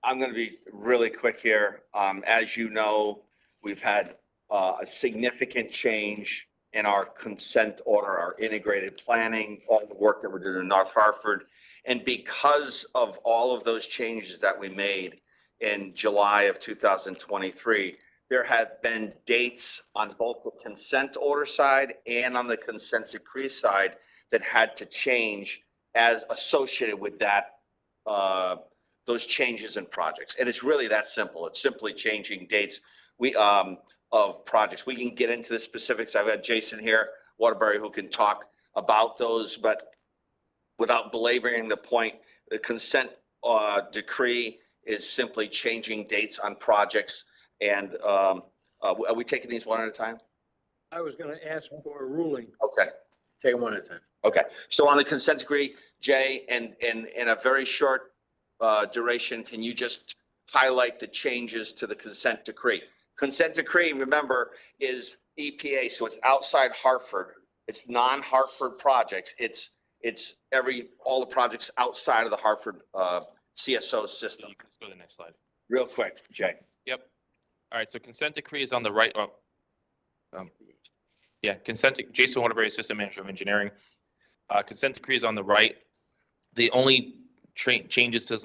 I'm going to be really quick here. As you know, we've had a significant change in our consent order, our integrated planning, all the work that we're doing in North Hartford. And because of all of those changes that we made in July of 2023, there have been dates on both the consent order side and on the consent decree side that had to change as associated with that, those changes in projects. And it's really that simple. It's simply changing dates of projects. We can get into the specifics. I've got Jason here, Waterbury, who can talk about those, but without belaboring the point, the consent decree is simply changing dates on projects. And are we taking these one at a time?
I was going to ask for a ruling.
Okay.
Take them one at a time.
Okay. So on the consent decree, Jay, and in a very short duration, can you just highlight the changes to the consent decree? Consent decree, remember, is EPA, so it's outside Hartford. It's non-Hartford projects. It's all the projects outside of the Hartford CSO system.
Let's go to the next slide.
Real quick, Jay.
Yep. All right, so consent decree is on the right. Jason Waterbury, Assistant Manager of Engineering. Consent decree is on the right. The only changes to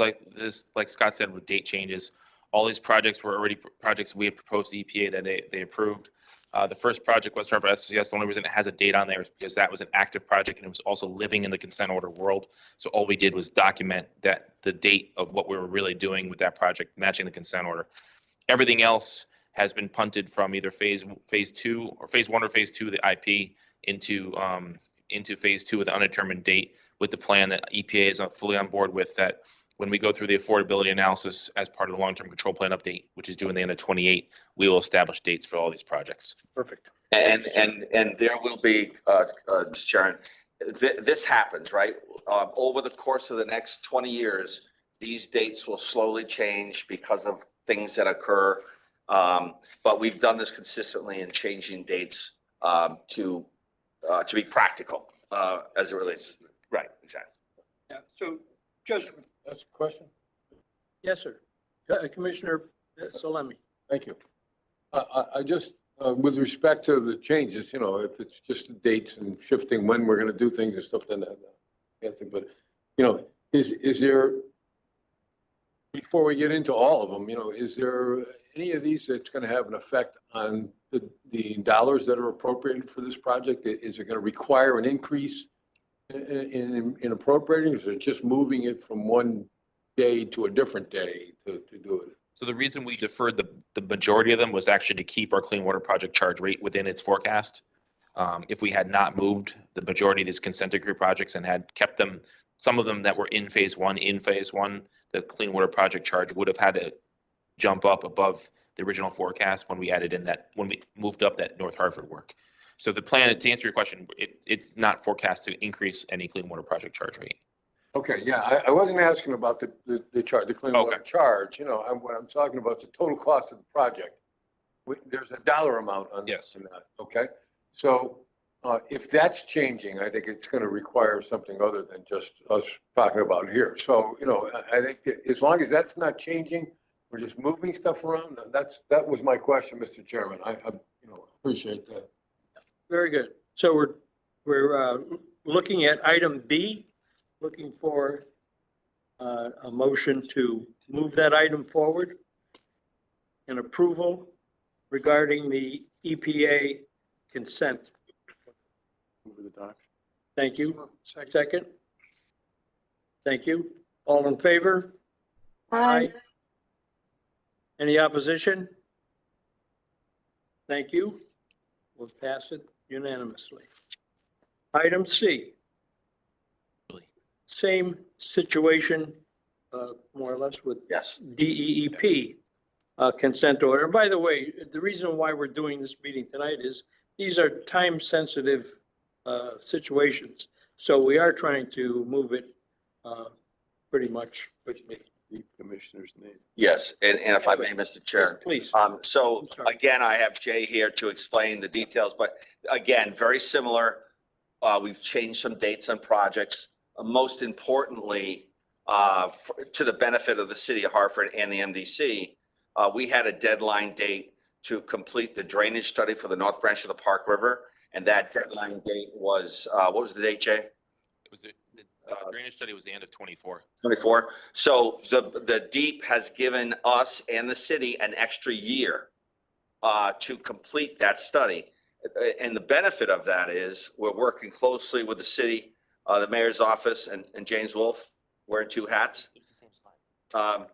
like Scott said, with date changes. All these projects were already projects we had proposed to EPA that they approved. The first project was for SCS. The only reason it has a date on there is because that was an active project and it was also living in the consent order world. So all we did was document that the date of what we were really doing with that project, matching the consent order. Everything else has been punted from either phase two or phase one or phase two of the IP into phase two with an undetermined date, with the plan that EPA is fully on board with, that when we go through the affordability analysis as part of the long-term control plan update, which is due in the end of 28, we will establish dates for all these projects.
Perfect.
And there will be, Mr. Chairman, this happens, right? Over the course of the next 20 years, these dates will slowly change because of things that occur. But we've done this consistently in changing dates to be practical as it relates. Right, exactly.
Yeah, so just.
That's a question.
Yes, sir. Commissioner Salemi.
Thank you. I just, with respect to the changes, if it's just the dates and shifting when we're going to do things and stuff, then I can't think, but, is there, before we get into all of them, is there any of these that's going to have an effect on the dollars that are appropriated for this project? Is it going to require an increase in appropriating, or is it just moving it from one day to a different day to do it?
So the reason we deferred the majority of them was actually to keep our clean water project charge rate within its forecast. If we had not moved the majority of these consent decree projects and had kept them, some of them that were in phase one, the clean water project charge would have had to jump up above the original forecast when we moved up that North Hartford work. So the plan, to answer your question, it's not forecast to increase any clean water project charge rate.
Okay, yeah, I wasn't asking about the charge, the clean water charge. What I'm talking about, the total cost of the project. There's a dollar amount on
yes.
that. Okay, so if that's changing, I think it's going to require something other than just us talking about it here. So I think as long as that's not changing, we're just moving stuff around. That was my question, Mr. Chairman. I appreciate that.
Very good. So we're looking at item B, looking for a motion to move that item forward and approval regarding the EPA consent
Move with adoption.
Thank you. Second. Thank you. All in favor?
Aye.
Any opposition? Thank you. We'll pass it unanimously. Item C. Same situation, more or less with
Yes.
DEEP consent order. By the way, the reason why we're doing this meeting tonight is these are time-sensitive situations. So we are trying to move it pretty much quickly.
The commissioner's name.
Yes, and if I may, Mr. Chair.
Please.
So
I'm sorry.
again, I have Jay here to explain the details, but again, very similar. We've changed some dates on projects. Most importantly, to the benefit of the city of Hartford and the MDC, we had a deadline date to complete the drainage study for the North Branch of the Park River. And that deadline date was, what was the date, Jay?
It was the drainage study was the end of 24.
24. So the DEEP has given us and the city an extra year to complete that study. And the benefit of that is we're working closely with the city, the mayor's office, and James Wolf, wearing two hats.
It was the same slide.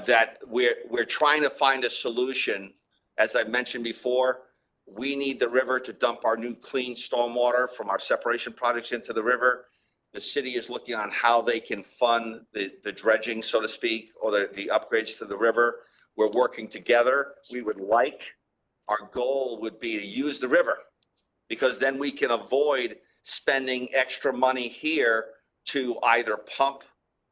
That we're trying to find a solution. As I mentioned before, we need the river to dump our new clean stormwater from our separation projects into the river. The city is looking on how they can fund the dredging, so to speak, or the upgrades to the river. We're working together. We would like, our goal would be to use the river, because then we can avoid spending extra money here to either pump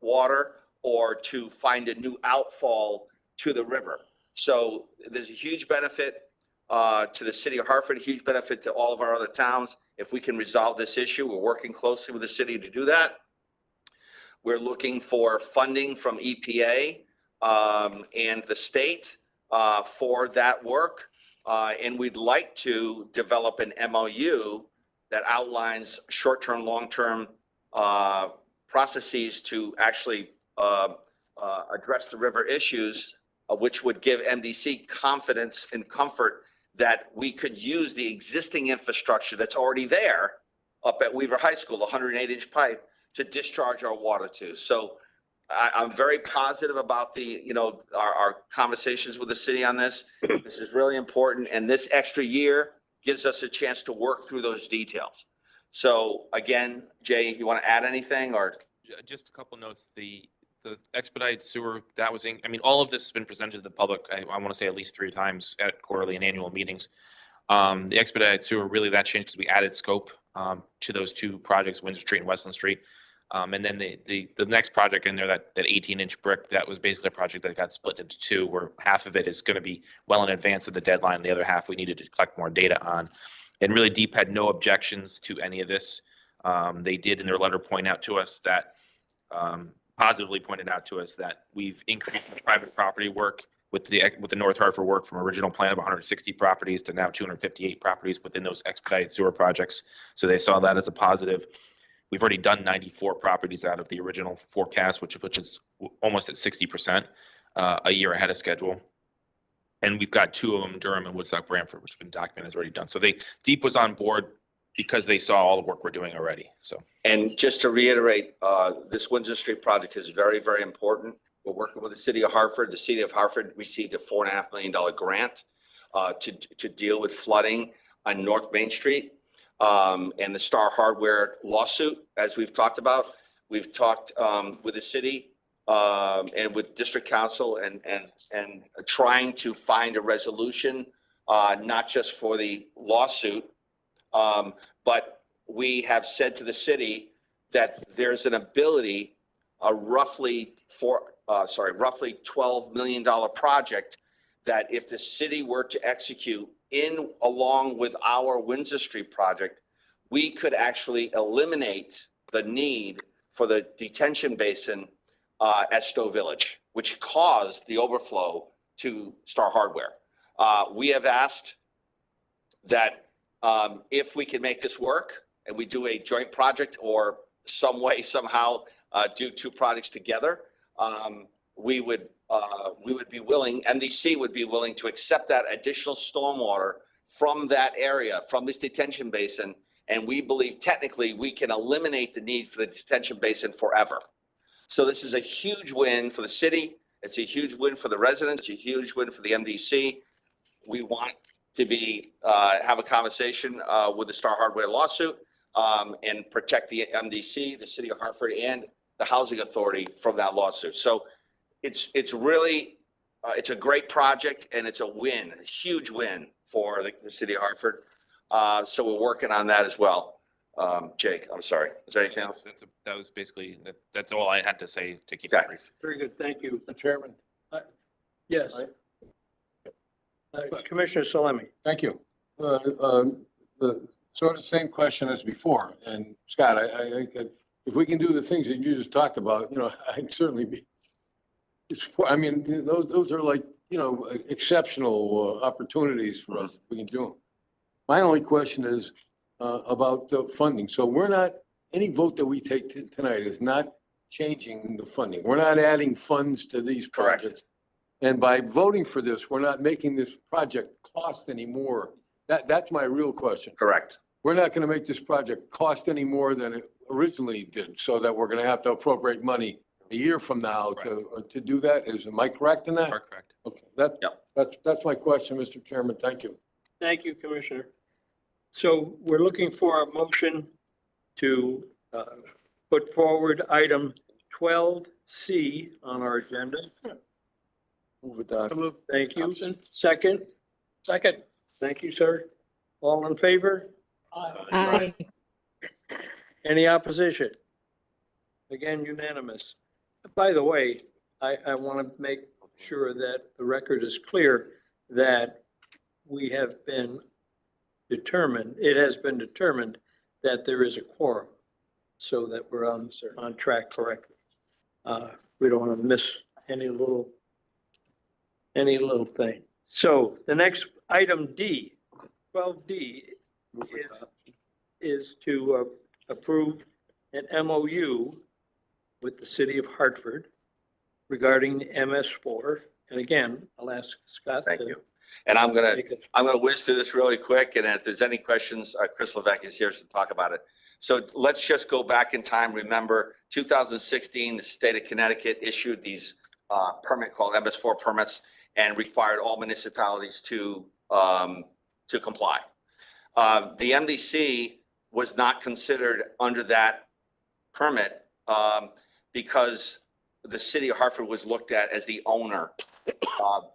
water or to find a new outfall to the river. So there's a huge benefit to the city of Hartford, a huge benefit to all of our other towns. If we can resolve this issue, we're working closely with the city to do that. We're looking for funding from EPA and the state for that work. And we'd like to develop an MOU that outlines short-term, long-term processes to actually address the river issues, which would give MDC confidence and comfort that we could use the existing infrastructure that's already there up at Weaver High School, 108-inch pipe, to discharge our water to. So I'm very positive about our conversations with the city on this. This is really important. And this extra year gives us a chance to work through those details. So again, Jay, you want to add anything or?
Just a couple notes. The expedited sewer, that was all of this has been presented to the public. I want to say at least 3 times at quarterly and annual meetings. The expedited sewer, really that changed because we added scope to those 2 projects, Windsor Street and Westland Street. And then the next project in there, that 18-inch brick, that was basically a project that got split into 2, where half of it is going to be well in advance of the deadline, and the other half we needed to collect more data on. And really, DEEP had no objections to any of this. They did in their letter point out to us that, positively pointed out to us that we've increased the private property work with the North Hartford work from original plan of 160 properties to now 258 properties within those expedited sewer projects. So they saw that as a positive. We've already done 94 properties out of the original forecast, which is almost at 60%, a year ahead of schedule. And we've got 2 of them, Durham and Woodstock Bramford, which have been documented as already done. So DEEP was on board because they saw all the work we're doing already. So,
and just to reiterate, this Windsor Street project is very, very important. We're working with the city of Hartford. The city of Hartford received a $4.5 million grant to deal with flooding on North Main Street. And the Star Hardware lawsuit, as we've talked about. We've talked with the city and with district council and trying to find a resolution, not just for the lawsuit, but we have said to the city that there's an ability, a roughly $12 million project that if the city were to execute along with our Windsor Street project, we could actually eliminate the need for the detention basin at Stowe Village, which caused the overflow to Star Hardware. We have asked that if we can make this work and we do a joint project or some way, somehow do 2 projects together, we would be willing, MDC would be willing to accept that additional stormwater from that area, from this detention basin. And we believe technically we can eliminate the need for the detention basin forever. So this is a huge win for the city. It's a huge win for the residents. It's a huge win for the MDC. We want to have a conversation with the Star Hardware lawsuit and protect the MDC, the city of Hartford, and the housing authority from that lawsuit. So it's really, it's a great project, and it's a win, a huge win for the city of Hartford. So we're working on that as well. Jake, I'm sorry. Is there anything else?
That was basically, that's all I had to say to keep
Okay.
it brief.
Very good, thank you.
Mr. Chairman.
Yes. Commissioner Salemi.
Thank you. The sort of same question as before. And Scott, I think that if we can do the things that you just talked about, I'd certainly be. I mean, those are like, exceptional opportunities for us. We can do them. My only question is about the funding. So we're not, any vote that we take tonight is not changing the funding. We're not adding funds to these projects.
Correct.
And by voting for this, we're not making this project cost any more. That's my real question.
Correct.
We're not going to make this project cost any more than it originally did, so that we're going to have to appropriate money a year from now to do that. Am I correct in that?
Correct.
Okay, that's my question, Mr. Chairman. Thank you.
Thank you, Commissioner. So we're looking for a motion to put forward item 12C on our agenda.
Move it down.
Thank you.
Thompson.
Second.
Second.
Thank you, sir. All in favor?
Aye.
Any opposition? Again, unanimous. By the way, I want to make sure that the record is clear that we have been determined, it has been determined that there is a quorum, so that we're on track correctly. We don't want to miss any little thing. So the next item D, 12D, is to approve an MOU with the city of Hartford regarding the MS4. And again, I'll ask Scott.
Thank you. And I'm gonna whiz through this really quick, and if there's any questions, Chris Levesque is here to talk about it. So let's just go back in time. Remember, 2016, the state of Connecticut issued these permit called MS4 permits and required all municipalities to comply. The MDC was not considered under that permit because the city of Hartford was looked at as the owner,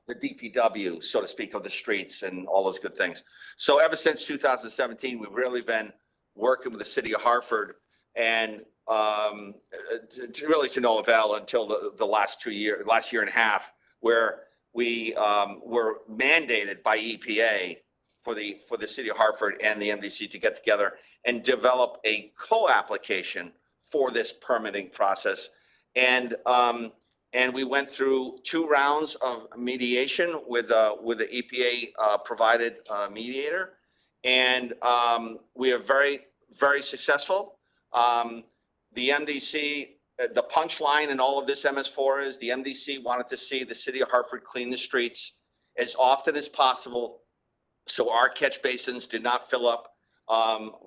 the DPW, so to speak, of the streets and all those good things. So ever since 2017, we've really been working with the city of Hartford, and really to no avail until the last year and a half, where we were mandated by EPA for the city of Hartford and the MDC to get together and develop a co-application for this permitting process. And we went through 2 rounds of mediation with the EPA provided mediator, and we are very, very successful. The MDC, the punchline in all of this MS4 is the MDC wanted to see the city of Hartford clean the streets as often as possible, so our catch basins did not fill up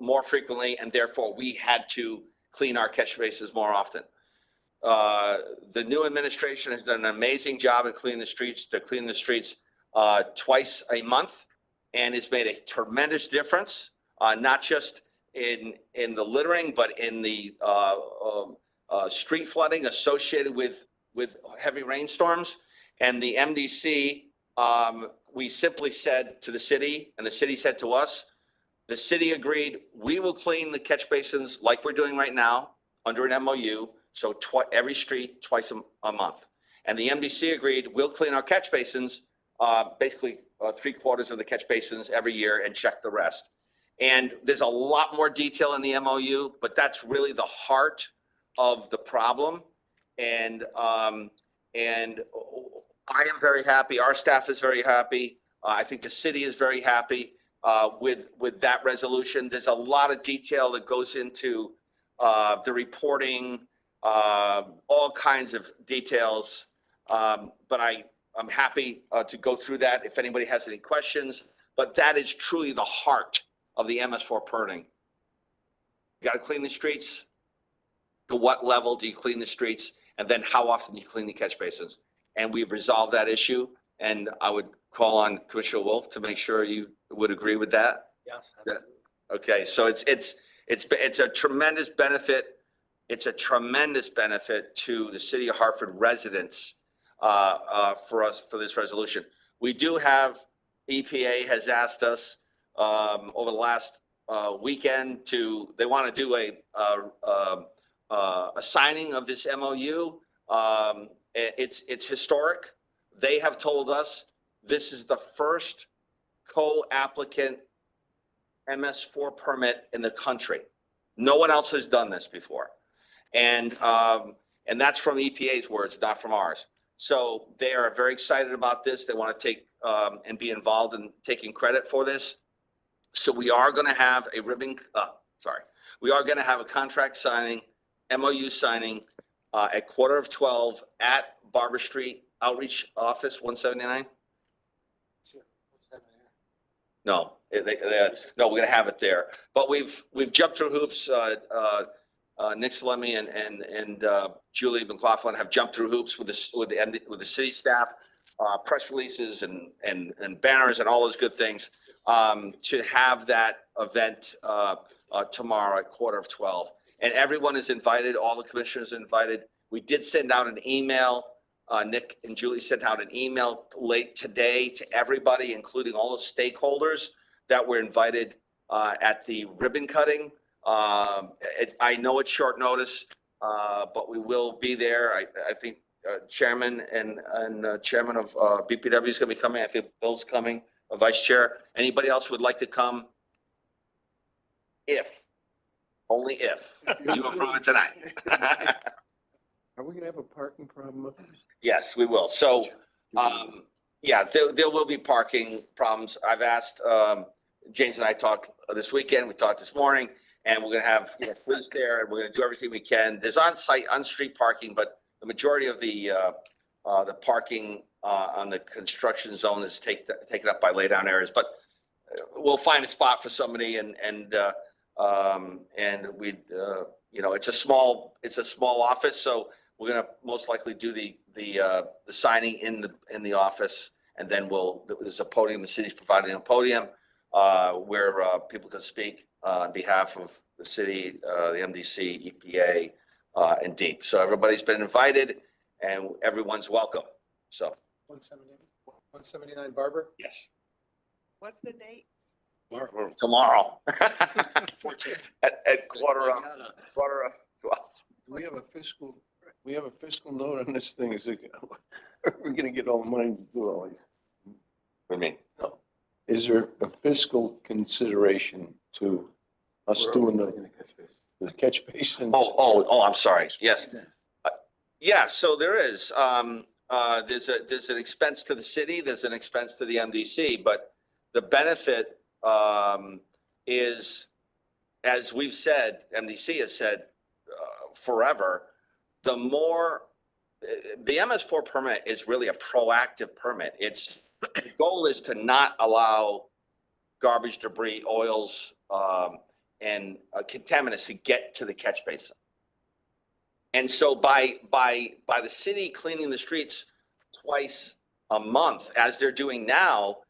more frequently, and therefore we had to clean our catch basins more often. The new administration has done an amazing job at cleaning the streets. They're cleaning the streets twice a month, and it's made a tremendous difference, not just in the littering, but in the street flooding associated with heavy rainstorms. And the MDC, we simply said to the city, and the city said to us, the city agreed, we will clean the catch basins like we're doing right now under an MOU. So every street twice a month. And the MDC agreed, we'll clean our catch basins, basically 3/4 of the catch basins every year, and check the rest. And there's a lot more detail in the MOU, but that's really the heart of the problem. And I am very happy. Our staff is very happy. I think the city is very happy with that resolution. There's a lot of detail that goes into the reporting, all kinds of details. But I'm happy to go through that if anybody has any questions. but that is truly the heart of the MS4 permitting. You got to clean the streets. To what level do you clean the streets? And then how often do you clean the catch basins? And we've resolved that issue. And I would call on Commissioner Wolf to make sure you would agree with that.
Yes.
Okay, so it's a tremendous benefit. It's a tremendous benefit to the city of Hartford residents for us for this resolution. We do have, EPA has asked us over the last weekend they want to do a signing of this MOU. It's historic. They have told us this is the first co-applicant MS4 permit in the country. No one else has done this before. And that's from EPA's words, not from ours. So they are very excited about this. They want to take and be involved in taking credit for this. So we are going to have a we are going to have a contract signing, MOU signing at 11:45 at Barber Street Outreach Office 179. No, no, we're going to have it there. But we've jumped through hoops. Nick Salemi and Julie McLaughlin have jumped through hoops with the city staff, press releases and banners and all those good things to have that event tomorrow at 11:45. And everyone is invited. All the commissioners are invited. We did send out an email. Nick and Julie sent out an email late today to everybody, including all the stakeholders that were invited at the ribbon cutting. I know it's short notice, but we will be there. I think Chairman and Chairman of BPW is going to be coming. I think Bill's coming, Vice Chair. Anybody else would like to come? Only if you approve it tonight.
Are we gonna have a parking problem?
Yes, we will. So, yeah, there will be parking problems. I've asked, James and I talked this weekend, we talked this morning, and we're gonna have police there, and we're gonna do everything we can. There's on-street parking, but the majority of the parking on the construction zone is taken up by lay-down areas. But we'll find a spot for somebody, and we, it's a small office, so we're gonna most likely do the signing in the office, and then there's a podium. The city's providing a podium where people can speak on behalf of the city, the MDC, EPA, and DEEP. So everybody's been invited, and everyone's welcome. So
179 Barber?
yes.
What's the date?
Tomorrow at 11:45.
We have a fiscal note on this thing. Is it, we're gonna get all the money to do all these?
What do you mean?
No. Is there a fiscal consideration to us doing the catch basin?
Oh, I'm sorry. Yes. Yeah, so there is. There's an expense to the city, there's an expense to the MDC, but the benefit is, as we've said, MDC has said forever, the MS4 permit is really a proactive permit. The goal is to not allow garbage, debris, oils, and contaminants to get to the catch basin. And so by the city cleaning the streets twice a month, as they're doing now,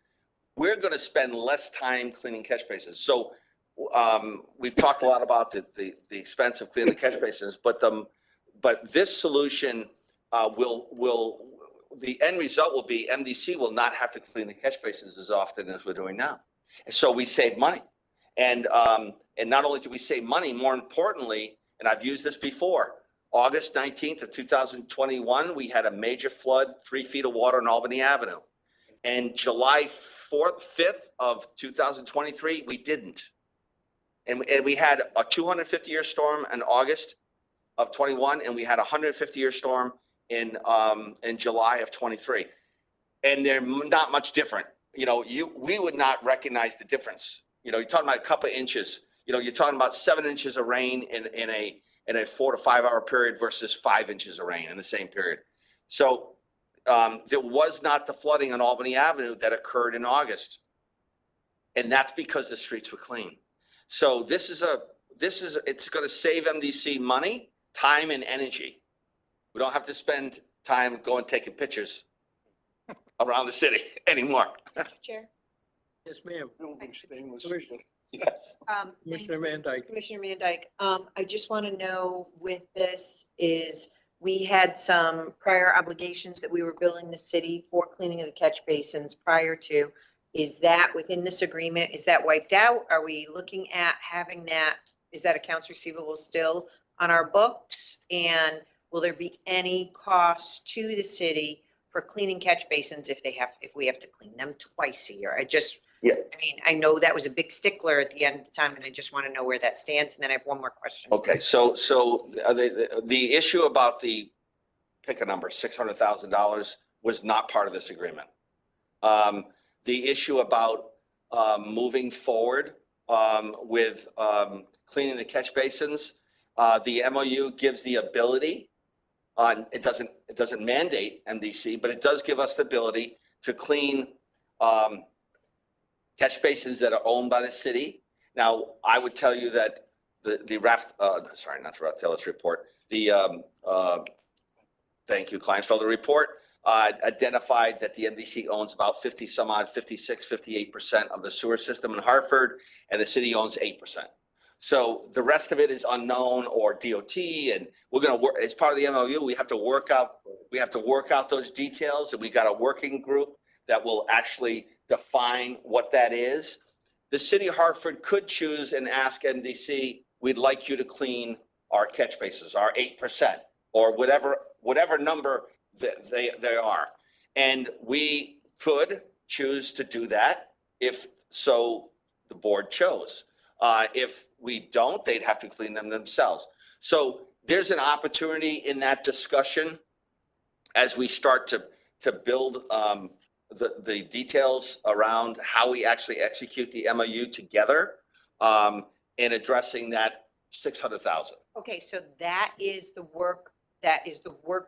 we're going to spend less time cleaning catch basins. So we've talked a lot about the expense of cleaning the catch basins, but this solution the end result will be MDC will not have to clean the catch basins as often as we're doing now. And so we save money. And not only do we save money, more importantly, and I've used this before, August 19th of 2021, we had a major flood, 3 feet of water on Albany Avenue. And July 5th of 2023, we didn't. And we had a 250-year storm in August of 21, and we had a 150-year storm in July of 23. And they're not much different. We would not recognize the difference. You're talking about a couple of inches. You're talking about 7 inches of rain in a 4 to 5 hour period versus 5 inches of rain in the same period. So there was not the flooding on Albany Avenue that occurred in August. And that's because the streets were clean. So it's going to save MDC money, time, and energy. We don't have to spend time going taking pictures around the city anymore.
Mr. Chair.
Yes, ma'am.
Yes.
Commissioner Van Dyke.
Commissioner Van Dyke, I just want to know with this is we had some prior obligations that we were billing the city for cleaning of the catch basins prior to. Is that within this agreement? Is that wiped out? Are we looking at having that? Is that accounts receivable still on our books? And will there be any cost to the city for cleaning catch basins if we have to clean them twice a year? I know that was a big stickler at the end of the time, and I just want to know where that stands. And then I have one more question.
Okay, so the issue about pick a number, $600,000 was not part of this agreement. The issue about moving forward with cleaning the catch basins, the MOU gives the ability. It doesn't mandate MDC, but it does give us the ability to clean catch basins that are owned by the city. Now, I would tell you that thank you, Kleinfelder report identified that the MDC owns about 58% of the sewer system in Hartford, and the city owns 8%. So the rest of it is unknown or DOT, and we're going to work as part of the MOU. We have to work out those details, and we got a working group that will actually define what that is. The city of Hartford could choose and ask MDC, we'd like you to clean our catch basins, our 8%, or whatever number they are. And we could choose to do that if so the board chose. If we don't, they'd have to clean them themselves. So there's an opportunity in that discussion as we start to build the details around how we actually execute the MOU together in addressing that 600,000.
Okay, so that is the work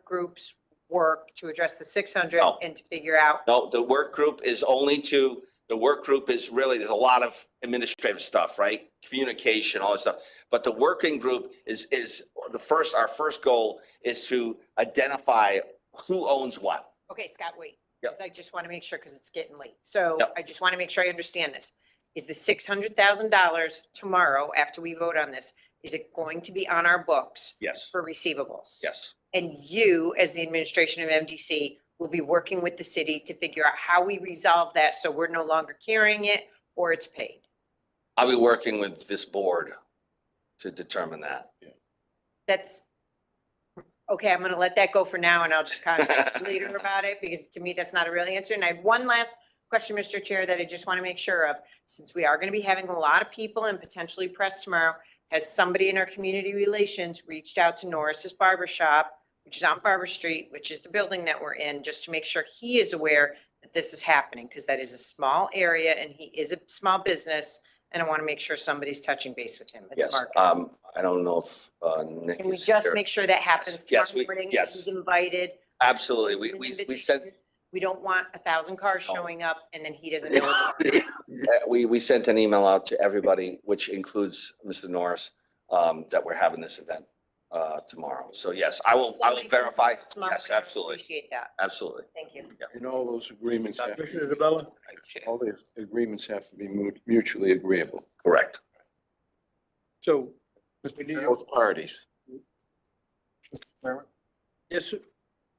group's work to address the 600
No.
and to figure out.
No, the work group is really, there's a lot of administrative stuff, right? Communication, all that stuff. But the working group is our first goal is to identify who owns what.
Okay, Scott, wait.
Yep.
Because I just want to make sure, because it's getting late. So
Yep.
I just want to make sure I understand this. Is the $600,000 tomorrow, after we vote on this, is it going to be on our books?
Yes.
For receivables?
Yes.
And you, as the administration of MDC, will be working with the city to figure out how we resolve that so we're no longer carrying it or it's paid?
I'll be working with this board to determine that.
That's, okay, I'm going to let that go for now and I'll just contact you later about it because to me, that's not a real answer. And I have one last question, Mr. Chair, that I just want to make sure of. Since we are going to be having a lot of people and potentially press tomorrow, has somebody in our community relations reached out to Norris's Barbershop, which is on Barber Street, which is the building that we're in, just to make sure he is aware that this is happening, because that is a small area and he is a small business. And I want to make sure somebody's touching base with him. It's
Yes.
Marcus.
I don't know if Nick
Can we
is
just
here.
make sure that happens
Yes,
tomorrow morning?
yes.
He's invited.
Absolutely.
An
We
invitation.
sent,
We don't want 1,000 cars
No.
showing up and then he doesn't know what's going on.
we sent an email out to everybody, which includes Mr. Norris, that we're having this event tomorrow. So yes, I will verify.
Tomorrow,
Yes,
I
absolutely.
Appreciate that.
Absolutely.
Thank you.
And all those agreements have,
Commissioner DeBella?
all the agreements have to be mutually agreeable.
Correct.
So,
Mr.
We need-
Chair.
Both parties.
Mr. Chairman?
yes, sir.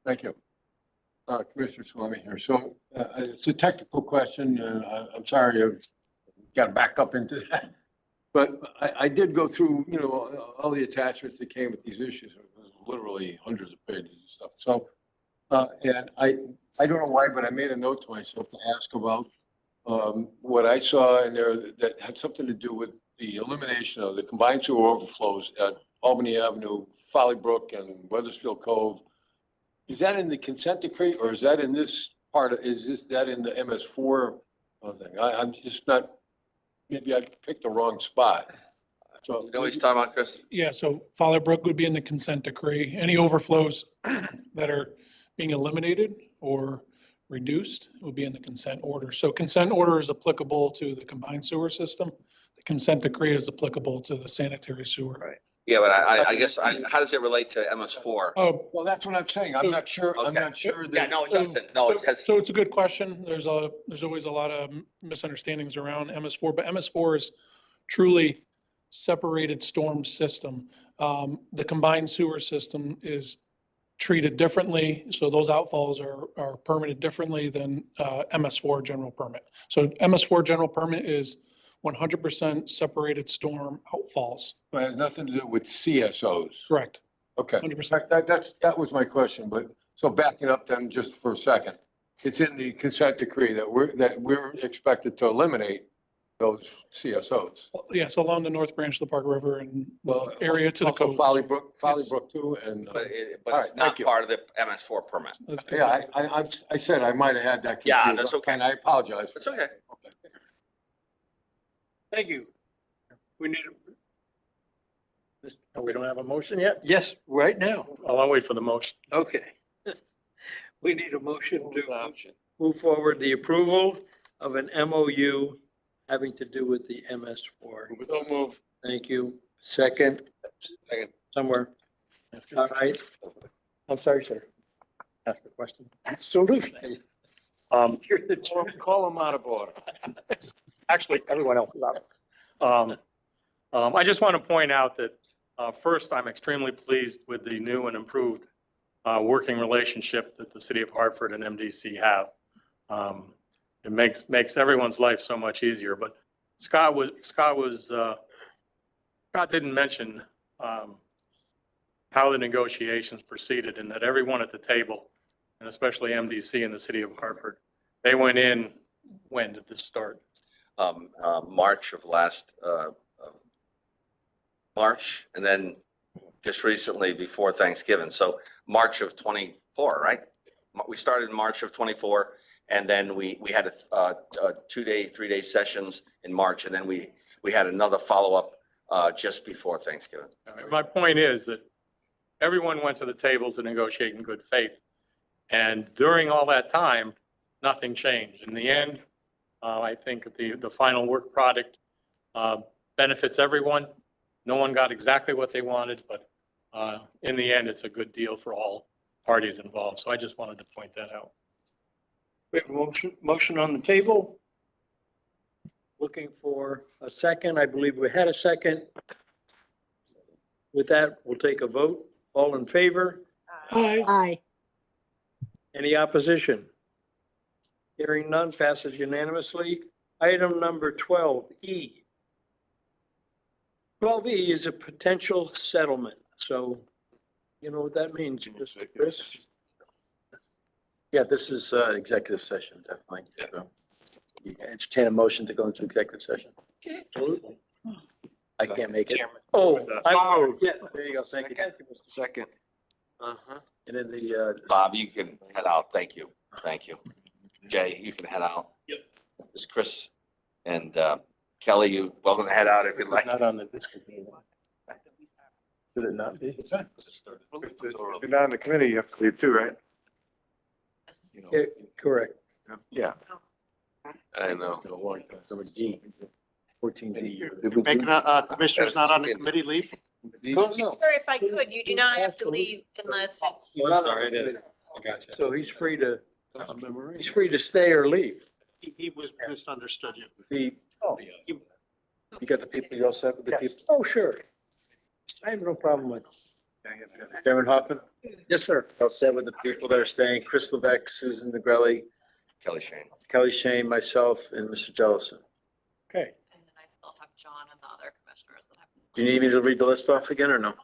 Thank you. Commissioner Salemi here. So it's a technical question, and I'm sorry I've got to back up into that. But I did go through, all the attachments that came with these issues. It was literally hundreds of pages of stuff. So, and I don't know why, but I made a note to myself to ask about what I saw in there that had something to do with the elimination of the combined sewer overflows at Albany Avenue, Folly Brook, and Weathersfield Cove. Is that in the consent decree, or is that in this part? That in the MS4 thing? I'm just not. Maybe I picked the wrong spot. So
You know what he's talking about, Chris?
Yeah, so Folly Brook would be in the consent decree. Any overflows that are being eliminated or reduced. It will be in the consent order. So consent order is applicable to the combined sewer system. The consent decree is applicable to the sanitary sewer.
Right.
Yeah, but I guess, how does it relate to MS4?
Oh,
Well, that's what I'm saying. I'm not sure, I'm
Okay.
not sure
Yeah,
that.
no, it doesn't. No, it has.
so it's a good question. There's always a lot of misunderstandings around MS4, but MS4 is truly separated storm system. The combined sewer system is treated differently, so those outfalls are permitted differently than MS4 general permit. So MS4 general permit is 100% separated storm outfalls.
It has nothing to do with CSOs.
Correct.
Okay.
100%.
That was my question, but so backing up then just for a second, it's in the consent decree that we're expected to eliminate those CSOs.
Yes, along the north branch of the Park River and area to the
Also
coast.
Folly Brook too, and.
But
all
it's
right,
not
thank you.
part of the MS4 permit.
Yeah, I said I might have had that confused.
Yeah, that's okay.
And I apologize.
It's okay.
Thank you. We need, we don't have a motion yet? Yes, right now.
I'll wait for the motion.
Okay. We need a motion to move forward the approval of an MOU having to do with the MS4.
So move.
Thank you. Second?
Second.
Somewhere. All right. I'm sorry, sir.
Ask a question.
Absolutely. You're the chair.
Call them out of order.
Actually, everyone else is out. I just want to point out that, first, I'm extremely pleased with the new and improved working relationship that the city of Hartford and MDC have. It makes everyone's life so much easier, but Scott didn't mention how the negotiations proceeded, and that everyone at the table, and especially MDC and the city of Hartford, they went in, when did this start?
March of last, March, and then just recently before Thanksgiving. So March of 24, right? We started in March of 24, and then we had a 2-day, 3-day sessions in March, and then we had another follow-up just before Thanksgiving.
My point is that everyone went to the table to negotiate in good faith. And during all that time, nothing changed. In the end, I think the final work product benefits everyone. No one got exactly what they wanted, but in the end, it's a good deal for all parties involved. So I just wanted to point that out.
We have a motion on the table. Looking for a second. I believe we had a second. With that, we'll take a vote. All in favor?
Aye.
Aye.
Any opposition? Hearing none, passes unanimously. Item number 12E. 12E is a potential settlement. So you know what that means, Chris?
Yeah, this is executive session, definitely. So you can entertain a motion to go into executive session.
Absolutely.
I can't make it.
Oh, I moved. Yeah.
There you go. Thank you.
Second.
And then the,
Bob, you can head out. Thank you. Thank you. Jay, you can head out.
Yep.
This is Chris and Kelly, you're welcome to head out if you'd like.
Not on the district meeting. Should it not be?
If you're not on the committee, you have to leave too, right?
Yeah, correct.
Yeah.
I know.
number D, 14D.
Making commissioners not on the committee leave?
No.
Sir, if I could, you do not have to leave unless it's.
Sorry, it is. I got you.
So he's free to stay or leave.
He was misunderstood you.
You got the people you all set with the
Yes.
people?
Oh, sure. I have no problem with it.
Chairman Hoffman,
Yes, sir.
all set with the people that are staying, Chris Levesque, Susan Negrelli,
Kelly Shane.
Kelly Shane, myself, and Mr. Jellison.
Okay.
And then I still have John and the other commissioners that have.
Do you need me to read the list off again or no?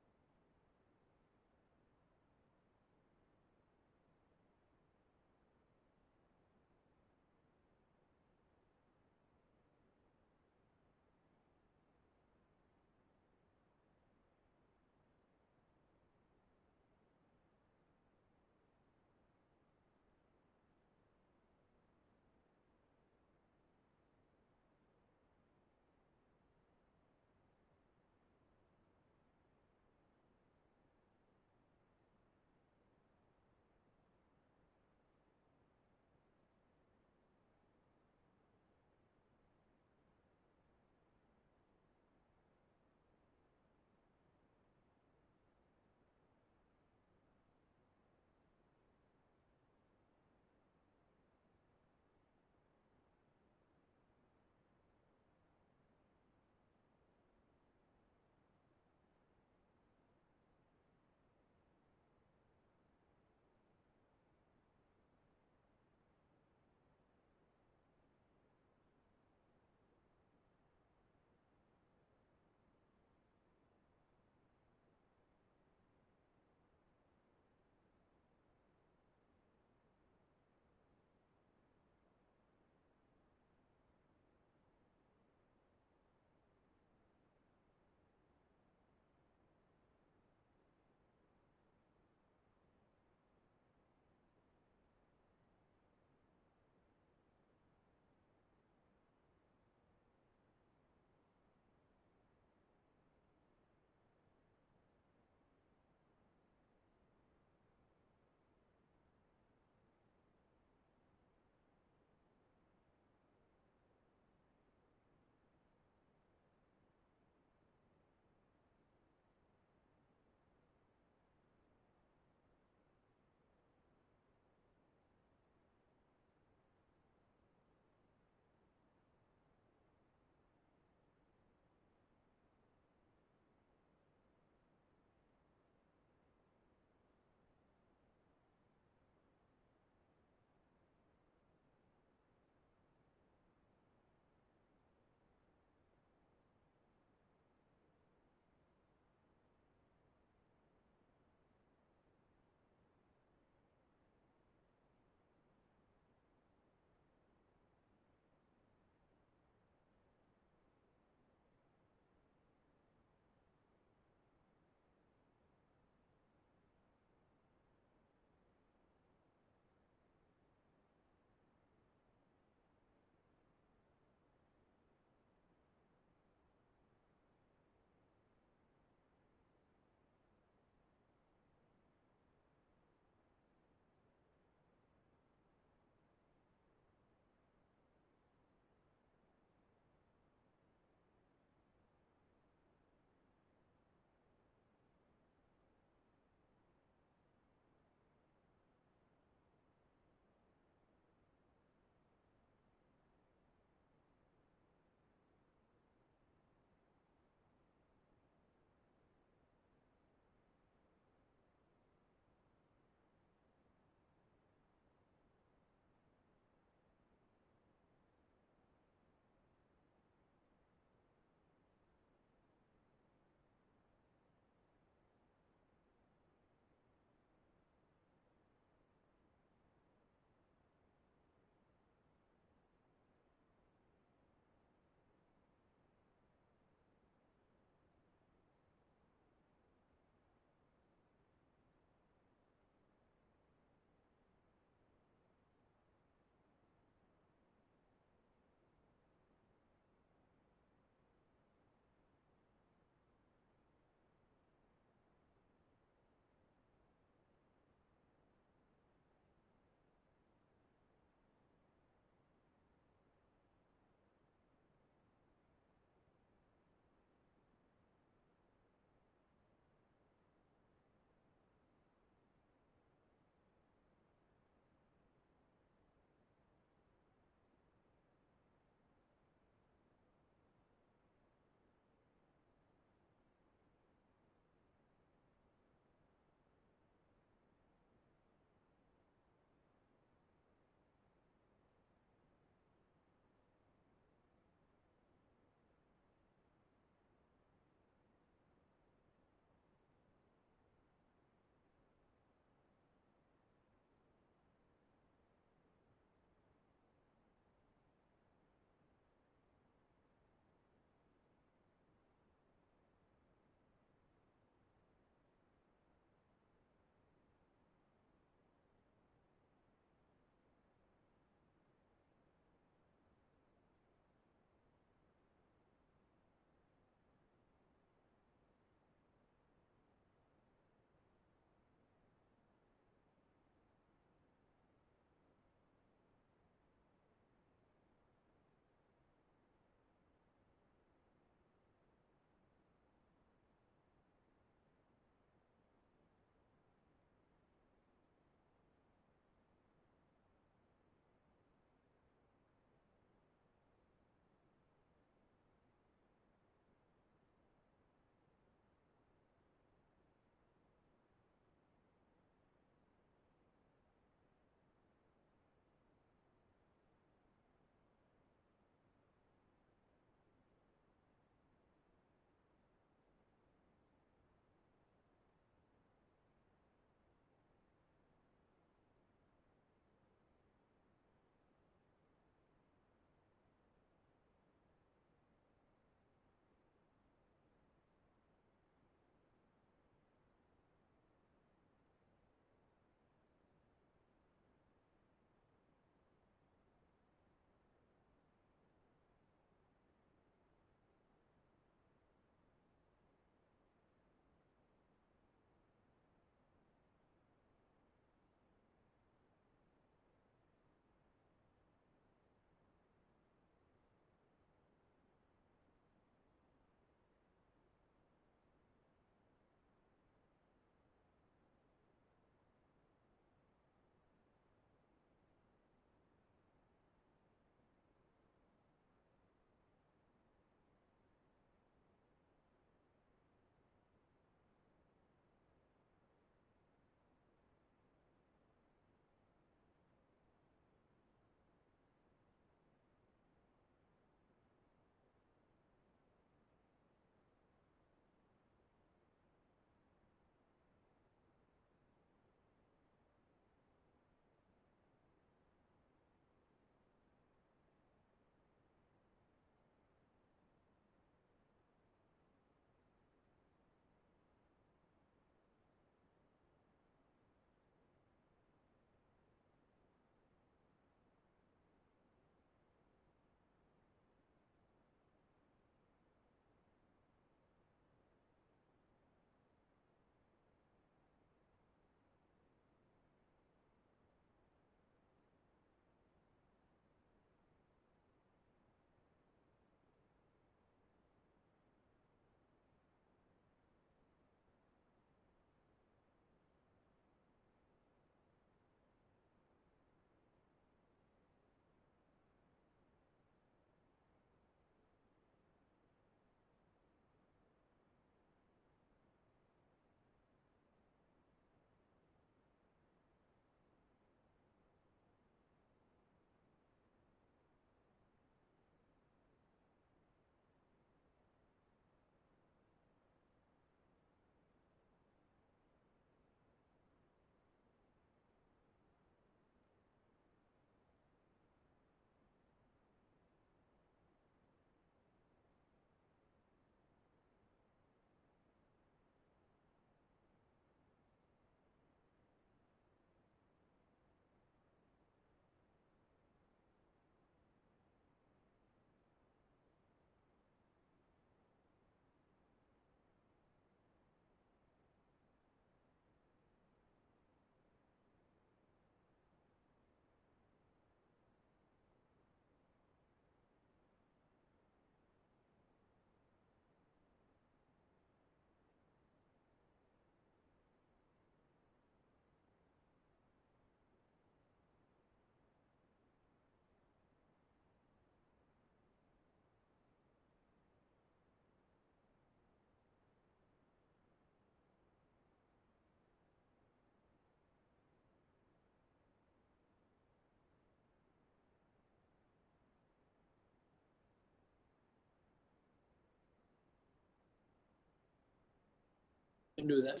Can do that.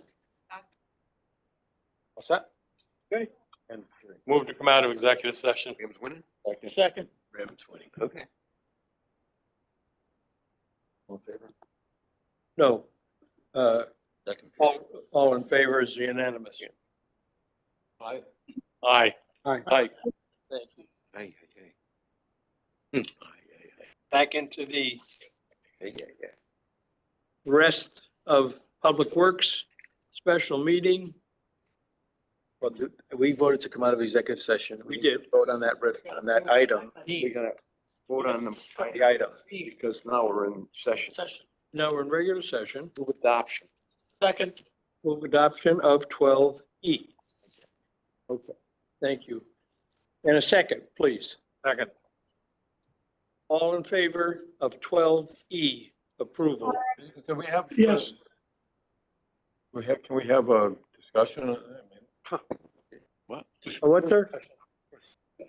What's that?
Okay.
And
Move to come out of executive session.
Rams winning?
Second.
Rams winning.
Okay. All in favor?
No. All in favor is unanimous.
Aye.
Aye.
Aye.
Aye.
Thank you.
Aye, aye, aye.
Back into the
Aye, aye, aye.
rest of Public Works special meeting.
Well, we voted to come out of executive session.
We did.
Vote on that, on that item. We're gonna vote on the item.
Because now we're in session.
Now we're in regular session.
Move adoption.
Second.
Move adoption of 12E. Okay, thank you. And a second, please.
Second.
All in favor of 12E approval?
Can we have?
Yes.
Can we have a discussion? on that?
What?
What's there?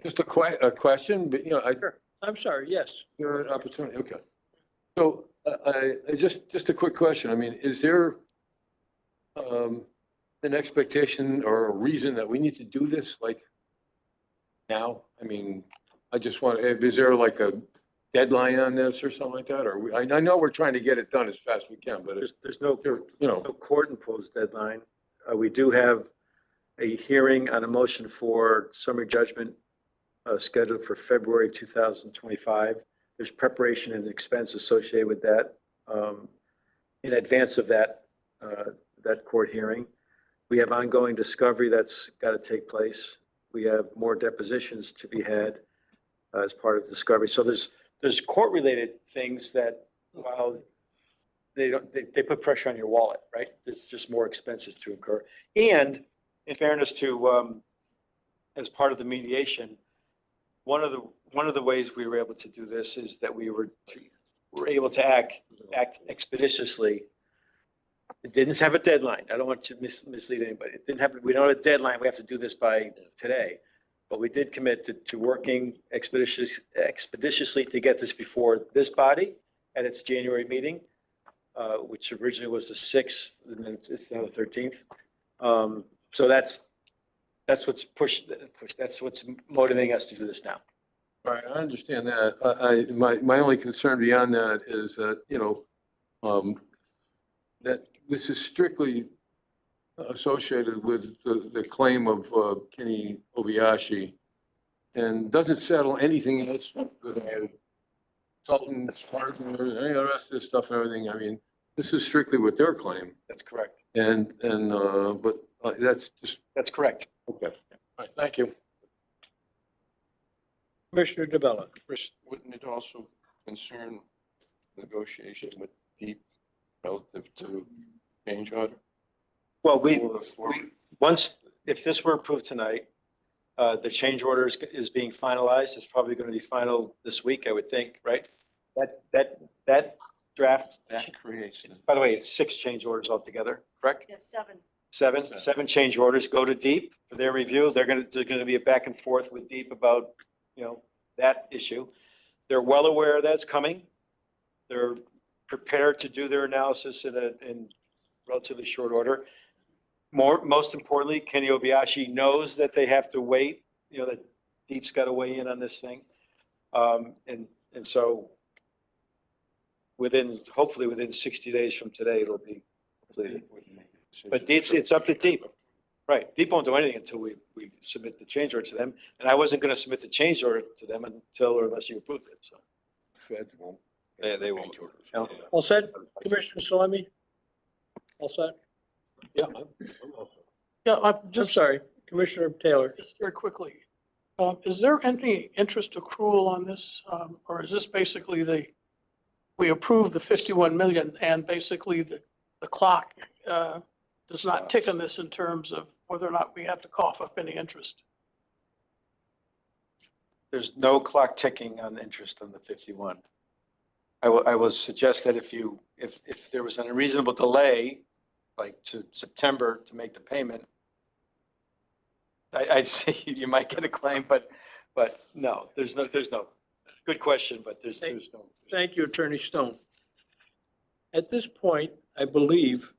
Just a question, but
I'm sorry, yes.
Your opportunity, okay. So I just a quick question. I mean, is there an expectation or a reason that we need to do this like now? I mean, I just want, is there like a deadline on this or something like that? Or I know we're trying to get it done as fast as we can, but
There's no,
no
court imposed deadline. We do have a hearing on a motion for summary judgment scheduled for February 2025. There's preparation and expense associated with that in advance of that court hearing. We have ongoing discovery that's got to take place. We have more depositions to be had as part of discovery. So there's court-related things that, while they put pressure on your wallet, right? There's just more expenses to incur. And in fairness to, as part of the mediation, one of the ways we were able to do this is that we were able to act expeditiously. It didn't have a deadline. I don't want to mislead anybody. It didn't have, we don't have a deadline. We have to do this by today. But we did commit to working expeditiously to get this before this body at its January meeting, which originally was the 6th, and then it's now the 13th. So that's what's that's what's motivating us to do this now.
All right, I understand that. My only concern beyond that is that, that this is strictly associated with the claim of Kenny Obayashi and doesn't settle anything else with consultants, partners, any of the rest of this stuff and everything. I mean, this is strictly with their claim.
That's correct.
But
that's correct.
Okay. All right, thank you.
Commissioner DeBella.
Wouldn't it also concern negotiation with DEEP relative to change order?
Well, once, if this were approved tonight, the change order is being finalized. It's probably going to be final this week, I would think, right? That draft.
That creates.
By the way, it's 6 change orders altogether, correct?
Yes,
7. Seven change orders go to DEEP for their review. There's going to be a back and forth with DEEP about, that issue. They're well aware that's coming. They're prepared to do their analysis in relatively short order. Most importantly, Kenny Obayashi knows that they have to wait, that DEEP's got to weigh in on this thing. And so hopefully within 60 days from today, it'll be completed. But it's up to DEEP. Right. DEEP won't do anything until we submit the change order to them. And I wasn't going to submit the change order to them until or unless you approve it. So
Feds won't.
Yeah, they won't.
All set, Commissioner Salemi? All set?
Yeah.
Yeah,
I'm sorry, Commissioner Taylor.
Just very quickly. Is there any interest accrual on this? Or is this basically we approve the 51 million and basically the clock does not tick on this in terms of whether or not we have to cough up any interest?
There's no clock ticking on the interest on the 51. I will suggest that if there was an unreasonable delay, like to September to make the payment, I'd say you might get a claim, but no, there's no, good question, but there's no.
Thank you, Attorney Stone. At this point, I believe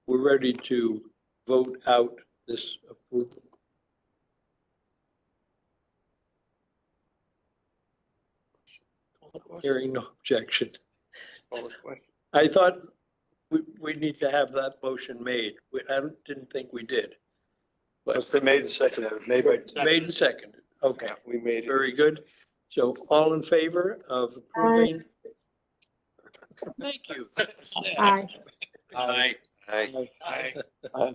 we're ready to vote out this approval. Hearing no objection. I thought we need to have that motion made. I didn't think we did.
It's been made and seconded. Made
We made it.
very good. So all in favor of approving? Thank you.
Aye.
Aye.
Aye.
Aye.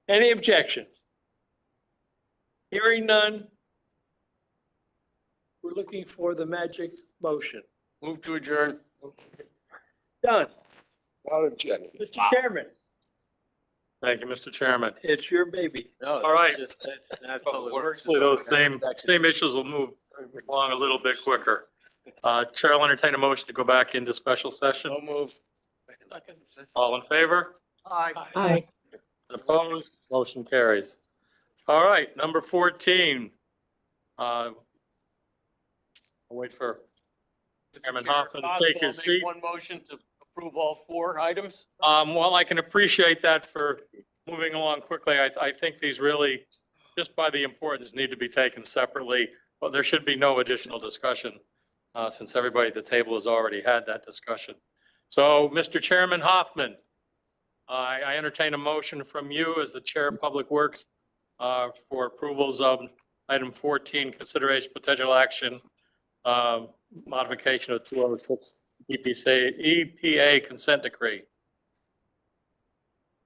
Any objection? Hearing none. We're looking for the magic motion.
Move to adjourn.
Done.
Not objection.
Mr. Chairman,
Thank you, Mr. Chairman.
it's your baby.
All right.
Public Works.
Hopefully those same issues will move along a little bit quicker. Chair will entertain a motion to go back into special session.
So move.
All in favor?
Aye.
Opposed? Motion carries. All right, number 14. I'll wait for Chairman Hoffman to take his seat.
One motion to approve all 4 items?
Well, I can appreciate that for moving along quickly. I think these really, just by the importance, need to be taken separately. But there should be no additional discussion since everybody at the table has already had that discussion. So, Mr. Chairman Hoffman, I entertain a motion from you as the Chair of Public Works for approvals of item 14, consideration potential action, modification of 206 EPA consent decree.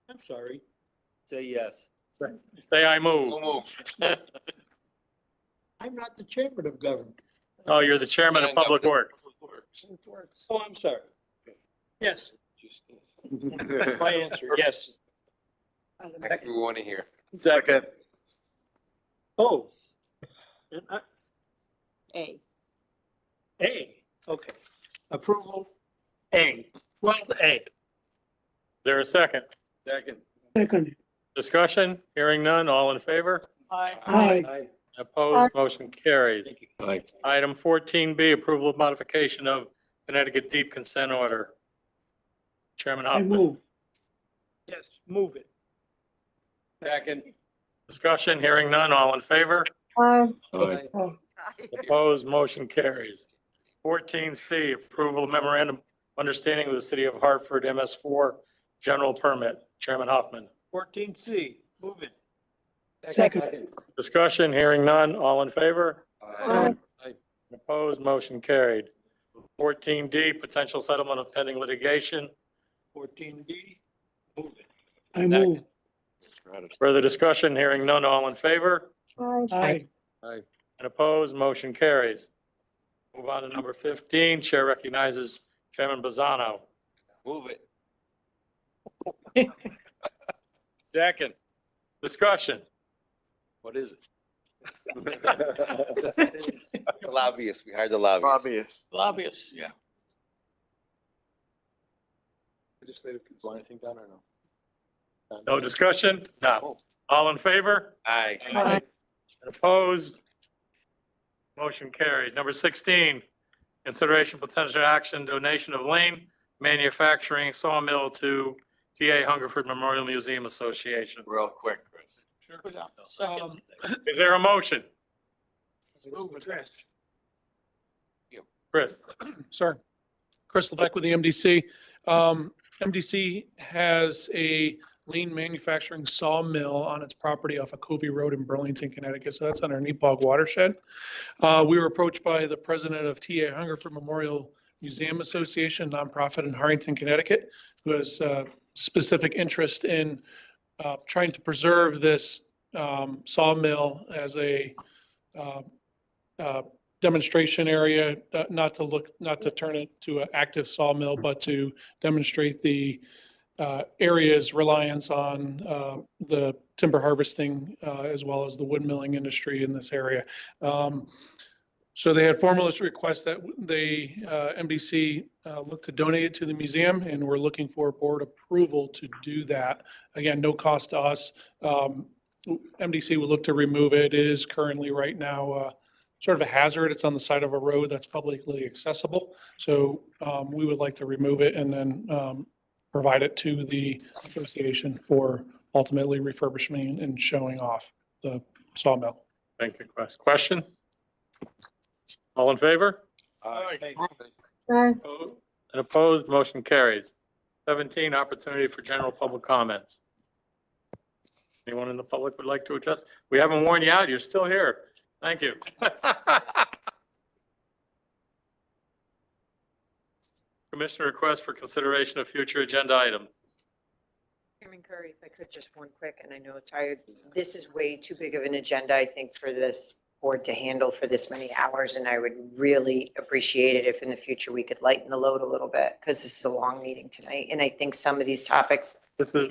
I'm sorry.
Say yes.
Say I move.
I'm not the chairman of government.
Oh, you're the Chairman of Public Works.
Oh, I'm sorry. Yes. My answer, yes.
We want to hear.
Second.
Oh.
A.
A, okay. Approval, A, 12A.
Is there a second?
Second.
Second.
Discussion? Hearing none. All in favor?
Aye.
Opposed? Motion carried.
Aye.
Item 14B, approval of modification of Connecticut deed consent order. Chairman
I
Hoffman.
move.
Yes, move it.
Second.
Discussion? Hearing none. All in favor?
Aye.
Aye.
Opposed? Motion carries. 14C, approval of memorandum of understanding with the city of Hartford MS4 general permit. Chairman Hoffman.
14C, move it.
Second.
Discussion? Hearing none. All in favor?
Aye.
Opposed? Motion carried. 14D, potential settlement of pending litigation.
14D, move it.
I move.
Further discussion? Hearing none. All in favor?
Aye.
And opposed? Motion carries. Move on to number 15. Chair recognizes Chairman Bazzano.
Move it.
Second. Discussion?
What is it?
The lobbyist, we hired the lobbyist.
Lobbyists, yeah.
Legislative consent. Anything done or no?
No discussion? No. All in favor?
Aye.
Aye.
And opposed? Motion carried. Number 16, consideration potential action, donation of Lane Manufacturing Sawmill to TA Hungerford Memorial Museum Association.
Real quick, Chris.
Is there a motion?
Chris.
Chris?
Sir, Chris Levesque with the MDC. MDC has a lean manufacturing sawmill on its property off of Covey Road in Burlington, Connecticut. So that's on our Neepog watershed. We were approached by the president of TA Hungerford Memorial Museum Association, nonprofit in Harrington, Connecticut, who has specific interest in trying to preserve this sawmill as a demonstration area, not to turn it to an active sawmill, but to demonstrate the area's reliance on the timber harvesting as well as the wood milling industry in this area. So they had formally request that they, MDC, look to donate it to the museum, and we're looking for board approval to do that. Again, no cost to us. MDC would look to remove it. It is currently right now sort of a hazard. It's on the side of a road that's publicly accessible. So we would like to remove it and then provide it to the association for ultimately refurbishing and showing off the sawmill.
Thank you. Question? All in favor?
Aye.
Aye.
And opposed, motion carries. 17, opportunity for general public comments. Anyone in the public would like to address? We haven't worn you out. You're still here. Thank you. Commissioner request for consideration of future agenda items.
Chairman Curry, if I could, just one quick, and I know it's tired. This is way too big of an agenda, I think, for this board to handle for this many hours, and I would really appreciate it if in the future we could lighten the load a little bit, because this is a long meeting tonight, and I think some of these topics.
This is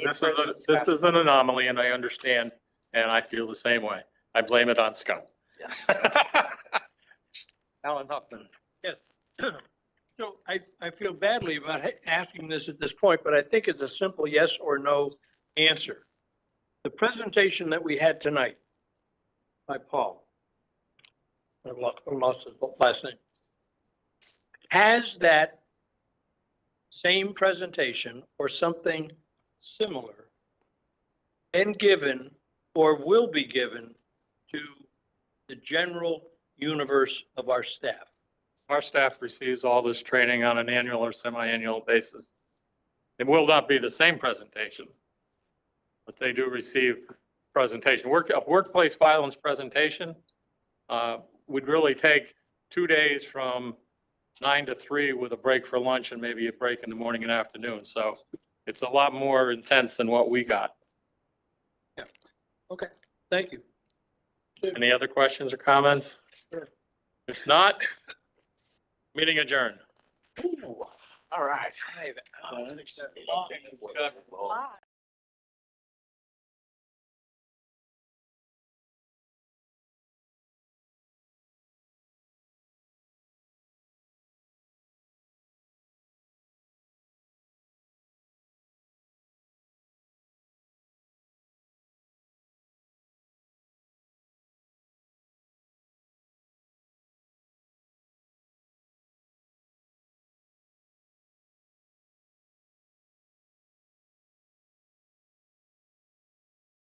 an anomaly, and I understand, and I feel the same way. I blame it on Scott. Alan Huffman.
Yes. So I feel badly about asking this at this point, but I think it's a simple yes or no answer. The presentation that we had tonight by Paul, I lost his last name, has that same presentation or something similar been given or will be given to the general universe of our staff?
Our staff receives all this training on an annual or semi-annual basis. It will not be the same presentation, but they do receive presentation. A workplace violence presentation would really take 2 days from 9 to 3 with a break for lunch and maybe a break in the morning and afternoon. So it's a lot more intense than what we got.
Yeah. Okay, thank you.
Any other questions or comments?
Sure.
If not, meeting adjourned.
All right.